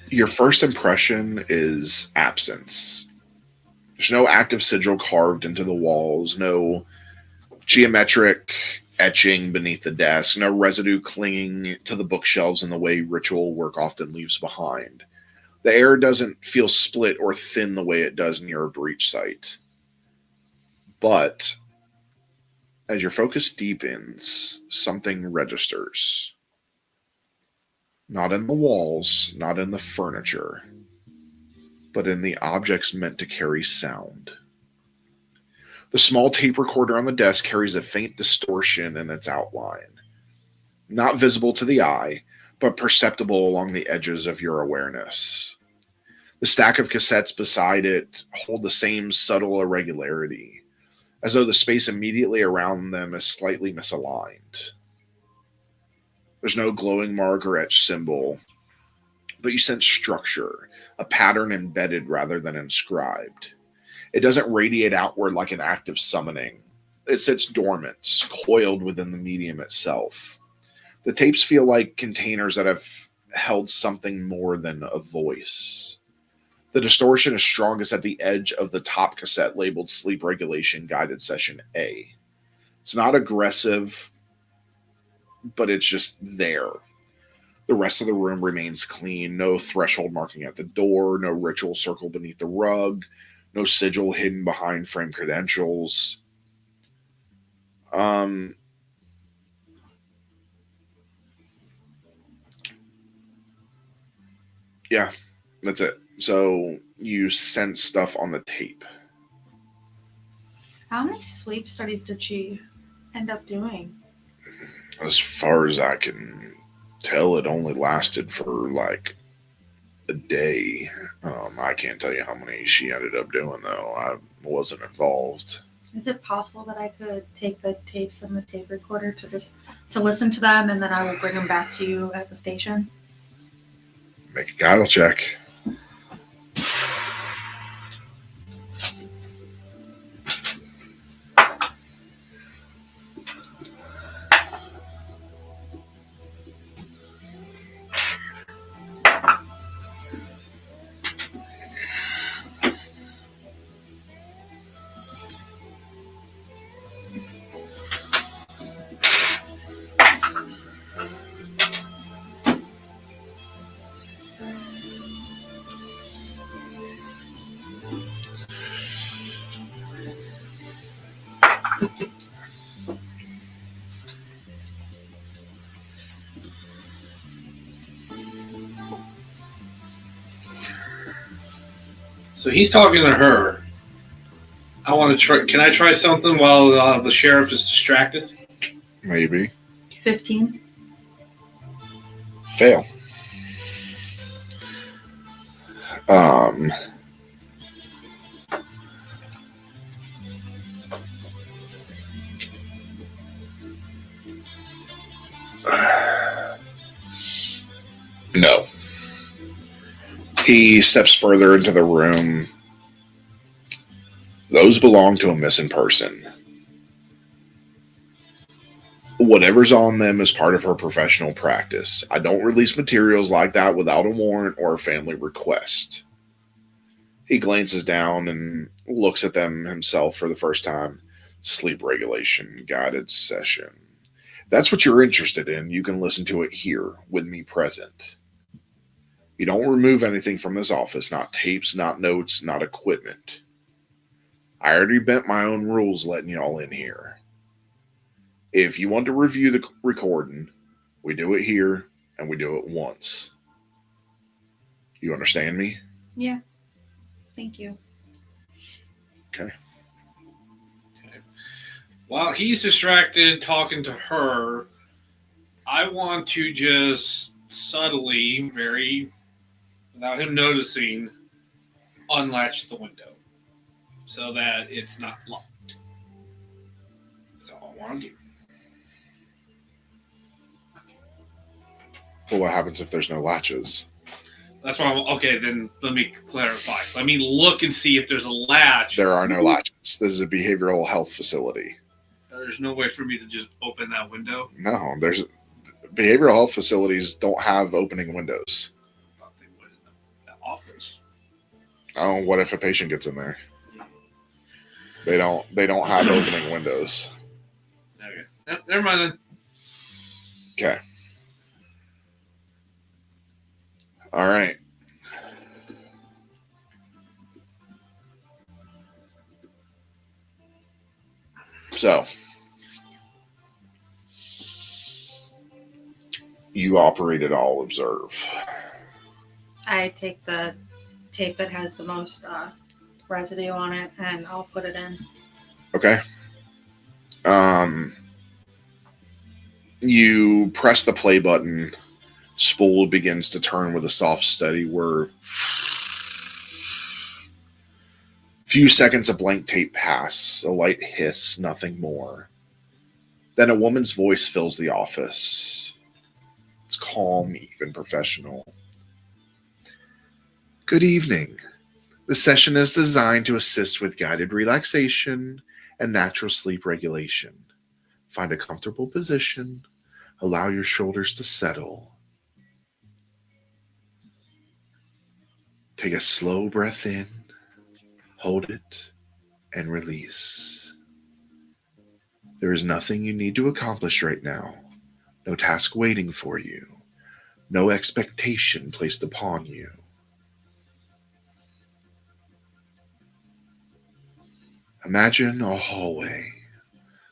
your first impression is absence. There's no active sigil carved into the walls, no geometric etching beneath the desk, no residue clinging to the bookshelves in the way ritual work often leaves behind. The air doesn't feel split or thin the way it does near a breach site. But as your focus deepens, something registers. Not in the walls, not in the furniture, but in the objects meant to carry sound. The small tape recorder on the desk carries a faint distortion in its outline, not visible to the eye, but perceptible along the edges of your awareness. The stack of cassettes beside it hold the same subtle irregularity, as though the space immediately around them is slightly misaligned. There's no glowing mark or etched symbol, but you sense structure, a pattern embedded rather than inscribed. It doesn't radiate outward like an act of summoning. It sits dormant, coiled within the medium itself. The tapes feel like containers that have held something more than a voice. The distortion is strongest at the edge of the top cassette labeled Sleep Regulation Guided Session A. It's not aggressive, but it's just there. The rest of the room remains clean. No threshold marking at the door, no ritual circle beneath the rug, no sigil hidden behind framed credentials. Yeah, that's it. So you sense stuff on the tape. How many sleep studies did she end up doing? As far as I can tell, it only lasted for like a day. I can't tell you how many she ended up doing, though. I wasn't involved. Is it possible that I could take the tapes and the tape recorder to listen to them, and then I will bring them back to you at the station? Make a guile check. So he's talking to her. I want to try. Can I try something while the sheriff is distracted? Maybe. 15. Fail. No. He steps further into the room. Those belong to a missing person. Whatever's on them is part of her professional practice. I don't release materials like that without a warrant or a family request. He glances down and looks at them himself for the first time. Sleep regulation guided session. If that's what you're interested in, you can listen to it here with me present. You don't remove anything from this office, not tapes, not notes, not equipment. I already bent my own rules letting y'all in here. If you want to review the recording, we do it here and we do it once. You understand me? Yeah. Thank you. Okay. While he's distracted talking to her, I want to just subtly, without him noticing, unlatch the window so that it's not locked. That's all I want to do. Well, what happens if there's no latches? That's why okay, then let me clarify. Let me look and see if there's a latch. There are no latches. This is a behavioral health facility. There's no way for me to just open that window. No, there's behavioral health facilities don't have opening windows. I thought they would in the office. Oh, what if a patient gets in there? They don't have opening windows. Okay. Never mind then. Okay. All right. So, you operated all observe. I take the tape that has the most residue on it, and I'll put it in. Okay. You press the play button. Spool begins to turn with a soft, steady whir. Few seconds of blank tape pass, a light hiss, nothing more. Then a woman's voice fills the office. calm, even professional. Good evening. The session is designed to assist with guided relaxation and natural sleep regulation. Find a comfortable position. Allow your shoulders to settle. Take a slow breath in, hold it, and release. There is nothing you need to accomplish right now. No task waiting for you. No expectation placed upon you. Imagine a hallway,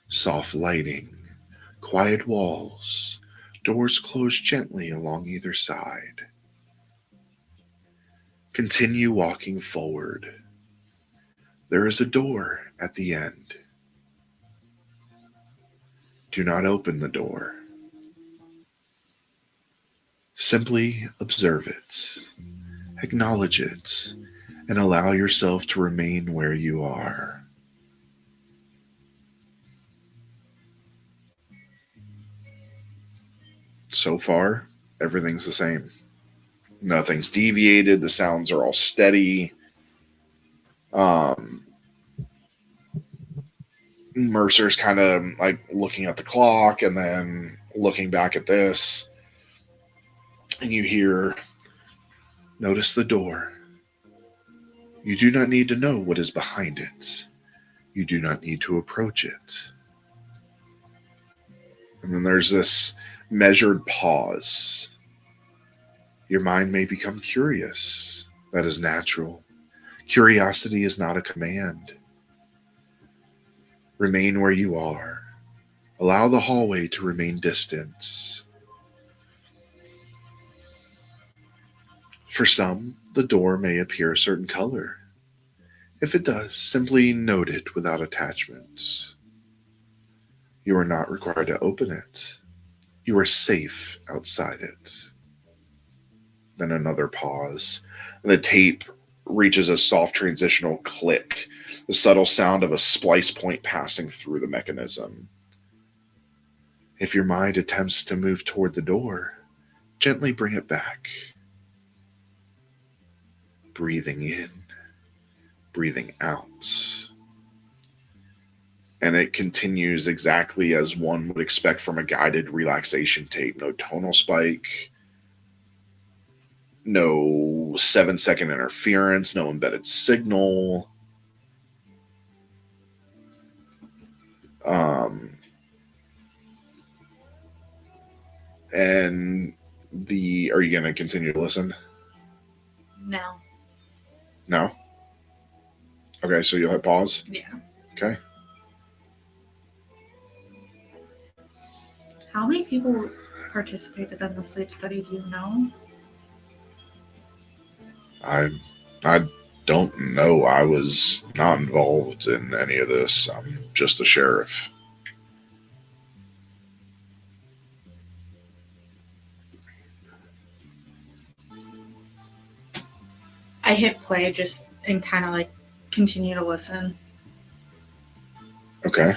soft lighting, quiet walls, doors closed gently along either side. Continue walking forward. There is a door at the end. Do not open the door. Simply observe it, acknowledge it, and allow yourself to remain where you are. So far, everything's the same. Nothing's deviated. The sounds are all steady. Mercer's kind of like looking at the clock and then looking back at this. And you hear, notice the door. You do not need to know what is behind it. You do not need to approach it. And then there's this measured pause. Your mind may become curious. That is natural. Curiosity is not a command. Remain where you are. Allow the hallway to remain distant. For some, the door may appear a certain color. If it does, simply note it without attachments. You are not required to open it. You are safe outside it. Then another pause. The tape reaches a soft transitional click, the subtle sound of a splice point passing through the mechanism. If your mind attempts to move toward the door, gently bring it back. Breathing in, breathing out. And it continues exactly as one would expect from a guided relaxation tape. No tonal spike, no 7-second interference, no embedded signal. And are you going to continue to listen? No. No? Okay, so you'll hit pause? Yeah. Okay. How many people participated in the sleep study? Do you know? I don't know. I was not involved in any of this. I'm just the sheriff. I hit play just and kind of like continue to listen. Okay.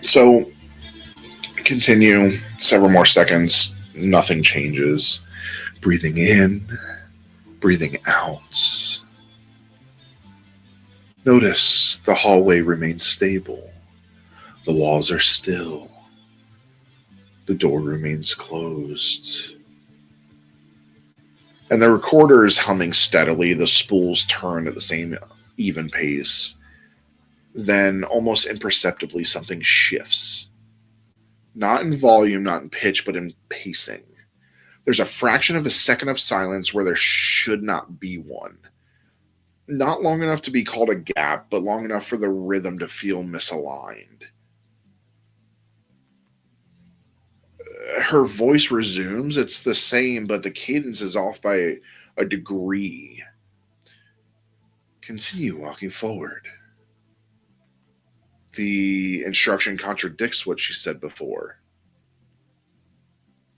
So, continue several more seconds. Nothing changes. Breathing in, breathing out. Notice the hallway remains stable. The walls are still. The door remains closed. And the recorder is humming steadily. The spools turn at the same even pace. Then, almost imperceptibly, something shifts. Not in volume, not in pitch, but in pacing. There's a fraction of a second of silence where there should not be one. Not long enough to be called a gap, but long enough for the rhythm to feel misaligned. Her voice resumes. It's the same, but the cadence is off by a degree. Continue walking forward. The instruction contradicts what she said before.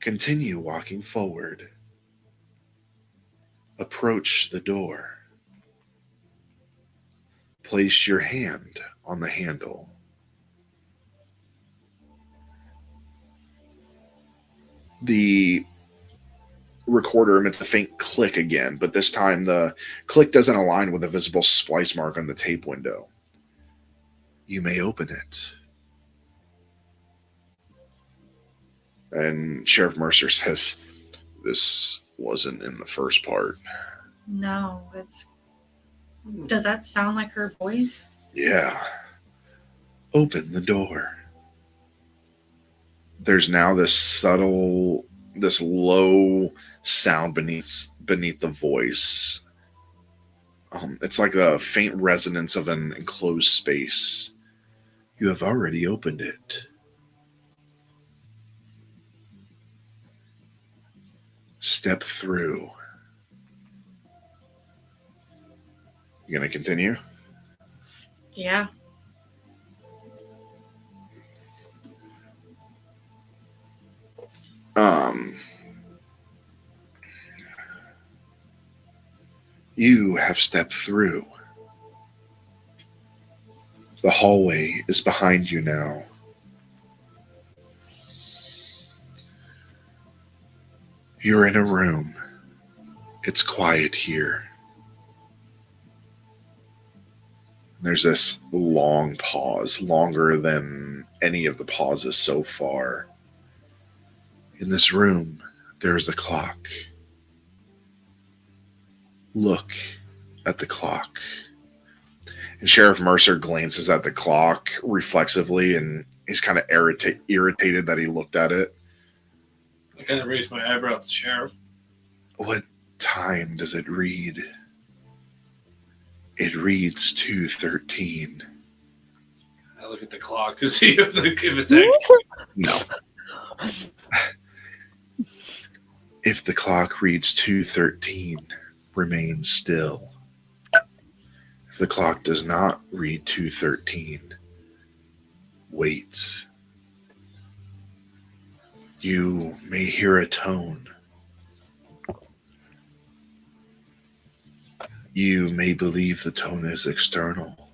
Continue walking forward. Approach the door. place your hand on the handle. The recorder emits a faint click again, but this time the click doesn't align with a visible splice mark on the tape window. You may open it. And Sheriff Mercer says, this wasn't in the first part. No, it's. Does that sound like her voice? Yeah. Open the door. There's now this subtle, this low sound beneath the voice. It's like a faint resonance of an enclosed space. You have already opened it. Step through. You gonna continue? Yeah. You have stepped through. The hallway is behind you now. You're in a room. It's quiet here. There's this long pause, longer than any of the pauses so far. In this room, there is a clock. Look at the clock. And Sheriff Mercer glances at the clock reflexively, and he's kind of irritated that he looked at it. I kind of raised my eyebrow at the sheriff. What time does it read? It reads 2:13. I look at the clock to see if it's actually... No. If the clock reads 2:13, remain still. If the clock does not read 2:13, wait. You may hear a tone. You may believe the tone is external.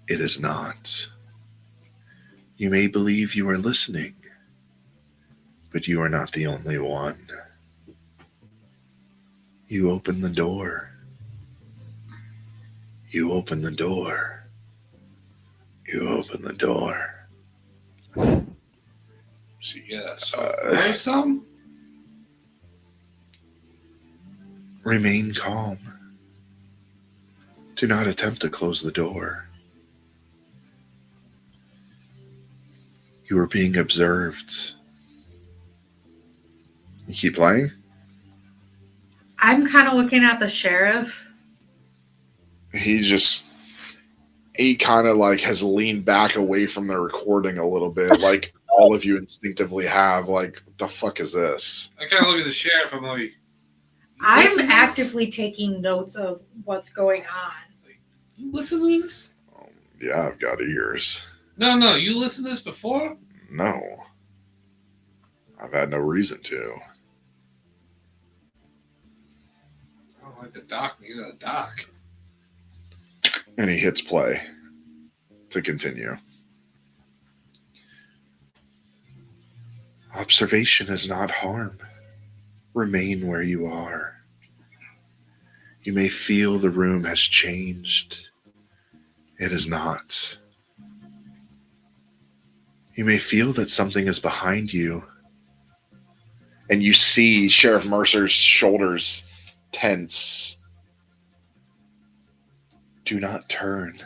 It is not. You may believe you are listening, but you are not the only one. You open the door. You open the door. You open the door. So, yeah, so some? Remain calm. Do not attempt to close the door. You are being observed. You keep playing? I'm kind of looking at the sheriff. He kind of like has leaned back away from the recording a little bit, like all of you instinctively have. Like, what the fuck is this? I kind of look at the sheriff. I'm like, I'm listen to this? actively taking notes of what's going on. You listen to this? Yeah, I've got ears. No, you listened to this before? No. I've had no reason to. I don't like the doc. Neither the doc. And he hits play to continue. Observation is not harm. Remain where you are. You may feel the room has changed. It is not. You may feel that something is behind you. And you see Sheriff Mercer's shoulders tense. Do not turn.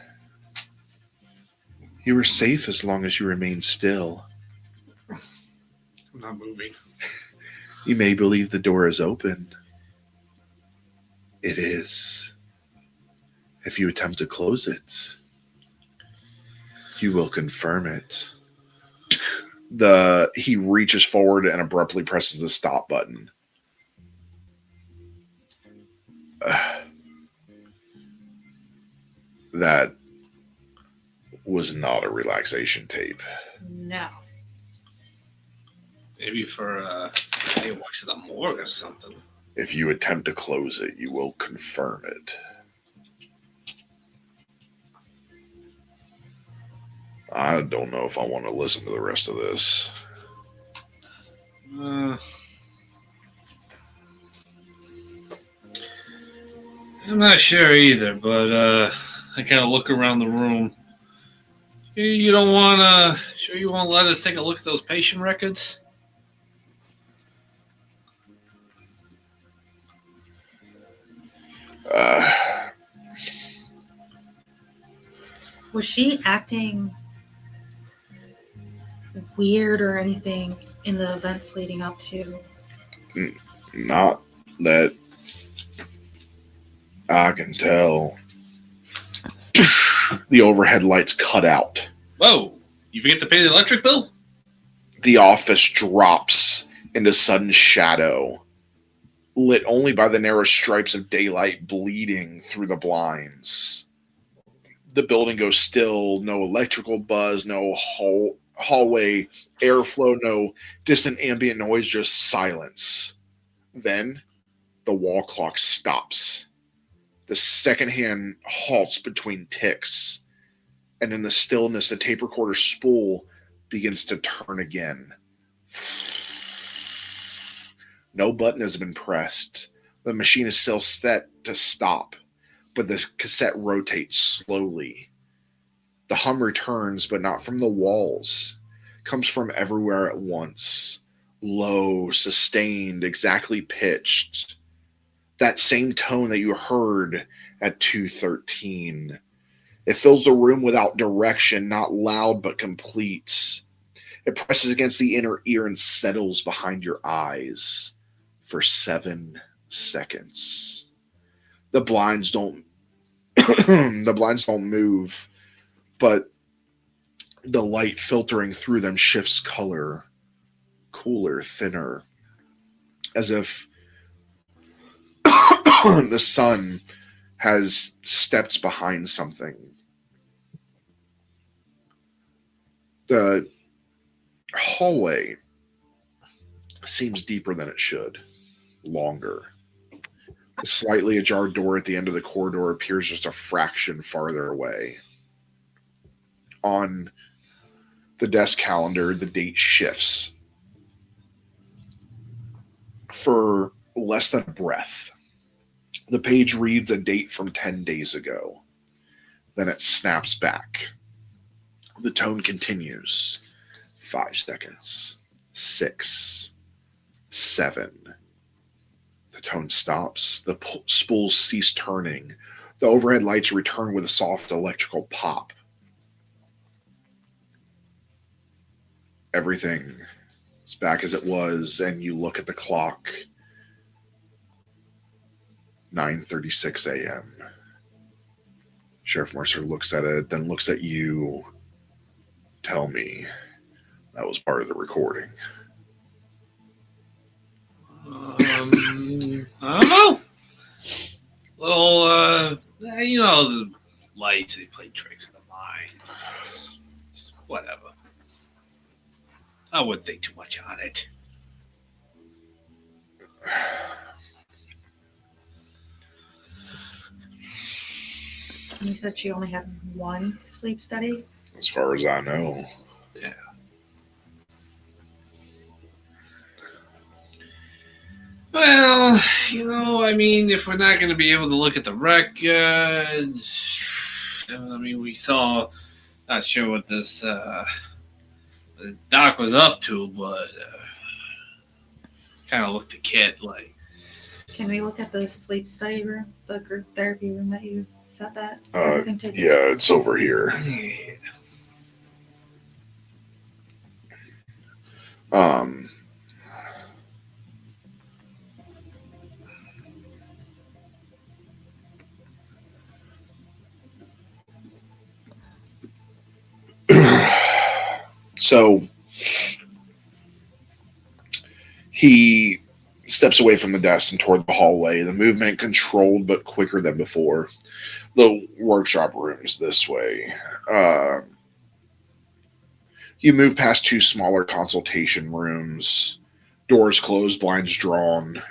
You are safe as long as you remain still. I'm not moving. You may believe the door is open. It is. If you attempt to close it, you will confirm it. He reaches forward and abruptly presses the stop button. That was not a relaxation tape. No. Maybe for he works at the morgue or something. If you attempt to close it, you will confirm it. I don't know if I want to listen to the rest of this. I'm not sure either, but I kind of look around the room. You don't want to? Sure, you won't let us take a look at those patient records? Uh, Was she acting weird or anything in the events leading up to? Not that I can tell. The overhead lights cut out. Whoa! You forget to pay the electric bill? The office drops into sudden shadow, lit only by the narrow stripes of daylight bleeding through the blinds. The building goes still, no electrical buzz, no hallway airflow, no distant ambient noise, just silence. Then the wall clock stops. The second hand halts between ticks, and in the stillness, the tape recorder spool begins to turn again. No button has been pressed. The machine is still set to stop, but the cassette rotates slowly. The hum returns, but not from the walls. It comes from everywhere at once. Low, sustained, exactly pitched. That same tone that you heard at 2:13. It fills the room without direction, not loud but complete. It presses against the inner ear and settles behind your eyes for 7 seconds. The blinds don't move, but the light filtering through them shifts color, cooler, thinner, as if the sun has stepped behind something. The hallway seems deeper than it should, longer. The slightly ajar door at the end of the corridor appears just a fraction farther away. On the desk calendar, the date shifts. For less than a breath, the page reads a date from 10 days ago. Then it snaps back. The tone continues. 5 seconds. 6. 7. The tone stops. The spools cease turning. The overhead lights return with a soft electrical pop. Everything is back as it was, and you look at the clock. 9:36 a.m. Sheriff Mercer looks at it, then looks at you. Tell me, that was part of the recording. I don't know. Little, the lights, they play tricks in the mind. It's whatever. I wouldn't think too much on it. You said she only had one sleep study? As far as I know. Yeah. Well, if we're not going to be able to look at the records, we saw, not sure what this the doc was up to, but kind of looked at Kit like. Can we look at the sleep study room, the group therapy room that you said that? Yeah, it's over here. So he steps away from the desk and toward the hallway, the movement controlled but quicker than before. The workshop room's this way. You move past 2 smaller consultation rooms, doors closed, blinds drawn,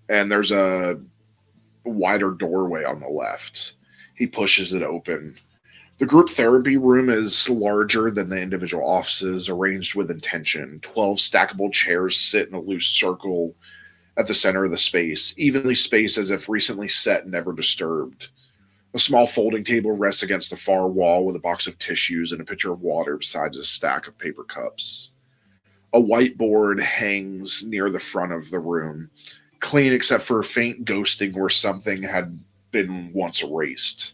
and there's a wider doorway on the left. He pushes it open. The group therapy room is larger than the individual offices, arranged with intention. 12 stackable chairs sit in a loose circle at the center of the space, evenly spaced as if recently set and never disturbed. A small folding table rests against the far wall with a box of tissues and a pitcher of water besides a stack of paper cups. A whiteboard hangs near the front of the room, clean except for a faint ghosting where something had been once erased.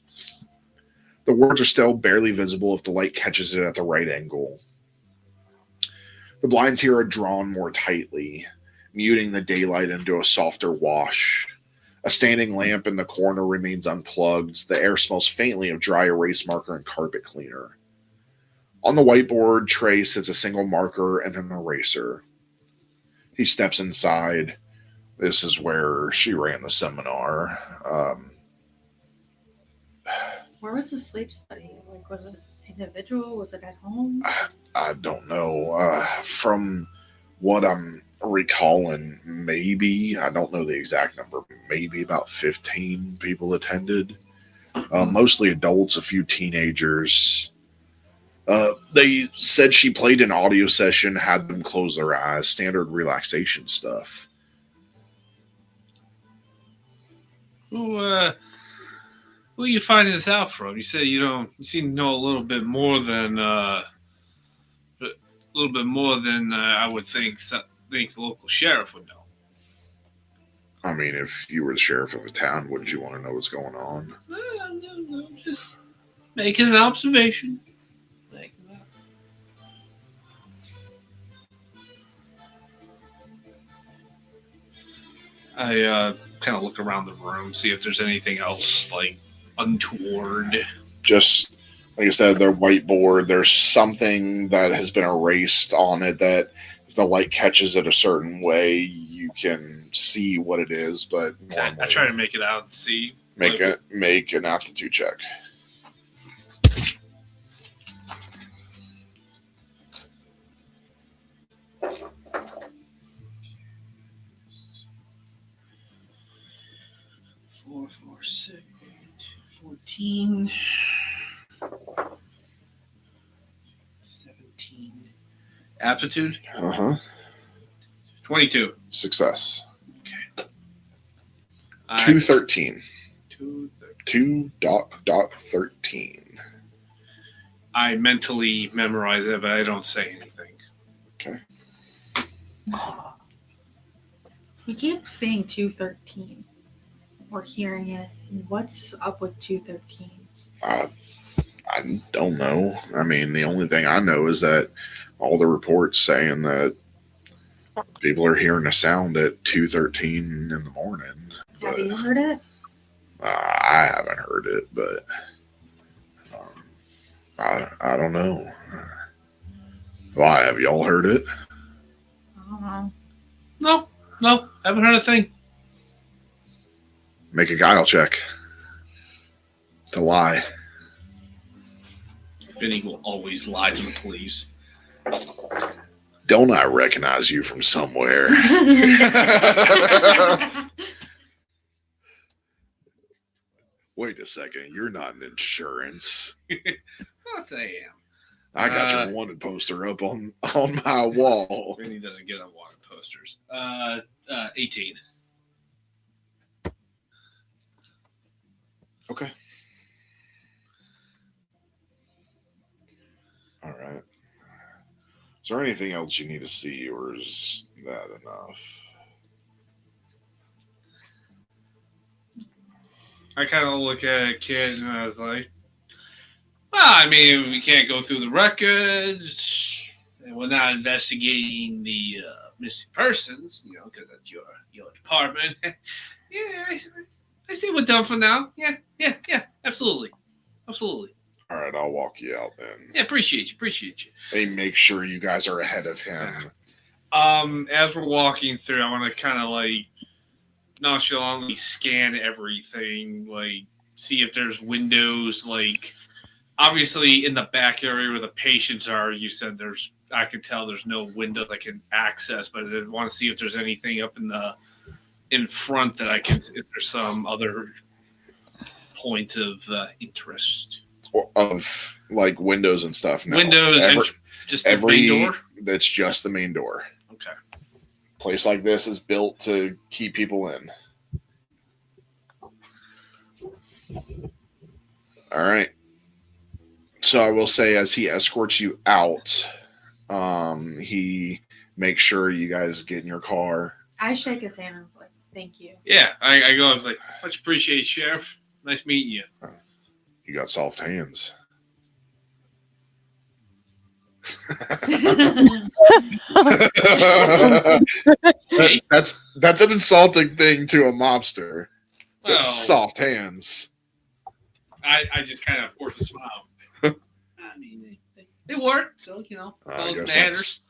The words are still barely visible if the light catches it at the right angle. The blinds here are drawn more tightly, muting the daylight into a softer wash. A standing lamp in the corner remains unplugged. The air smells faintly of dry erase marker and carpet cleaner. On the whiteboard tray sits a single marker and an eraser. He steps inside. This is where she ran the seminar. Where was the sleep study? Like, was it individual? Was it at home? I don't know. From what I'm recalling, maybe, I don't know the exact number, maybe about 15 people attended. Mostly adults, a few teenagers. They said she played an audio session, had them close their eyes, standard relaxation stuff. Who are you finding this out from? You said you seem to know a little bit more than I would think the local sheriff would know. I mean, if you were the sheriff of a town, wouldn't you want to know what's going on? No, just making an observation. I kind of look around the room, see if there's anything else like untoward. Just like I said, their whiteboard, there's something that has been erased on it that if the light catches it a certain way, you can see what it is. But Okay, I try to make it out and see. Make an aptitude check. Four, 6, 8, 14, 17. Aptitude? 22. Success. Okay. 213. 213. 2.13. I mentally memorize it, but I don't say anything. Okay. We keep saying 213. We're hearing it. What's up with 213? I don't know. I mean, the only thing I know is that all the reports saying that people are hearing a sound at 2:13 in the morning. Have you heard it? I haven't heard it, but I don't know. Why, have y'all heard it? I don't know. No, haven't heard a thing. Make a guile check. To lie. Vinny will always lie to the police. Don't I recognize you from somewhere? Wait a second, you're not an insurance. Yes, I am. I got your wanted poster up on my wall. Vinny doesn't get on wanted posters. 18. Okay. All right. Is there anything else you need to see, or is that enough? I kind of look at Kit and I was like, well, I mean, we can't go through the records, and we're not investigating the missing persons, because that's your department. Yeah, I see we're done for now. Yeah, absolutely. All right, I'll walk you out then. Yeah, appreciate you. Hey, make sure you guys are ahead of him. As we're walking through, I want to kind of like nonchalantly scan everything, like see if there's windows, like obviously in the back area where the patients are, you said I can tell there's no windows I can access, but I want to see if there's anything up in front that I can, if there's some other point of interest. of like windows and stuff. No. Windows and just the main door? That's just the main door. Okay. Place like this is built to keep people in. All right. So I will say, as he escorts you out, he makes sure you guys get in your car. I shake his hand and was like, thank you. Yeah, I go. I was like, much appreciated, Sheriff. Nice meeting you. You got soft hands. That's an insulting thing to a mobster. Well, Soft hands. I just kind of forced a smile. I mean, it worked, so I those guess matters.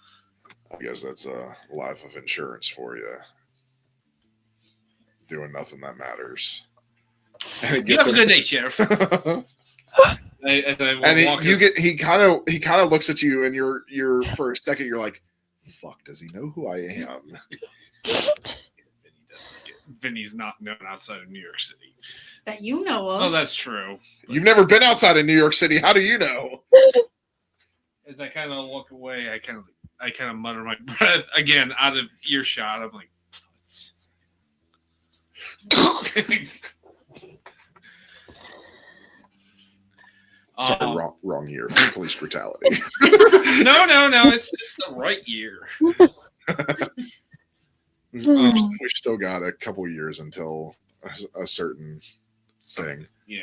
that's a life of insurance for you. Doing nothing that matters. You have a good day, Sheriff. He kind of looks at you, and you're for a second you're like, "Fuck, does he know who I am?" Vinny's not known outside of New York City. That you know of. Oh, that's true. You've never been outside of New York City. How do you know? As I kind of walk away, I kind of mutter my breath again out of earshot. I'm like, Sorry, wrong year for police brutality. No, it's the right year. We still got a couple years until a certain thing. Yeah.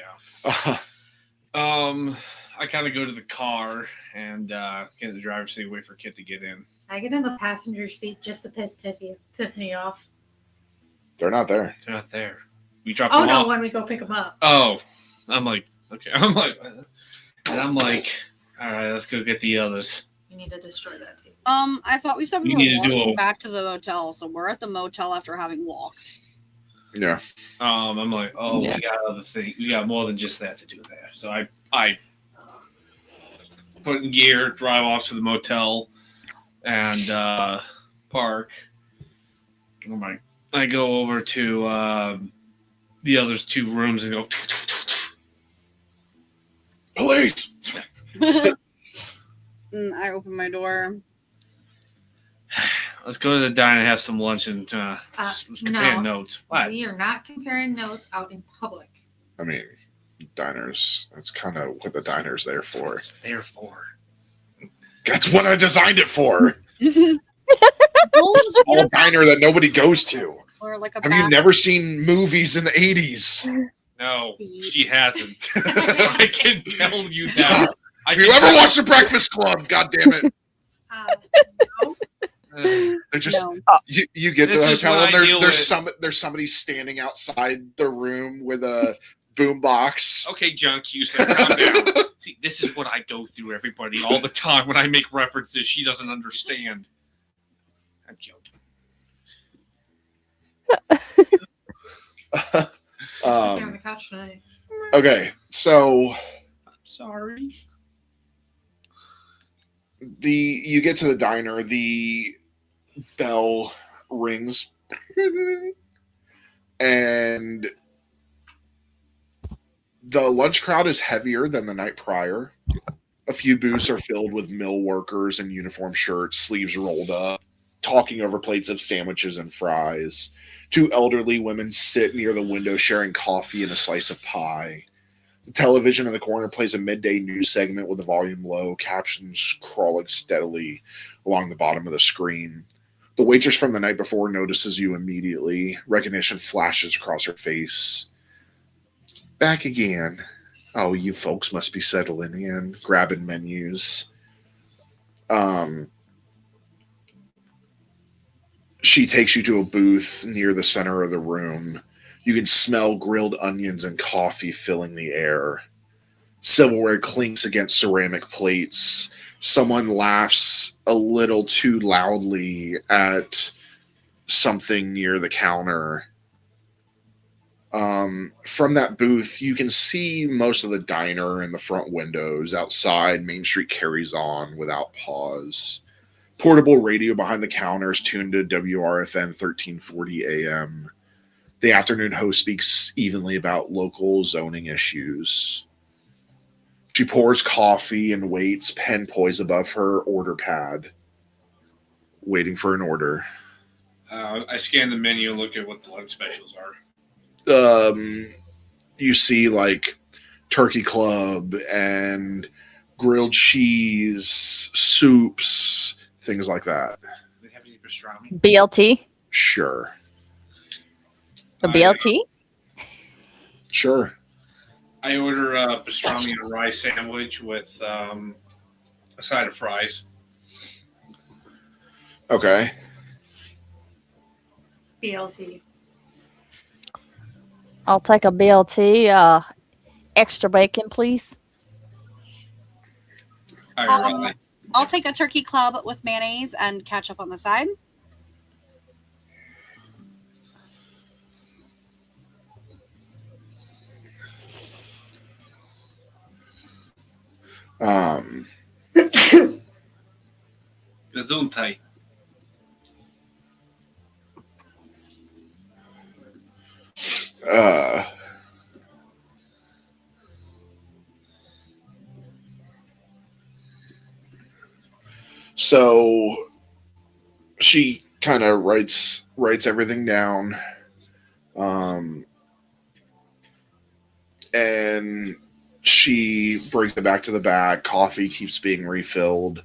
I kind of go to the car and get in the driver's seat, wait for Kit to get in. I get in the passenger seat just to piss Tiffany off. They're not there. They're not there. We drop Oh them no, off. when we go pick them up. Oh, I'm like, okay. I'm like, all right, let's go get the others. You need to destroy that too. I thought we said we You were need to do walking a- back to the motel, so we're at the motel after having walked. Yeah. I'm like, oh, Yeah. we got other things. We got more than just that to do there. So I put in gear, drive off to the motel, and park. I go over to the other two rooms and go. Police. And I open my door. Let's go to the diner and have some lunch and let's compare no. notes. What? We are not comparing notes out in public. I mean, diners. That's kind of what the diner's there for. What's it there for? That's what I designed it for. Bullshit. A diner that nobody goes to. Or like a Have you bath- never seen movies in the 80s? No, See. she hasn't. I can tell you that. Have you ever watched The Breakfast Club? God damn it. No. They're just No. you get to This the is hotel what and I deal with. there's somebody standing outside the room with a boombox. Okay, John Cusack, calm down. See, this is what I go through, everybody, all the time when I make references she doesn't understand. I'm joking. Sit on the couch tonight. Okay, so Sorry. you get to the diner, the bell rings, and the lunch crowd is heavier than the night prior. A few booths are filled with mill workers in uniform shirts, sleeves rolled up, talking over plates of sandwiches and fries. Two elderly women sit near the window sharing coffee and a slice of pie. The television in the corner plays a midday news segment with the volume low, captions crawling steadily along the bottom of the screen. The waitress from the night before notices you immediately. Recognition flashes across her face. Back again. Oh, you folks must be settling in, grabbing menus. She takes you to a booth near the center of the room. You can smell grilled onions and coffee filling the air. Silverware clinks against ceramic plates. Someone laughs a little too loudly at something near the counter. From that booth, you can see most of the diner and the front windows. Outside, Main Street carries on without pause. Portable radio behind the counter is tuned to WRFN 1340 AM. The afternoon host speaks evenly about local zoning issues. She pours coffee and waits, pen poised above her order pad, waiting for an order. I scan the menu and look at what the lunch specials are. You see like turkey club and grilled cheese, soups, things like that. Do they have any pastrami? BLT? Sure. A BLT? Sure. I order a pastrami and a rice sandwich with a side of fries. Okay. BLT. I'll take a BLT. Extra bacon, please. I'll take a turkey club with mayonnaise and ketchup on the side. Gesundheit. So she kind of writes everything down, and she brings it back to the bag. Coffee keeps being refilled.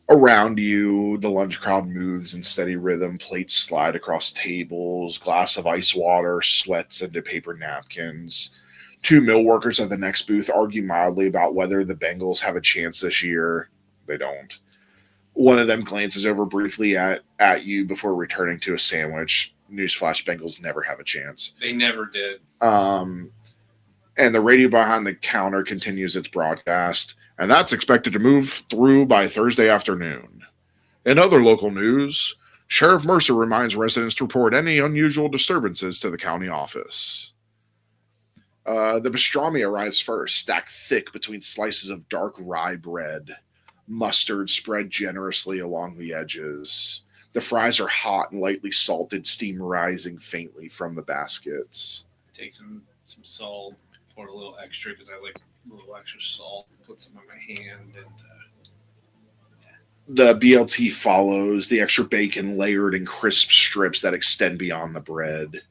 Around you, the lunch crowd moves in steady rhythm. Plates slide across tables. Glass of ice water sweats into paper napkins. Two mill workers at the next booth argue mildly about whether the Bengals have a chance this year. They don't. One of them glances over briefly at you before returning to a sandwich. Newsflash, Bengals never have a chance. They never did. And the radio behind the counter continues its broadcast, and that's expected to move through by Thursday afternoon. In other local news, Sheriff Mercer reminds residents to report any unusual disturbances to the county office. The pastrami arrives first, stacked thick between slices of dark rye bread. Mustard spread generously along the edges. The fries are hot and lightly salted, steam rising faintly from the baskets. Take some salt, pour a little extra because I like a little extra salt. Put some on my hand and. The BLT follows, the extra bacon layered in crisp strips that extend beyond the bread.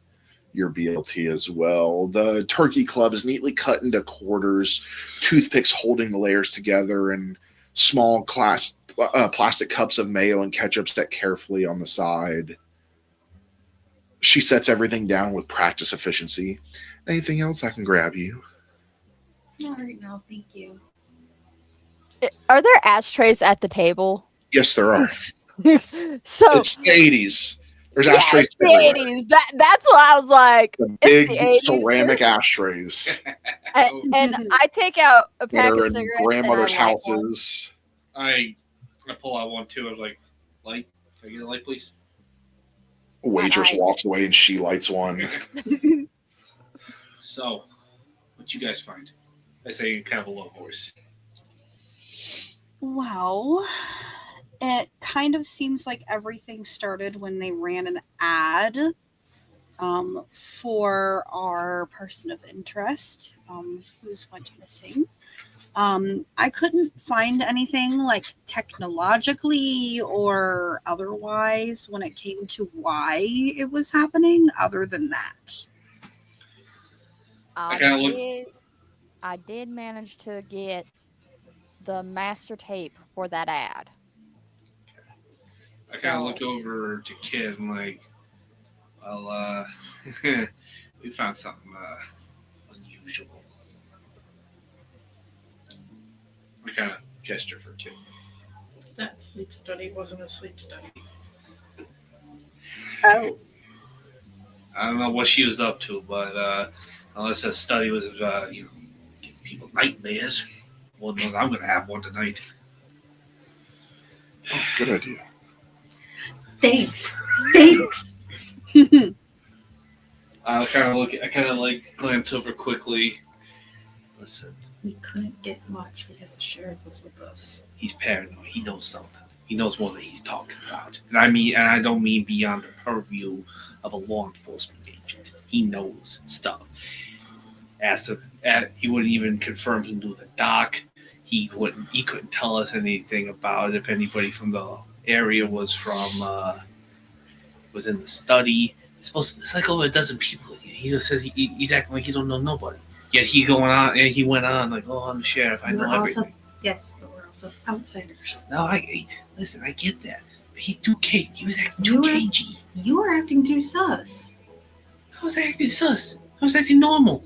Your BLT as well. The turkey club is neatly cut into quarters, toothpicks holding the layers together, and small plastic cups of mayo and ketchup set carefully on the side. She sets everything down with practice efficiency. Anything else I can grab you? Not right now, thank you. Are there ashtrays at the table? Yes, there are. So It's the 80s. There's yeah, ashtrays it's the everywhere. 80s. That's what I was like. The It's big the 80s. ceramic ashtrays And I take out a that pack of are in cigarettes. grandmother's and I light one. houses. I pull out one too. I'm like, light? Can I get a light, please? Waitress Right. walks away and she lights one. So, what you guys find? I say in kind of a low voice. Well, it kind of seems like everything started when they ran an ad for our person of interest who's went missing. I couldn't find anything like technologically or otherwise when it came to why it was happening other than that. I did manage to get the master tape for that ad. I kind of look over to Kid and like, well, we found something unusual. I kind of gesture for Kid. That sleep study wasn't a sleep study. Oh. I don't know what she was up to, but unless that study was, giving people nightmares, well, no, I'm going to have one tonight. Oh, good idea. Thanks. I kind of like glance over quickly. Listen, We couldn't get much because the sheriff was with us. he's paranoid. He knows something. He knows more than he's talking about. And I don't mean beyond the purview of a law enforcement agent. He knows stuff. He wouldn't even confirm he knew the doc. he couldn't tell us anything about if anybody from the area was in the study. It's like over a dozen people. He just says he's acting like he don't know nobody. Yet he went on like, oh, I'm the sheriff. I know everything. Yes, but we're also outsiders. No, listen. I get that. But he's too cagey. He was acting too cagey. You were acting too sus. I was acting sus. I was acting normal.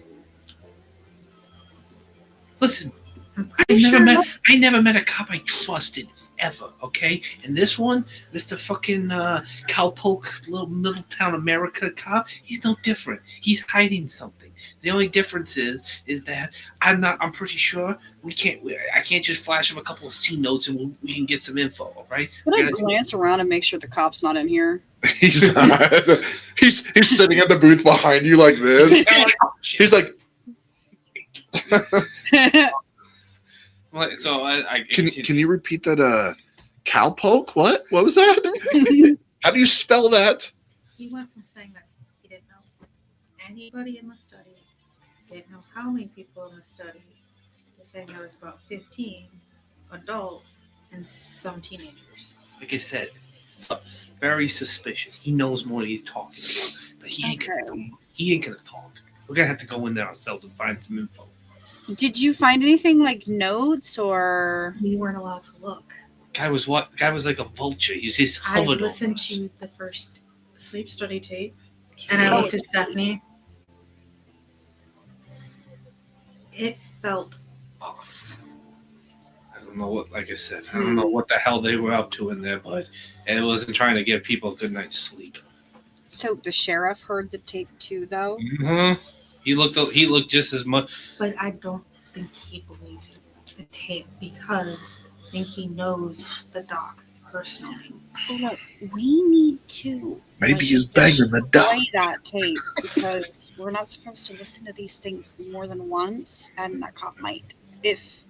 Listen, I never met a cop I trusted ever. Okay, and this one, Mr. Fucking cowpoke, little middle town America cop, he's no different. He's hiding something. The only difference is that I'm pretty sure I can't just flash him a couple of C notes and we can get some info. All right? Can I glance around and make sure the cop's not in here? He's not. He's sitting at the booth behind you like this. He's like. So Can you repeat that? Cowpoke? What was that? How do you spell that? He went from saying that he didn't know anybody in the study, didn't know how many people in the study, to saying there was about 15 adults and some teenagers. Like I said, very suspicious. He knows more than he's talking about, but he ain't gonna talk. We're gonna have to go in there ourselves and find some info. Did you find anything like notes or? We weren't allowed to look. Guy was like a vulture. He's I hovered listened over us. to the first sleep study tape, and I looked at Stephanie. It felt off. I don't know what, like I said, I don't know what the hell they were up to in there, but it wasn't trying to give people a good night's sleep. So the sheriff heard the tape too, though. Mm-hmm. He looked just as much. But I don't think he believes the tape because I think he knows the doc personally. But look, we need to Maybe he's banging the dog. destroy that tape because we're not supposed to listen to these things more than once, and that cop might if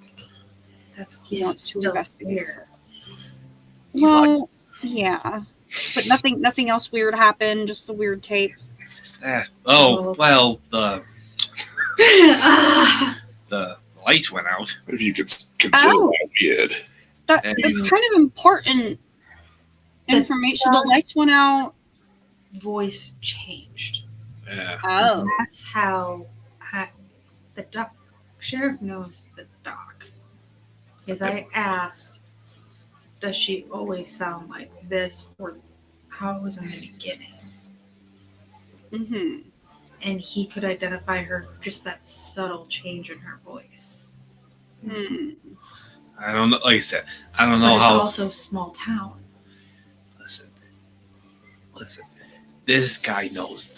That's he wants to still investigate. weird. Well, yeah, but nothing else weird happened. Just the weird tape. Oh well, the lights went out. If you could consider that weird. That's kind of important information. The lights went out. Voice changed. Yeah. Oh, That's how the doc sheriff knows the doc. Because I asked, does she always sound like this, or how it was in the beginning? mm-hmm. And he could identify her just that subtle change in her voice. I don't know. Like I said, I don't know But it's how. also small town. Listen. This guy knows.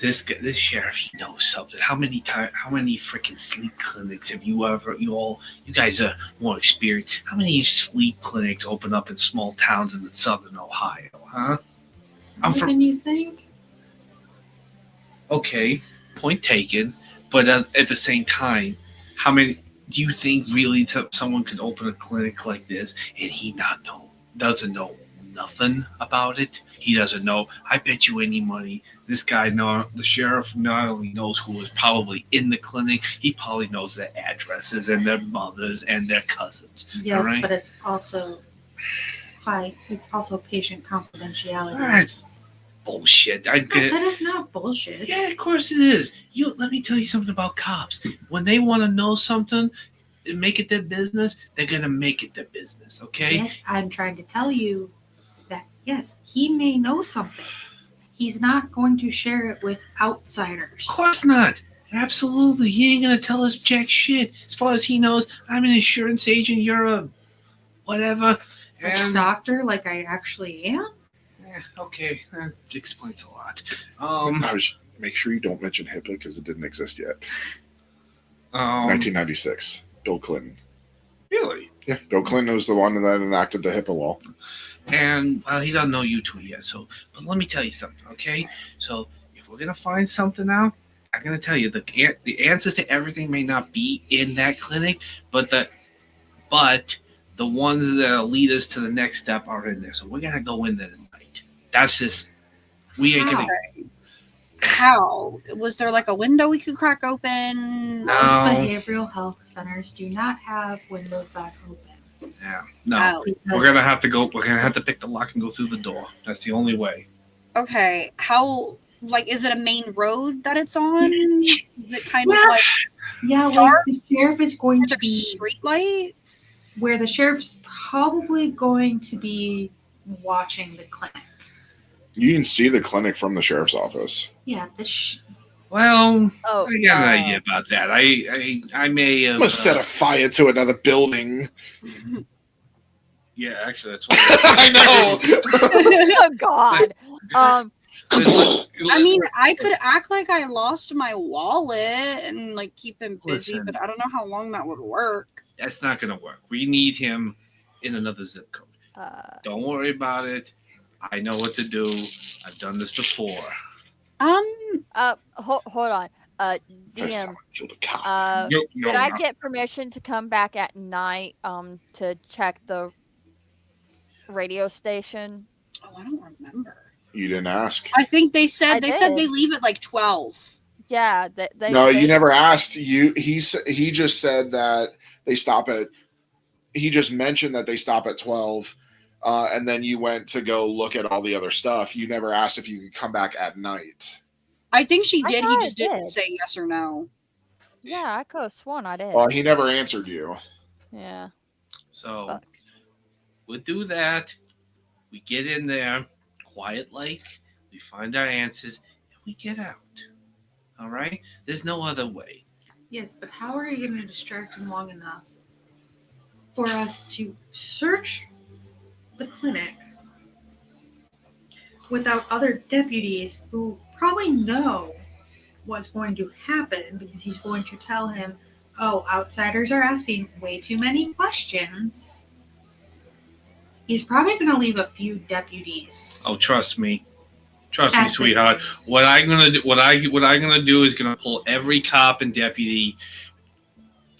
This sheriff, he knows something. How many freaking sleep clinics have you ever? You guys are more experienced. How many sleep clinics open up in small towns in southern Ohio? Huh? More than you think? Okay, point taken. But at the same time, how many do you think really someone could open a clinic like this and he doesn't know nothing about it? He doesn't know. I bet you any money this guy, the sheriff, not only knows who was probably in the clinic, he probably knows their addresses and their mothers and their cousins. Yes, right? but it's also patient confidentiality. That's bullshit. I get it. That is not bullshit. Yeah, of course it is. Let me tell you something about cops. When they want to know something and make it their business, they're gonna make it their business. Okay? Yes, I'm trying to tell you that yes, he may know something. He's not going to share it with outsiders. Of course not. Absolutely. He ain't gonna tell us jack shit. As far as he knows, I'm an insurance agent, you're a whatever. A doctor, like I actually am. Yeah, okay. That explains a lot. Make sure you don't mention HIPAA because it didn't exist yet. 1996. 1996. Bill Clinton. Really? Yeah, Bill Clinton was the one that enacted the HIPAA law. And he doesn't know you two yet. But let me tell you something, okay? So if we're gonna find something out, I'm gonna tell you the answers to everything may not be in that clinic, but the ones that'll lead us to the next step are in there. So we're gonna go in there tonight. That's just we ain't gonna. How? Was there like a window we could crack open? No. Most behavioral health centers do not have windows that open. Yeah, no. Oh, We're gonna have to go. We're gonna have to pick the lock and go through the door. That's the only way. okay. How? Like, is it a main road that it's on? Is it kind of Yeah. like Yeah, Dark? the sheriff is going are to there be street lights? where the sheriff's probably going to be watching the clinic. You can see the clinic from the sheriff's office. Yeah, Well, Oh, I got an idea about that. I may have. I'm gonna set a fire to another building. Yeah, actually, that's what I know. oh God. I mean, I could act like I lost my wallet and like keep him busy, Listen. but I don't know how long that would work. That's not gonna work. We need him in another zip code. Don't worry about it. I know what to do. I've done this before. Hold on. First time DM. I killed a cop. No, Did I no. get permission to come back at night to check the radio station? Oh, I don't remember. You didn't ask. I think they said I they said did. they leave at like 12. Yeah, they No, they, you never asked. He just said that they stop at. He just mentioned that they stop at 12, and then you went to go look at all the other stuff. You never asked if you could come back at night. I think she I did. He thought just I didn't did. say yes or no. Yeah, I could have sworn I did. Well, he never answered you. Yeah. So Fuck. we'll do that. We get in there, quiet like. We find our answers, and we get out. All right? There's no other way. Yes, but how are you going to distract him long enough for us to search the clinic without other deputies who probably know what's going to happen because he's going to tell him, oh, outsiders are asking way too many questions. He's probably going to leave a few deputies. Oh, trust me, at the- sweetheart. What I'm gonna do is gonna pull every cop and deputy.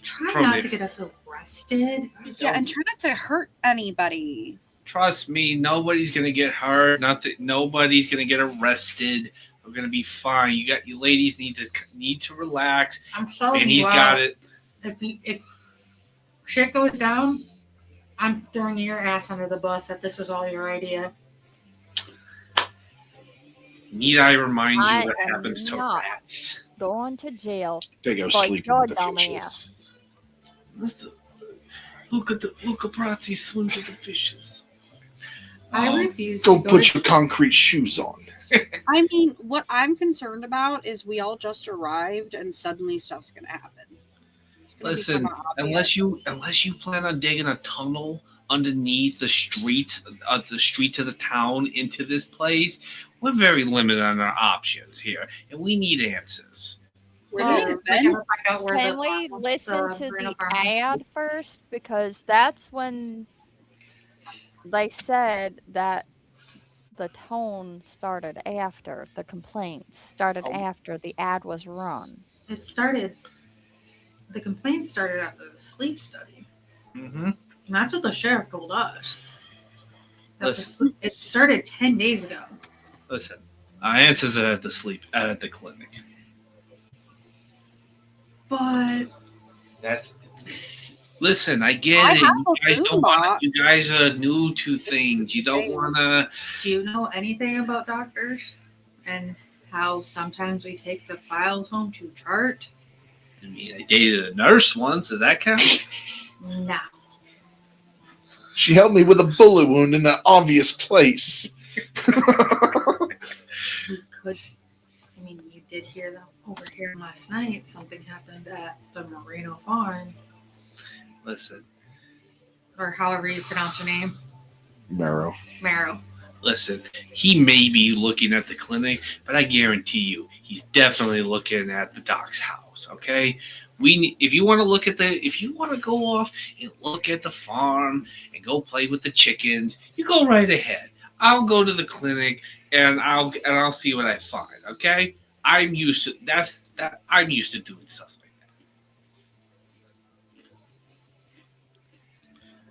Try From not the- to get us arrested. Yeah, and try not to hurt anybody. Trust me, nobody's gonna get hurt. Nobody's gonna get arrested. We're gonna be fine. You ladies need to relax. I'm telling And you, he's got it. if shit goes down, I'm throwing your ass under the bus that this was all your idea. Need I remind I you what am happens to not. rats? Going to jail. They go Like sleeping your with the dumb fishes. Look at Brazzi swim to the fishes. I Um, refuse Go to go put to your concrete shoes on. I mean, what I'm concerned about is we all just arrived and suddenly stuff's gonna happen. It's gonna Listen, become unless obvious. you plan on digging a tunnel underneath the streets of the town into this place, we're very limited on our options here, and we need answers. Were Well, there it's like I events? find out where Can the we farm- listen to Bruno the farmhouse is. ad first? Because that's when they said that the tone started after the complaints started Oh. after the ad was run. It started. The complaint started after the sleep study. Mm-hmm. And that's what the sheriff told us. That the Listen. it started 10 days ago. Listen, our answers are at the clinic. But That's listen. I get I it. have You a guys don't want. boombox. You guys are new to things. You don't Okay. want to. do you know anything about doctors and how sometimes we take the files home to chart? I mean, I dated a nurse once. Does that count? No. She held me with a bullet wound in an obvious place. We could. I mean, you did hear them over here last night. Something happened at the Moreno farm, Listen, or however you pronounce your name, Marrow. Marrow. listen. He may be looking at the clinic, but I guarantee you, he's definitely looking at the doc's house. Okay. If you want to go off and look at the farm and go play with the chickens, you go right ahead. I'll go to the clinic and I'll see what I find. Okay, I'm used to that. I'm used to doing stuff like that.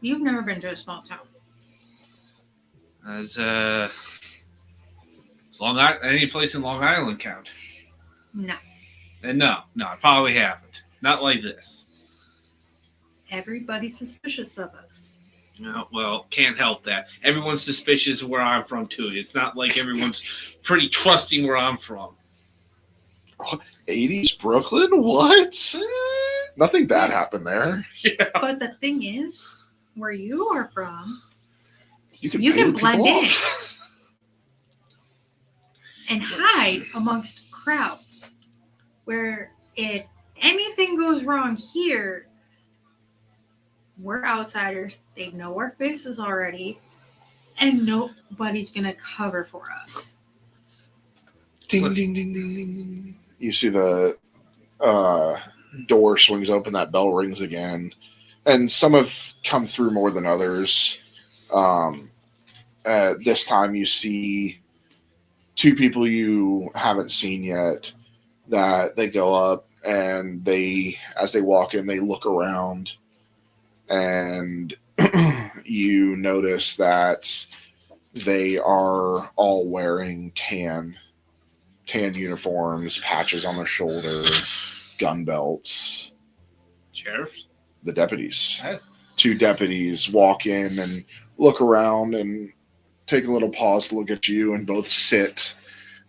You've never been to a small town. As Long Island, any place in Long Island count? No. And no, I probably haven't. Not like this. Everybody's suspicious of us. No, well, can't help that. Everyone's suspicious of where I'm from too. It's not like everyone's pretty trusting where I'm from. 80s Brooklyn? What? Nothing bad happened there. Yeah. But the thing is, where you are from, You can you can pay blend people in off. and hide amongst crowds. Where if anything goes wrong here, we're outsiders. They know our faces already, and nobody's gonna cover for us. Ding, ding, ding, ding, ding, ding. You see the door swings open, that bell rings again. And some have come through more than others. This time you see two people you haven't seen yet that they go up and as they walk in, they look around and you notice that they are all wearing tan uniforms, patches on their shoulder, gun belts. Sheriffs? The deputies. Huh? Two deputies walk in and look around and take a little pause to look at you, and both sit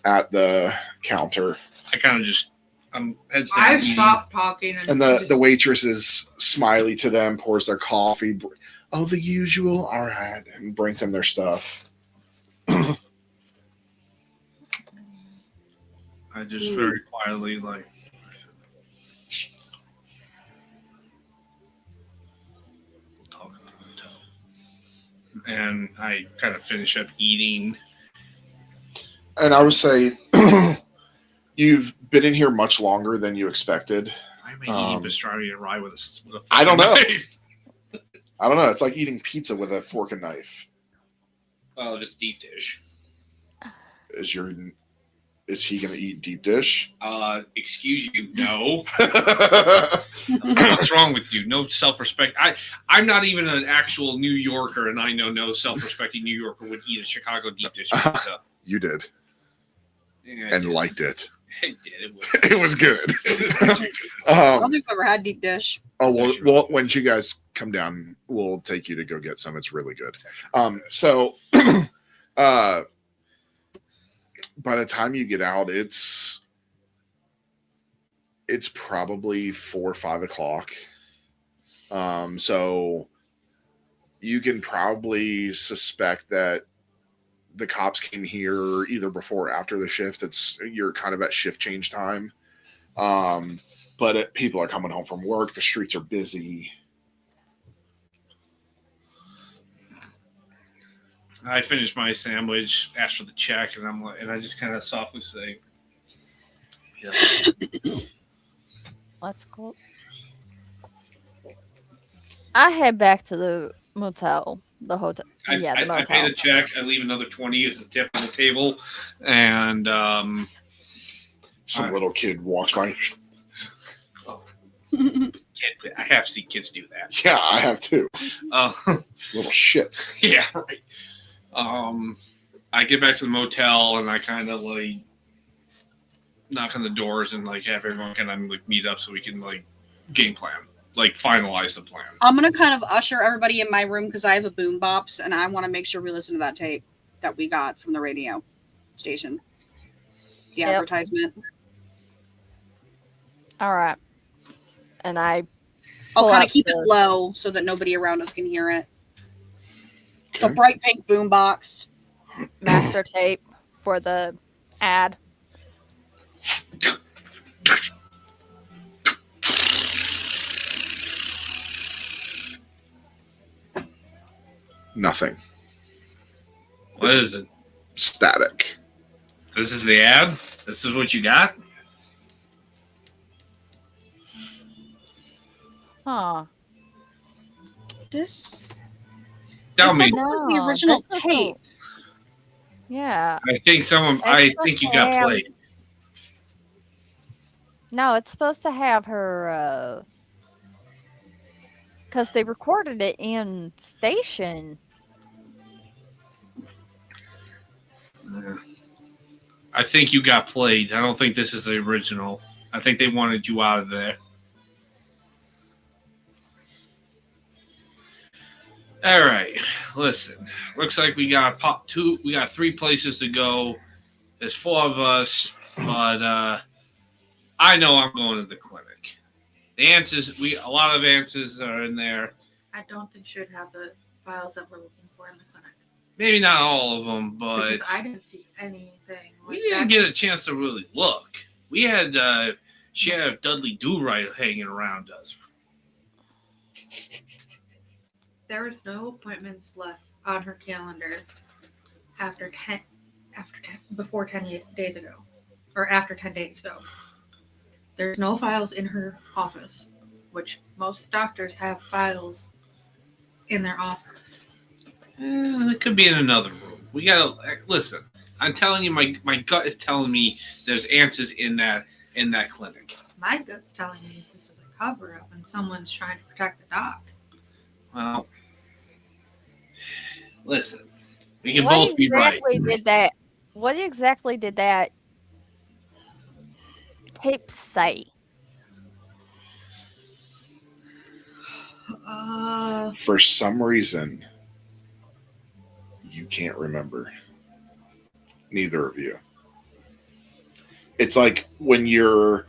at the counter. I kind of just, I'm heads down. I've eating. stopped talking, And the waitress is smiley to them, pours their coffee. Oh, the usual. All right. And brings them their stuff. I just very quietly and I kind of finish up eating. And I would say you've been in here much longer than you expected. Why am I eating pastrami and rye with a I don't know. knife? I don't know. It's like eating pizza with a fork and knife. Well, if it's deep dish. Is he going to eat deep dish? Excuse you, no. What's wrong with you? No self-respect. I'm not even an actual New Yorker, and I know no self-respecting New Yorker would eat a Chicago deep dish pizza. You did. Yeah, And liked it. I did. It was good. I don't think I've ever had deep dish. Oh, well, when you guys come down, we'll take you to go get some. It's really good. So by the time you get out, it's probably 4 or 5 o'clock. So you can probably suspect that the cops came here either before or after the shift. You're kind of at shift change time. But people are coming home from work. The streets are busy. I finish my sandwich, ask for the check, and I just kind of softly say, yeah. Let's go. I head back to the motel. The hotel. I motel. pay the check. I leave another 20 as a tip on the table, and some little kid walks by. I have seen kids do that. Yeah, I have too. Little shits. Yeah, right. I get back to the motel and I kind of knock on the doors and have everyone kind of meet up so we can game plan, finalize the plan. I'm gonna kind of usher everybody in my room because I have a boom box and I want to make sure we listen to that tape that we got from the radio station. The advertisement. All right. And I'll kind of keep it low so that nobody around us can hear it. It's a bright pink boom box. Master tape for the ad. Nothing. What is it? Static. This is the ad? This is what you got? Huh. This Tell me. the original tape. Yeah. I think you got played. No, it's supposed to have her because they recorded it in station. I think you got played. I don't think this is the original. I think they wanted you out of there. All right, listen. Looks like we got We got 3 places to go. There's 4 of us, but I know I'm going to the clinic. The answers, a lot of answers are in there. I don't think she would have the files that we're looking for in the clinic. Maybe not all of them, but Because I didn't see anything. we didn't get a chance to really look. We had Sheriff Dudley Do-Right hanging around us. There was no appointments left on her calendar before 10 days ago, or after 10 days ago. There's no files in her office, which most doctors have files in their office. It could be in another room. We gotta listen. I'm telling you, my gut is telling me there's answers in that clinic. My gut's telling me this is a cover-up and someone's trying to protect the doc. Well, listen, we can both be right. What exactly did that tape say? For some reason, you can't remember. Neither of you. It's like when you're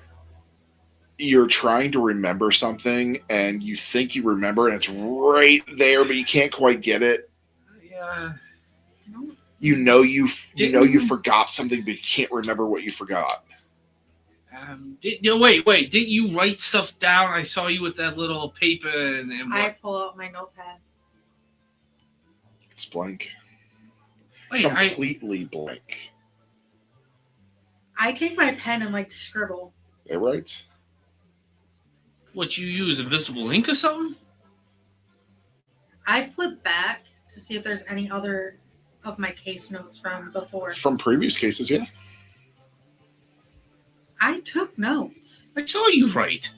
trying to remember something and you think you remember and it's right there, but you can't quite get it. Yeah. You forgot something, but you can't remember what you forgot. Wait. Didn't you write stuff down? I saw you with that little paper and what? I pull out my notepad. It's blank. Wait, Completely blank. I take my pen and scribble. They right? What, you use invisible ink or something? I flip back to see if there's any other of my case notes from before. From previous cases, yeah. I took notes. I saw you write.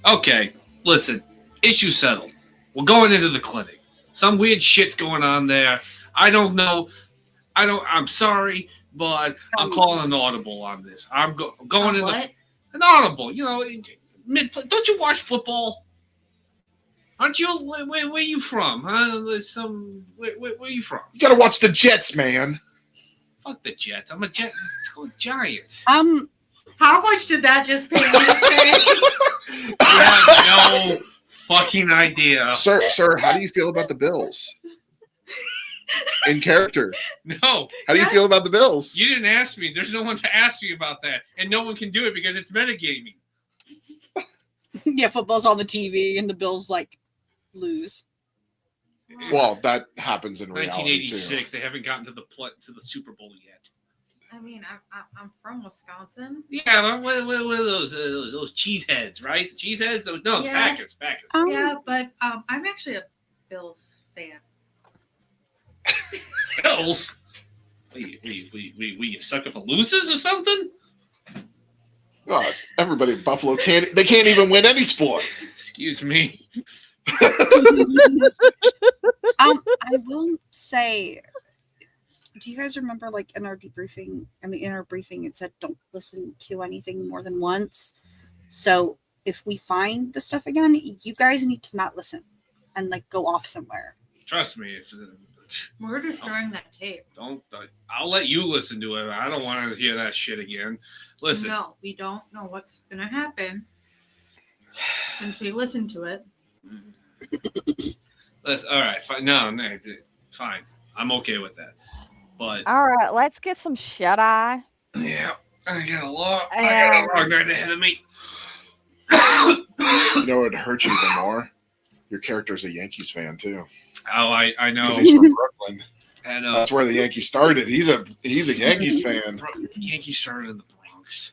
Okay, listen. Issue settled. We're going into the clinic. Some weird shit's going on there. I don't know. I'm sorry, but I'm calling an audible on this. I'm going into What? an audible. Don't you watch football? Aren't you? Where are you from? Huh? Where are you from? You gotta watch the Jets, man. Fuck the Jets. I'm a Jet. Let's go Giants. How much did that just pay me to say? I have no fucking idea. Sir, how do you feel about the Bills? In character. No. How do you feel about the Bills? You didn't ask me. There's no one to ask me about that. And no one can do it because it's metagaming. Yeah, football's on the TV and the Bills lose. Well, that happens in reality 1986. too. They haven't gotten to the Super Bowl yet. I mean, I'm from Wisconsin. Yeah, what are those cheeseheads, right? Cheeseheads? No, Yeah. Packers. Yeah, but I'm actually a Bills fan. Bills? We a sucker for losers or something? God, everybody in Buffalo can't even win any sport. Excuse me. I will say, do you guys remember in our debriefing? In our briefing, it said don't listen to anything more than once. So if we find the stuff again, you guys need to not listen and go off somewhere. Trust me. We're destroying that tape. I'll let you listen to it. I don't want to hear that shit again. Listen. No, we don't know what's going to happen since we listened to it. All right. Fine. No, fine. I'm okay with that. But all right, let's get some shut eye. Yeah, I got a long night ahead of me. You know what hurts you even more? Your character's a Yankees fan too. Oh, I know. He's from Brooklyn. I know. That's where the Yankees started. He's a Yankees fan. Yankees started in the Bronx.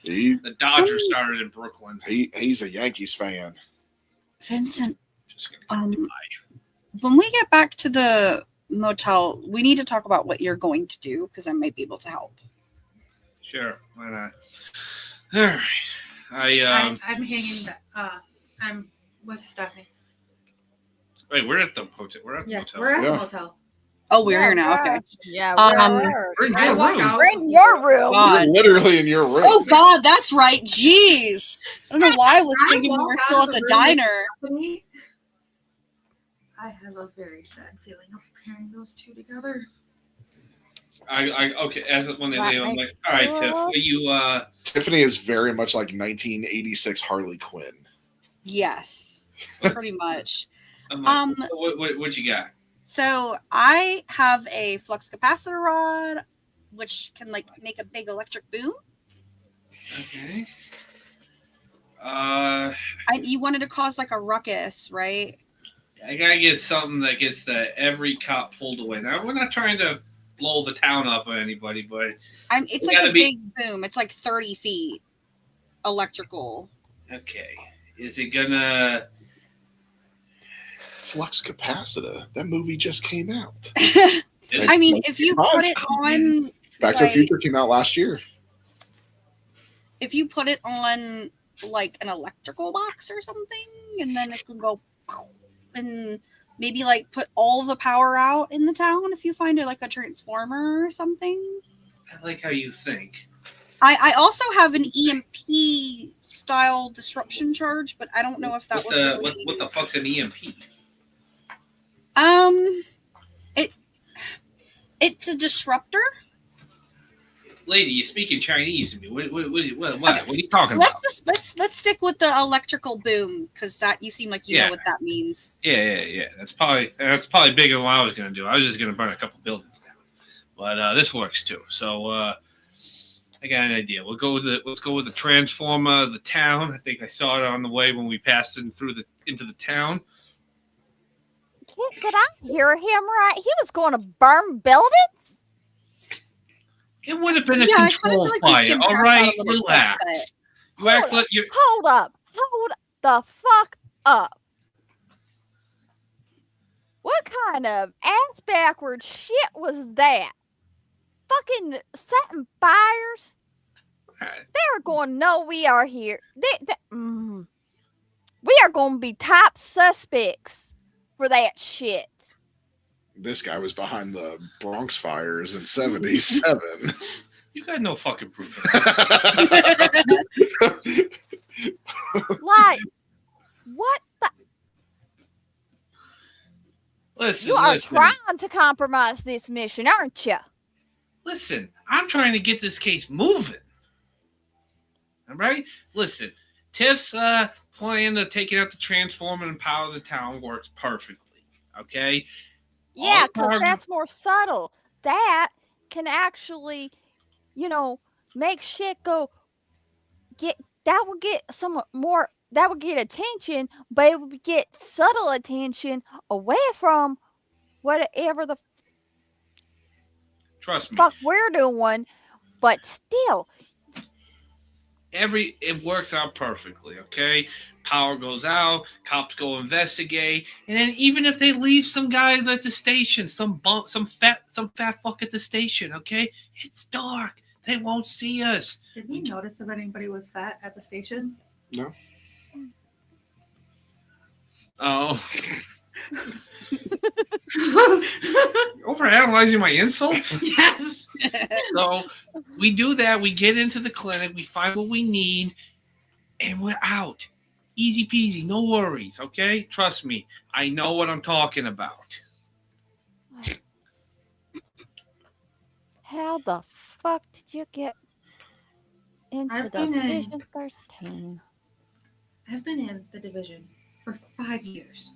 The Dodgers started in Brooklyn. He's a Yankees fan. Vincent, when we get back to the motel, we need to talk about what you're going to do because I might be able to help. Sure, why not? All right. I'm hanging back. I'm with Stephanie. Wait, we're at the hotel. We're at the motel. We're at the motel. Oh, we're Yeah, here now. Okay. Yeah, Um, We're in I your walk room. out. we're in your room. God. You're literally in your room. Oh God, that's right. Jeez. I don't know why I was I thinking we walk were out still of at the the room with diner. company. I have a very bad feeling of pairing those two together. Okay. As when they That leave, I'm makes like, all right, two Tiff, of will us. you Tiffany is very much like 1986 Harley Quinn. Yes, pretty much. I'm like, Um, what you got? So I have a flux capacitor rod, which can like make a big electric boom. Okay. You wanted to cause like a ruckus, right? I gotta get something that gets every cop pulled away. Now we're not trying to blow the town up or anybody, but It's We like gotta a be- big boom. It's like 30 feet electrical. okay. Is it gonna? Flux Capacitor. That movie just came out. I mean, if you put it on, Back to the like, Future came out last year. if you put it on like an electrical box or something, and then it can go and maybe like put all the power out in the town if you find it like a transformer or something. I like how you think. I also have an EMP style disruption charge, but I don't know if that What would the really... what the fuck's an EMP? It's a disruptor. Lady, you speaking Chinese to me. What are you talking Let's about? just let's stick with the electrical boom, because that you seem like you know what that means. Yeah. That's probably bigger than what I was gonna do. I was just gonna burn a couple buildings down, but this works too. So I got an idea. Let's go with the transformer of the town. I think I saw it on the way when we passed into the town. Did I hear him right? He was going to burn buildings? It would have been a Yeah, I kind of controlled feel like we fire. skimmed All past right, that a little relax. bit, You act like you. Hold up. Hold the fuck up. What kind of ass backward shit was that? Fucking setting fires? They're going to know we are here. We are going to be top suspects for that shit. This guy was behind the Bronx fires in '77. You got no fucking proof. Like, what the? Listen, You are trying to compromise this mission, aren't you? Listen, I'm trying to get this case moving. All right? Listen, Tiff's plan of taking out the transformer and power the town works perfectly. Okay? Yeah, All because our- that's more subtle. That can actually, make shit go. That will get some more. That will get attention, but it will get subtle attention away from whatever the Trust me. fuck we're doing. But still, It works out perfectly, okay? Power goes out, cops go investigate, and then even if they leave some guy at the station, some fat fuck at the station, okay? It's dark. They won't see us. Did we notice if anybody was fat at the station? No. Oh. Overanalyzing my insults? Yes. So we do that. We get into the clinic. We find what we need, and we're out. Easy peasy. No worries. Okay? Trust me. I know what I'm talking about. how the fuck did you get into I've the been in- Division 13? I've been in the division for 5 years.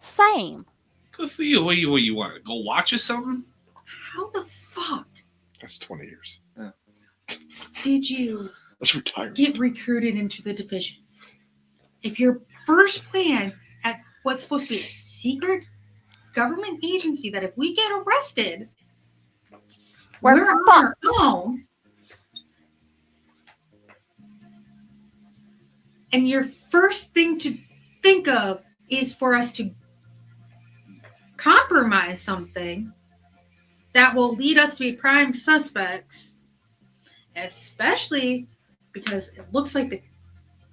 Same. Good for you. What you want? To go watch or something? How the fuck That's 20 years. did you That's retired. get recruited into the division? If your first plan at what's supposed to be a secret government agency that if we get arrested, We're on our fucked. own, and your first thing to think of is for us to compromise something that will lead us to be prime suspects, especially because it looks like the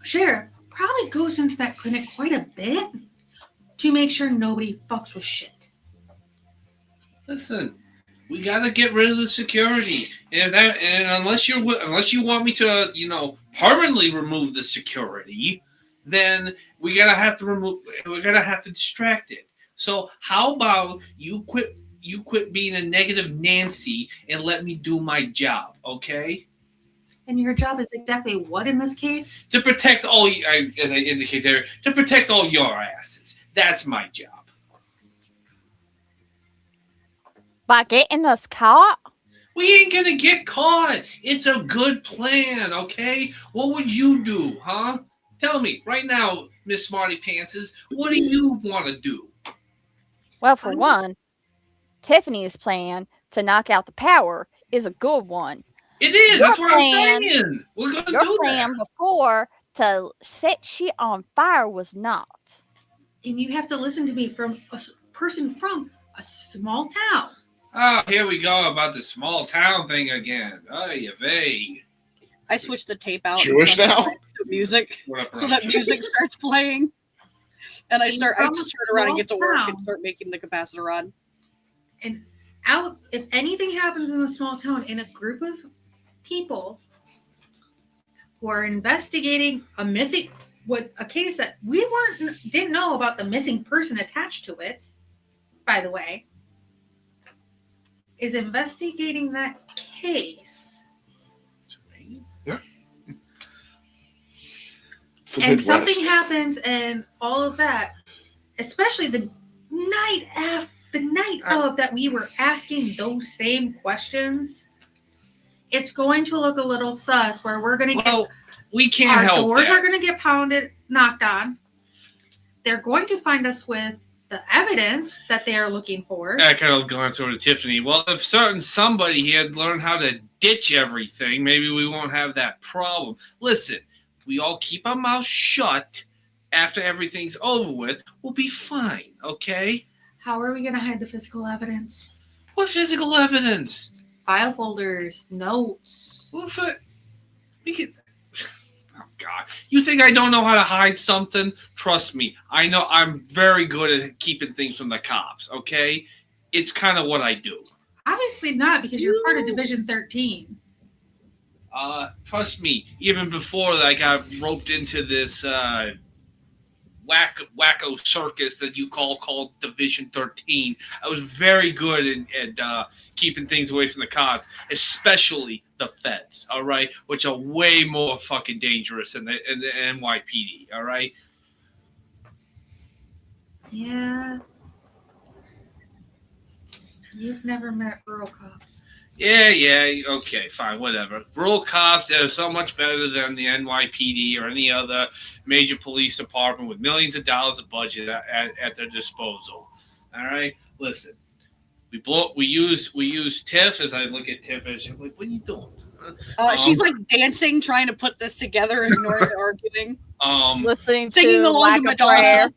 sheriff probably goes into that clinic quite a bit to make sure nobody fucks with shit. Listen, we gotta get rid of the security. And unless you want me to, permanently remove the security, then we're gonna have to distract it. So how about you quit being a negative Nancy and let me do my job, okay? And your job is exactly what in this case? To protect as I indicate there, to protect all your asses. That's my job. By getting us caught? We ain't gonna get caught. It's a good plan, okay? What would you do, huh? Tell me right now, Miss Smarty Pantses, what do you want to do? Well, for one, Tiffany's plan to knock out the power is a good one. It is. Your That's what plan- I'm saying. We're gonna Your do plan that. before to set shit on fire was not. And you have to listen to me from a person from a small town. Oh, here we go about the small town thing again. Oh, you vague. I switched the tape out. Jewish now? To music, What up, so Ron? that music starts playing, and I And just turn around and get to work small and start making the capacitor run. And out, if anything happens in a small town, in a group of people who are investigating a case that we didn't know about the missing person attached to it, by the way, is investigating that case. It's the And Midwest. something happens and all of that, especially the night of that we were asking those same questions, it's going to look a little sus where we're going to Well, we get can't our help doors that. are going to get knocked on. They're going to find us with the evidence that they are looking for. I kind of glance over to Tiffany. Well, if somebody had learned how to ditch everything, maybe we won't have that problem. Listen, we all keep our mouths shut after everything's over with. We'll be fine, okay? How are we going to hide the physical evidence? What physical evidence? File folders, notes. What for? We can. Oh God! You think I don't know how to hide something? Trust me, I know. I'm very good at keeping things from the cops. Okay, it's kind of what I do. Obviously not, because you're part of Division 13. Trust me. Even before I got roped into this wacko circus that you called Division 13, I was very good at keeping things away from the cops, especially the feds. All right, which are way more fucking dangerous than the NYPD. All right. Yeah. You've never met rural cops. Yeah, okay, fine, whatever. Rural cops are so much better than the NYPD or any other major police department with millions of dollars of budget at their disposal. All right, listen, we use Tiff. As I look at Tiff, and she's like, "What are you doing?" She's like dancing, trying to put this together, ignoring the arguing, Listening singing to along like to a Madonna. prayer.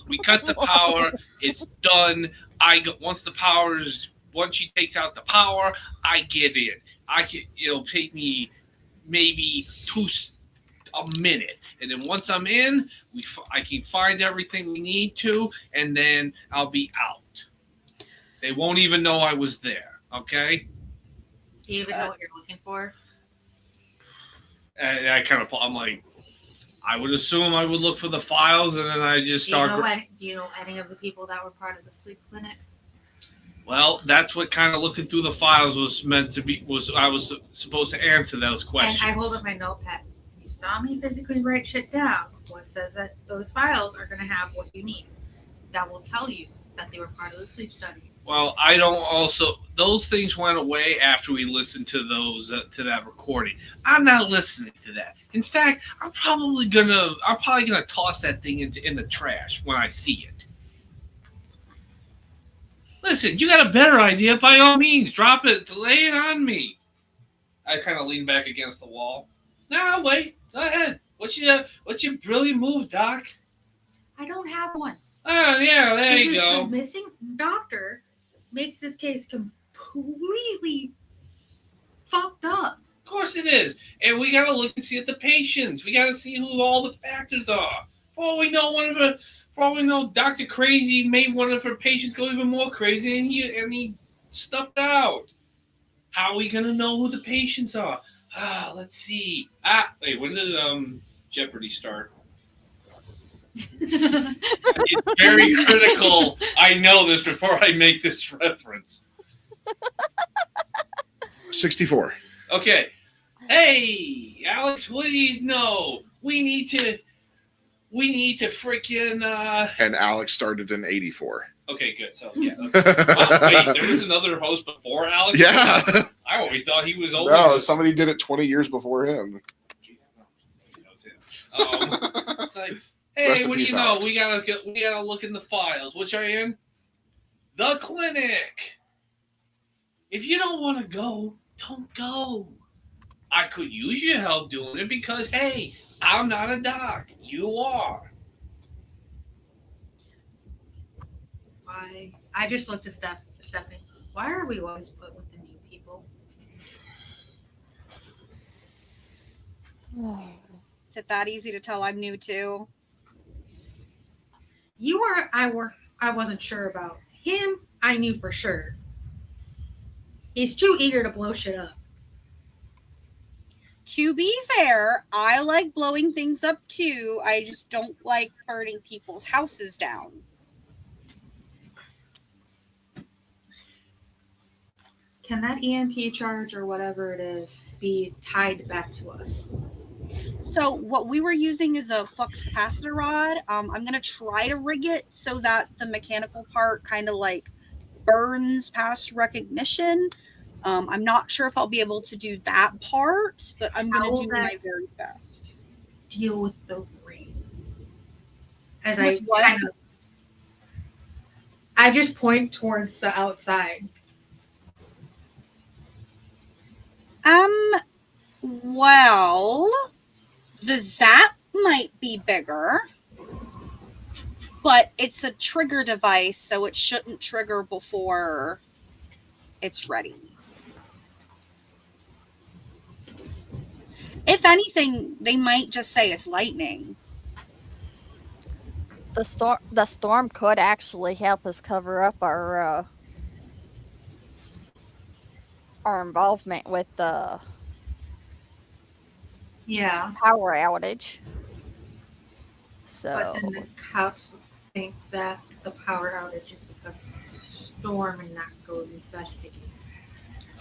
We cut the power. It's done. Once she takes out the power, I get in. It'll take me maybe a minute, and then once I'm in, I can find everything we need to, and then I'll be out. They won't even know I was there. Okay? Do you even know what you're looking for? And I'm like, I would assume I would look for the files, and then I just Do you start. do you know any of the people that were part of the sleep clinic? Well, that's what kind of looking through the files was meant to be. I was supposed to answer those questions. And I hold up my notepad. You saw me physically write shit down. What says that those files are going to have what you need? That will tell you that they were part of the sleep study. Well, those things went away after we listened to to that recording. I'm not listening to that. In fact, I'm probably gonna toss that thing in the trash when I see it. Listen, you got a better idea, by all means, drop it, lay it on me. I kind of lean back against the wall. No, wait, go ahead. What's your brilliant move, Doc? I don't have one. Oh, yeah, there you Because go. the missing doctor makes this case completely fucked up. Of course it is. And we got to look and see at the patients. We got to see who all the factors are. For all we know, For all we know, Dr. Crazy made one of her patients go even more crazy, and he stuffed out. How are we gonna know who the patients are? Let's see. Wait, when did Jeopardy start? It's very critical. I know this before I make this reference. 64. Okay. Hey, Alex, what do you know? We need to freaking. And Alex started in 84. Okay, good. So yeah. Wait, there was another host before Alex. Yeah. I always thought he was always. No, somebody did it 20 years before him. It's like, hey, Rest in what do peace, you know? Alex. We gotta look in the files. Which are in the clinic. If you don't want to go, don't go. I could use your help doing it because hey, I'm not a doc. You are. I just looked at Stephanie. Why are we always put with the new people? Is it that easy to tell I'm new too? You were, I wasn't sure about him. I knew for sure. He's too eager to blow shit up. To be fair, I like blowing things up too. I just don't like burning people's houses down. Can that EMP charge or whatever it is be tied back to us? So what we were using is a flux capacitor rod. I'm going to try to rig it so that the mechanical part kind of like burns past recognition. I'm not sure if I'll be able to do that part, but I'm going to do my very best. Deal with the rain. As With what? I just point towards the outside. Well, the zap might be bigger, but it's a trigger device, so it shouldn't trigger before it's ready. If anything, they might just say it's lightning. The storm could actually help us cover up our involvement with the power outage. So, But then the cops would think that the power outage is because of the storm and not go investigate.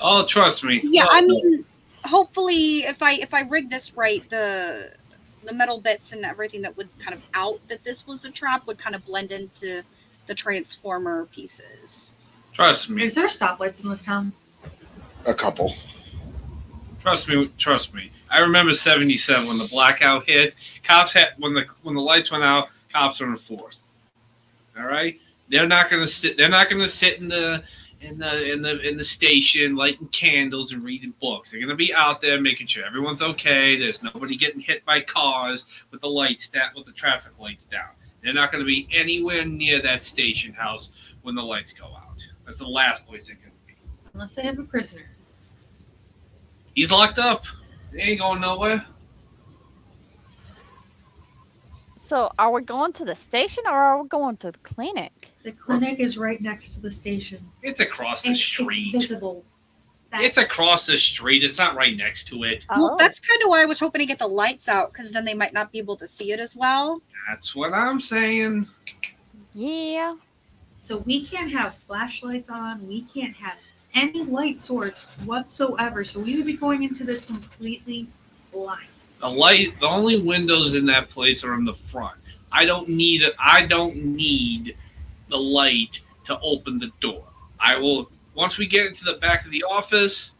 Oh, trust me. Yeah, I mean, hopefully, if I rig this right, the metal bits and everything that would kind of out that this was a trap would kind of blend into the transformer pieces. Trust me. Is there stoplights in this town? A couple. Trust me. I remember '77 when the blackout hit. Cops had when the lights went out. Cops were enforced. All right, they're not going to sit. They're not going to sit in the station lighting candles and reading books. They're going to be out there making sure everyone's okay. There's nobody getting hit by cars with the traffic lights down. They're not going to be anywhere near that station house when the lights go out. That's the last place they're going to be. Unless they have a prisoner. He's locked up. They ain't going nowhere. so are we going to the station or are we going to the clinic? The clinic is right next to the station. It's across the street. It's visible. It's across the street. It's not right next to it. Well, Oh. that's kind of why I was hoping to get the lights out, because then they might not be able to see it as well. That's what I'm saying. Yeah. So we can't have flashlights on. We can't have any light source whatsoever. So we would be going into this completely blind. The only windows in that place are in the front. I don't need it. I don't need the light to open the door. I will once we get into the back of the office,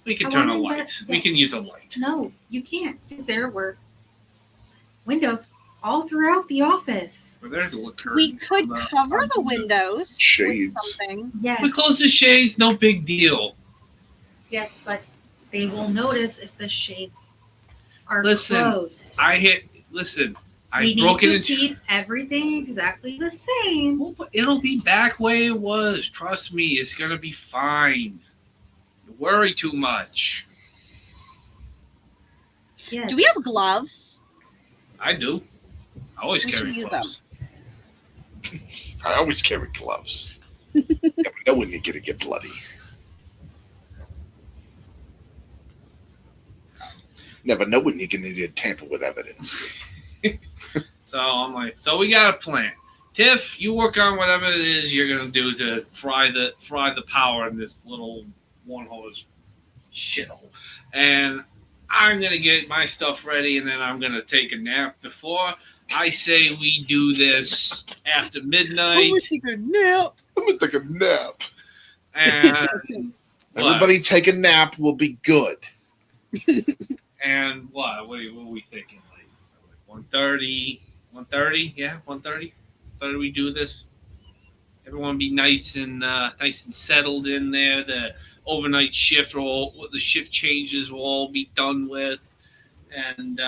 we can turn on lights. We can use a light. No, you can't, because there were windows all throughout the office. We're there to look. We could cover the windows Shades. with something. Yes, We close the shades. No big deal. yes, but they will notice if the shades are Listen, closed. I We broke need it to into. keep everything exactly the same. Well, but it'll be back way it was. Trust me, it's gonna be fine. You worry too much. Yes. Do we have gloves? I do. I always We carry should use gloves. I always carry gloves. Never know when you're gonna get bloody. Never know when you're gonna need to tamper with evidence. So I'm like, so we got a plan. Tiff, you work on whatever it is you're gonna do to fry the power in this little one horse shithole, and I'm gonna get my stuff ready, and then I'm gonna take a nap before. I say we do this after midnight. take a nap. I'm gonna take a nap. And Everybody take a nap. Will be good. And what? What are we thinking? Like 1:30? 1:30? Yeah, 1:30. 1:30 we do this. Everyone be nice and settled in there. The overnight shift the shift changes will all be done with, and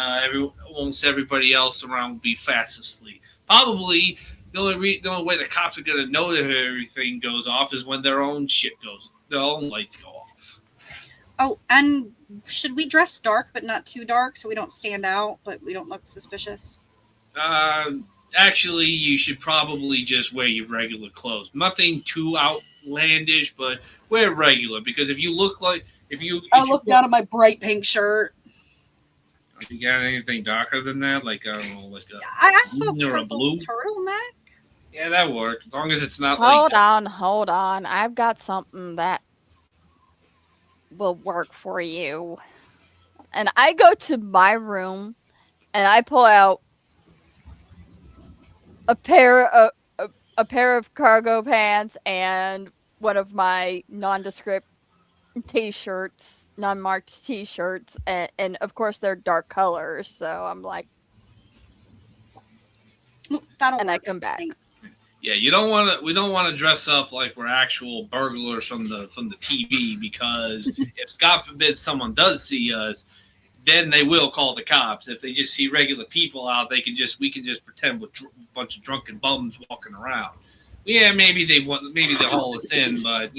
almost everybody else around will be fast asleep. Probably the only way the cops are gonna know that everything goes off is when their own lights go off. Oh, and should we dress dark but not too dark so we don't stand out but we don't look suspicious? Actually, you should probably just wear your regular clothes. Nothing too outlandish, but wear regular, because if you look down at my bright pink shirt. You got anything darker than that? Like, I don't know, like I have a green or a purple blue? turtleneck. Yeah, that works. As long as it's not Hold on. I've got something that will work for you. And I go to my room and I pull out a pair of cargo pants and one of my nondescript t-shirts, non-marked t-shirts, and of course they're dark colors, so I'm like, That'll and work. I come back. Thanks. Yeah, we don't want to dress up like we're actual burglars from the TV, because if God forbid someone does see us, then they will call the cops. If they just see regular people out, we can just pretend with a bunch of drunken bums walking around. Yeah, maybe they'll haul us in, but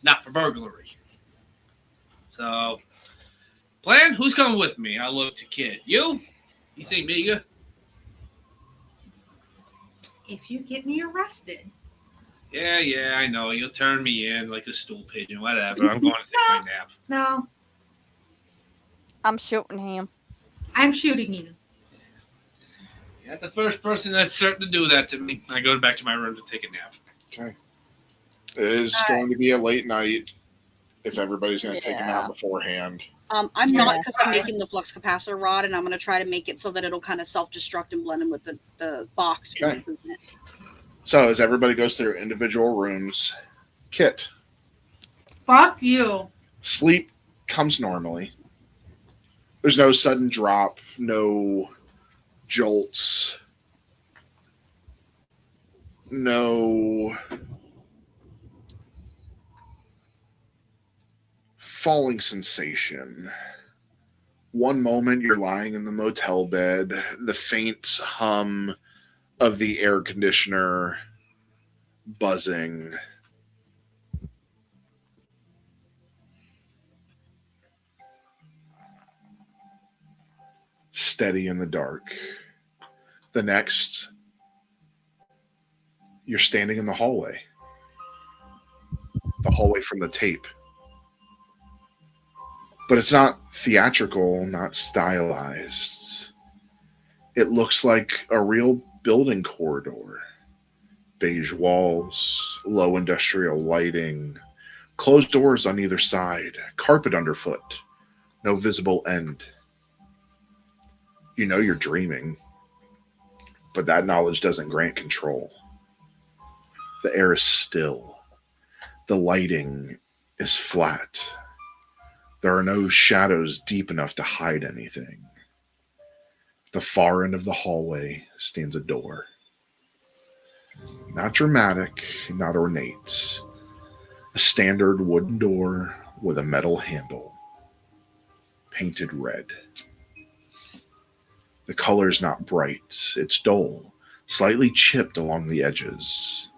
not for burglary. So, plan? Who's coming with me? I look to Kid. You say Miga? If you get me arrested. Yeah, I know. You'll turn me in like a stool pigeon, whatever. I'm going to take my nap. No, I'm shooting him. I'm shooting you. You're the first person that's certain to do that to me. I go back to my room to take a nap. Okay. It is going to be a late night if everybody's going to take a nap beforehand. I'm not, because I'm making the flux capacitor rod, and I'm going to try to make it so that it'll kind of self-destruct and blend in with the box. Okay. So as everybody goes through individual rooms, Kit, Fuck you. sleep comes normally. There's no sudden drop, no jolts, no falling sensation. One moment you're lying in the motel bed, the faint hum of the air conditioner buzzing. Steady in the dark. The next, you're standing in the hallway from the tape. But it's not theatrical, not stylized. It looks like a real building corridor. Beige walls, low industrial lighting, closed doors on either side, carpet underfoot, no visible end. You know you're dreaming, but that knowledge doesn't grant control. The air is still. The lighting is flat. There are no shadows deep enough to hide anything. At the far end of the hallway stands a door. Not dramatic, not ornate. A standard wooden door with a metal handle, painted red. The color is not bright, it's dull, slightly chipped along the edges.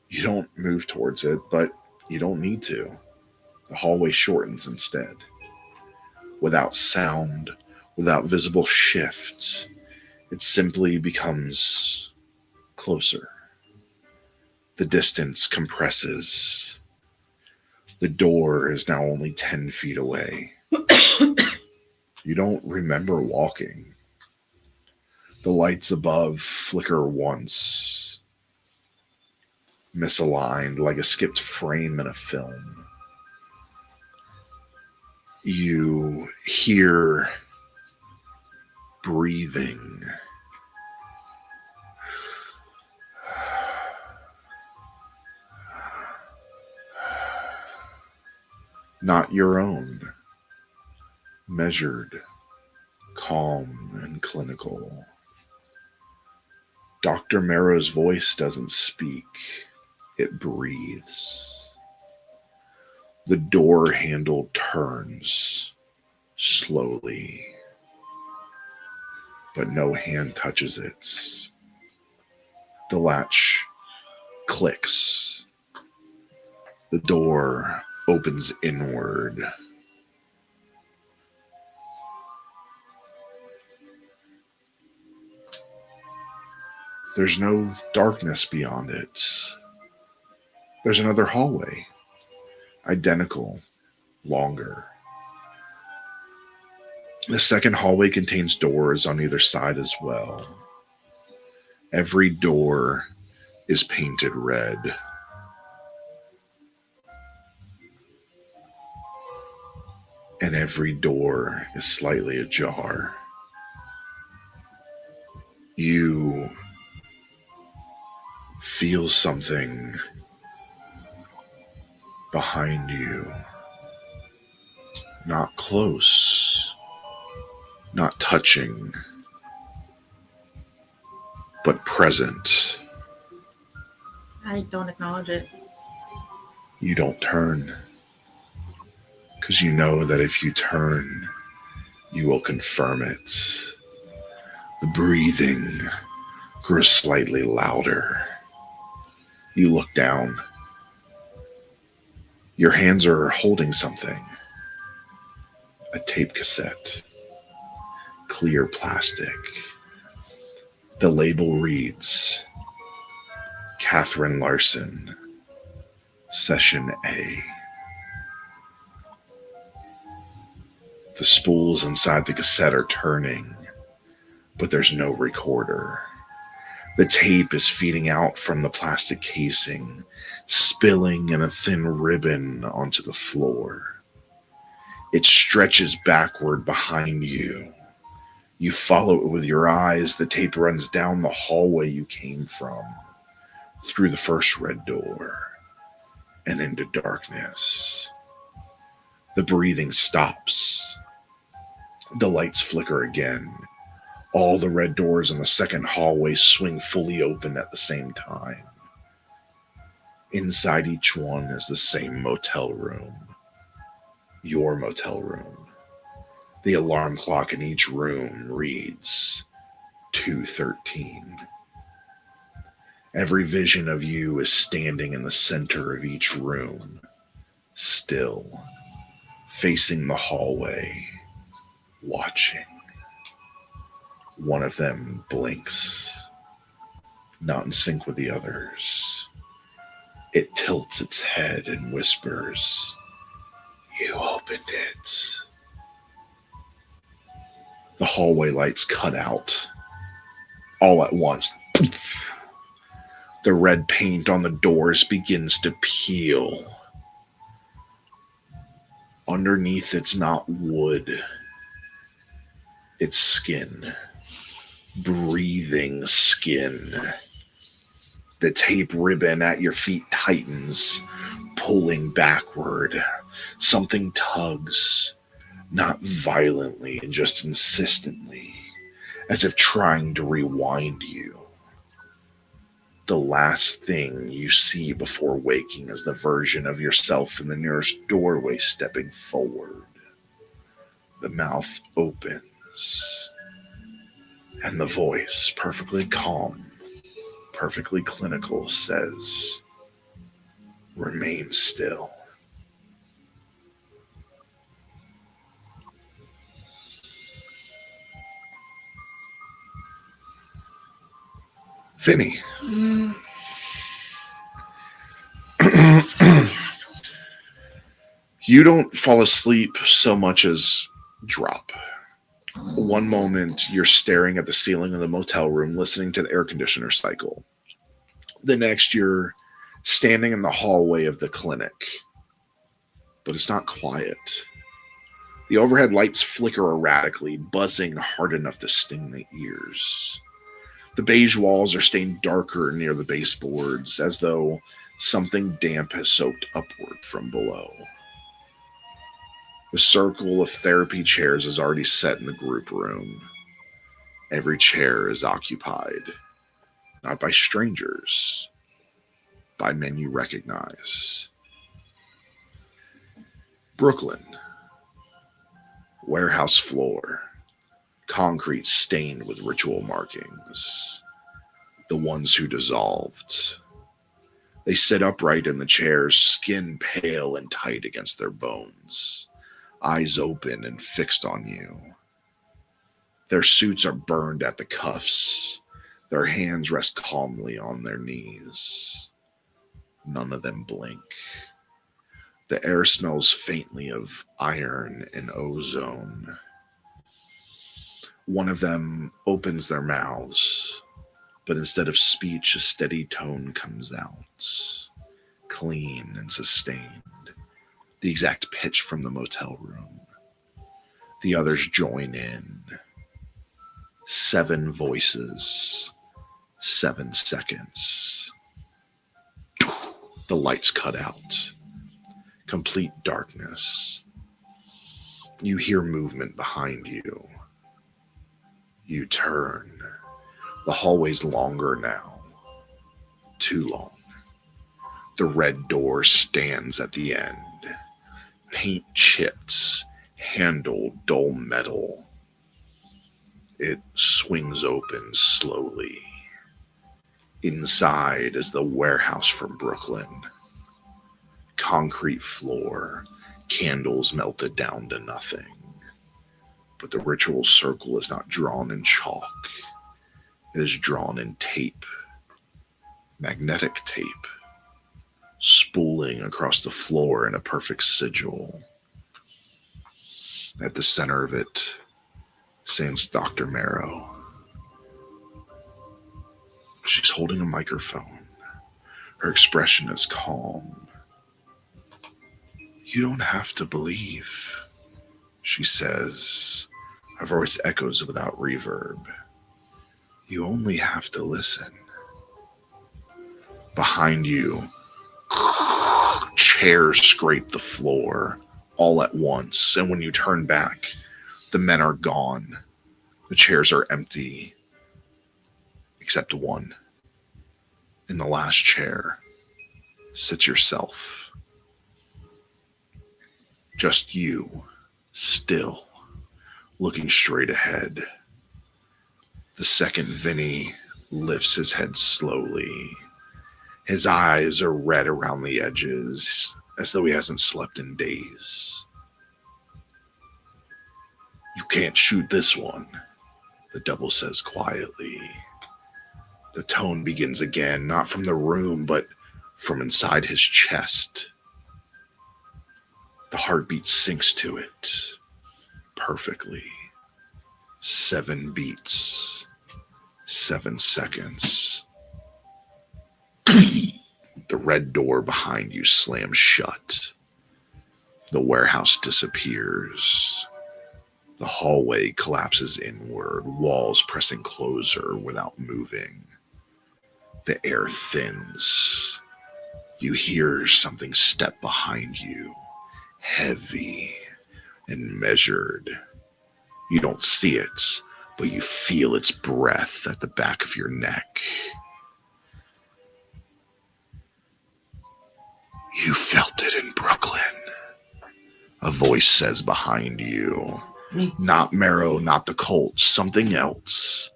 You don't move towards it, but you don't need to. The hallway shortens instead. Without sound, without visible shift, it simply becomes closer. The distance compresses. The door is now only 10 feet away. You don't remember walking. The lights above flicker once, misaligned like a skipped frame in a film. You hear breathing. Not your own. Measured, calm, and clinical. Dr. Marrow's voice doesn't speak, it breathes. The door handle turns slowly, but no hand touches it. The latch clicks. The door opens inward. There's no darkness beyond it. There's another hallway, identical, longer. The second hallway contains doors on either side as well. Every door is painted red. And every door is slightly ajar. You feel something behind you. Not close, not touching, but present. I don't acknowledge it. You don't turn, because you know that if you turn, you will confirm it. The breathing grows slightly louder. You look down. Your hands are holding something. A tape cassette. Clear plastic. The label reads, Catherine Larson, Session A. The spools inside the cassette are turning, but there's no recorder. The tape is feeding out from the plastic casing, spilling in a thin ribbon onto the floor. It stretches backward behind you. You follow it with your eyes. The tape runs down the hallway you came from, through the first red door, and into darkness. The breathing stops. The lights flicker again. All the red doors in the second hallway swing fully open at the same time. Inside each one is the same motel room. Your motel room. The alarm clock in each room reads 2:13. Every vision of you is standing in the center of each room, still, facing the hallway, watching. One of them blinks, not in sync with the others. It tilts its head and whispers, "You opened it." The hallway lights cut out all at once. The red paint on the doors begins to peel. Underneath, it's not wood, it's skin. Breathing skin. The tape ribbon at your feet tightens, pulling backward. Something tugs, not violently, just insistently, as if trying to rewind you. The last thing you see before waking is the version of yourself in the nearest doorway stepping forward. The mouth opens. And the voice, perfectly calm, perfectly clinical, says, "Remain still." Vinny. Asshole. You don't fall asleep so much as drop. One moment, you're staring at the ceiling of the motel room, listening to the air conditioner cycle. The next, you're standing in the hallway of the clinic. But it's not quiet. The overhead lights flicker erratically, buzzing hard enough to sting the ears. The beige walls are stained darker near the baseboards, as though something damp has soaked upward from below. The circle of therapy chairs is already set in the group room. Every chair is occupied, not by strangers, by men you recognize. Brooklyn. Warehouse floor. Concrete stained with ritual markings. The ones who dissolved. They sit upright in the chairs, skin pale and tight against their bones, eyes open and fixed on you. Their suits are burned at the cuffs. Their hands rest calmly on their knees. None of them blink. The air smells faintly of iron and ozone. One of them opens their mouths, but instead of speech, a steady tone comes out, clean and sustained, the exact pitch from the motel room. The others join in. 7 voices, 7 seconds. The lights cut out. Complete darkness. You hear movement behind you. You turn. The hallway's longer now. Too long. The red door stands at the end. Paint chips, handle dull metal. It swings open slowly. Inside is the warehouse from Brooklyn. Concrete floor, candles melted down to nothing. But the ritual circle is not drawn in chalk. It is drawn in tape. Magnetic tape. Spooling across the floor in a perfect sigil. At the center of it stands Dr. Marrow. She's holding a microphone. Her expression is calm. You don't have to believe, she says. Her voice echoes without reverb. You only have to listen. Behind you, chairs scrape the floor all at once, and when you turn back, the men are gone. The chairs are empty, except one. In the last chair sits yourself. Just you, still, looking straight ahead. The second Vinny lifts his head slowly. His eyes are red around the edges, as though he hasn't slept in days. You can't shoot this one, the double says quietly. The tone begins again, not from the room, but from inside his chest. The heartbeat sinks to it perfectly. 7 beats, 7 seconds. The red door behind you slams shut. The warehouse disappears. The hallway collapses inward, walls pressing closer without moving. The air thins. You hear something step behind you. Heavy and measured. You don't see it, but you feel its breath at the back of your neck. You felt it in Brooklyn, a voice says behind you. Not Marrow, not the cult, something else.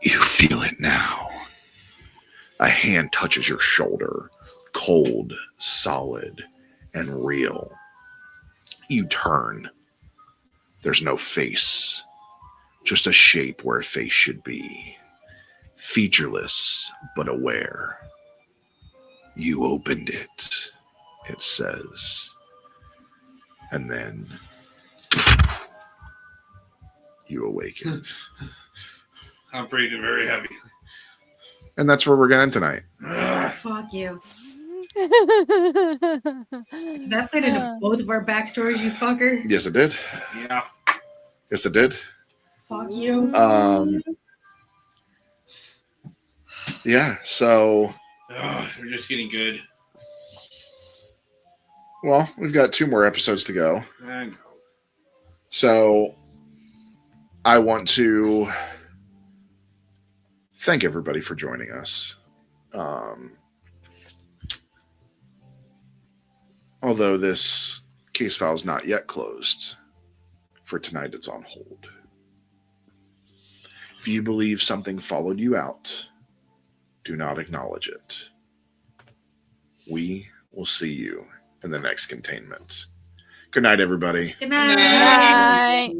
You feel it now. A hand touches your shoulder, cold, solid, and real. You turn. There's no face, just a shape where a face should be. featureless but aware. You opened it, it says. And then you awaken. I'm breathing very heavy. And that's where we're going tonight. Fuck you. Because that played into both of our backstories, you fucker. Yes, it did. Yeah. Yes, it did. Fuck you. Yeah, so They're just getting good. well, we've got 2 more episodes to go. I know. So I want to thank everybody for joining us. Although this case file is not yet closed, for tonight it's on hold. If you believe something followed you out, do not acknowledge it. We will see you in the next containment. Good night, everybody. Good night. Night.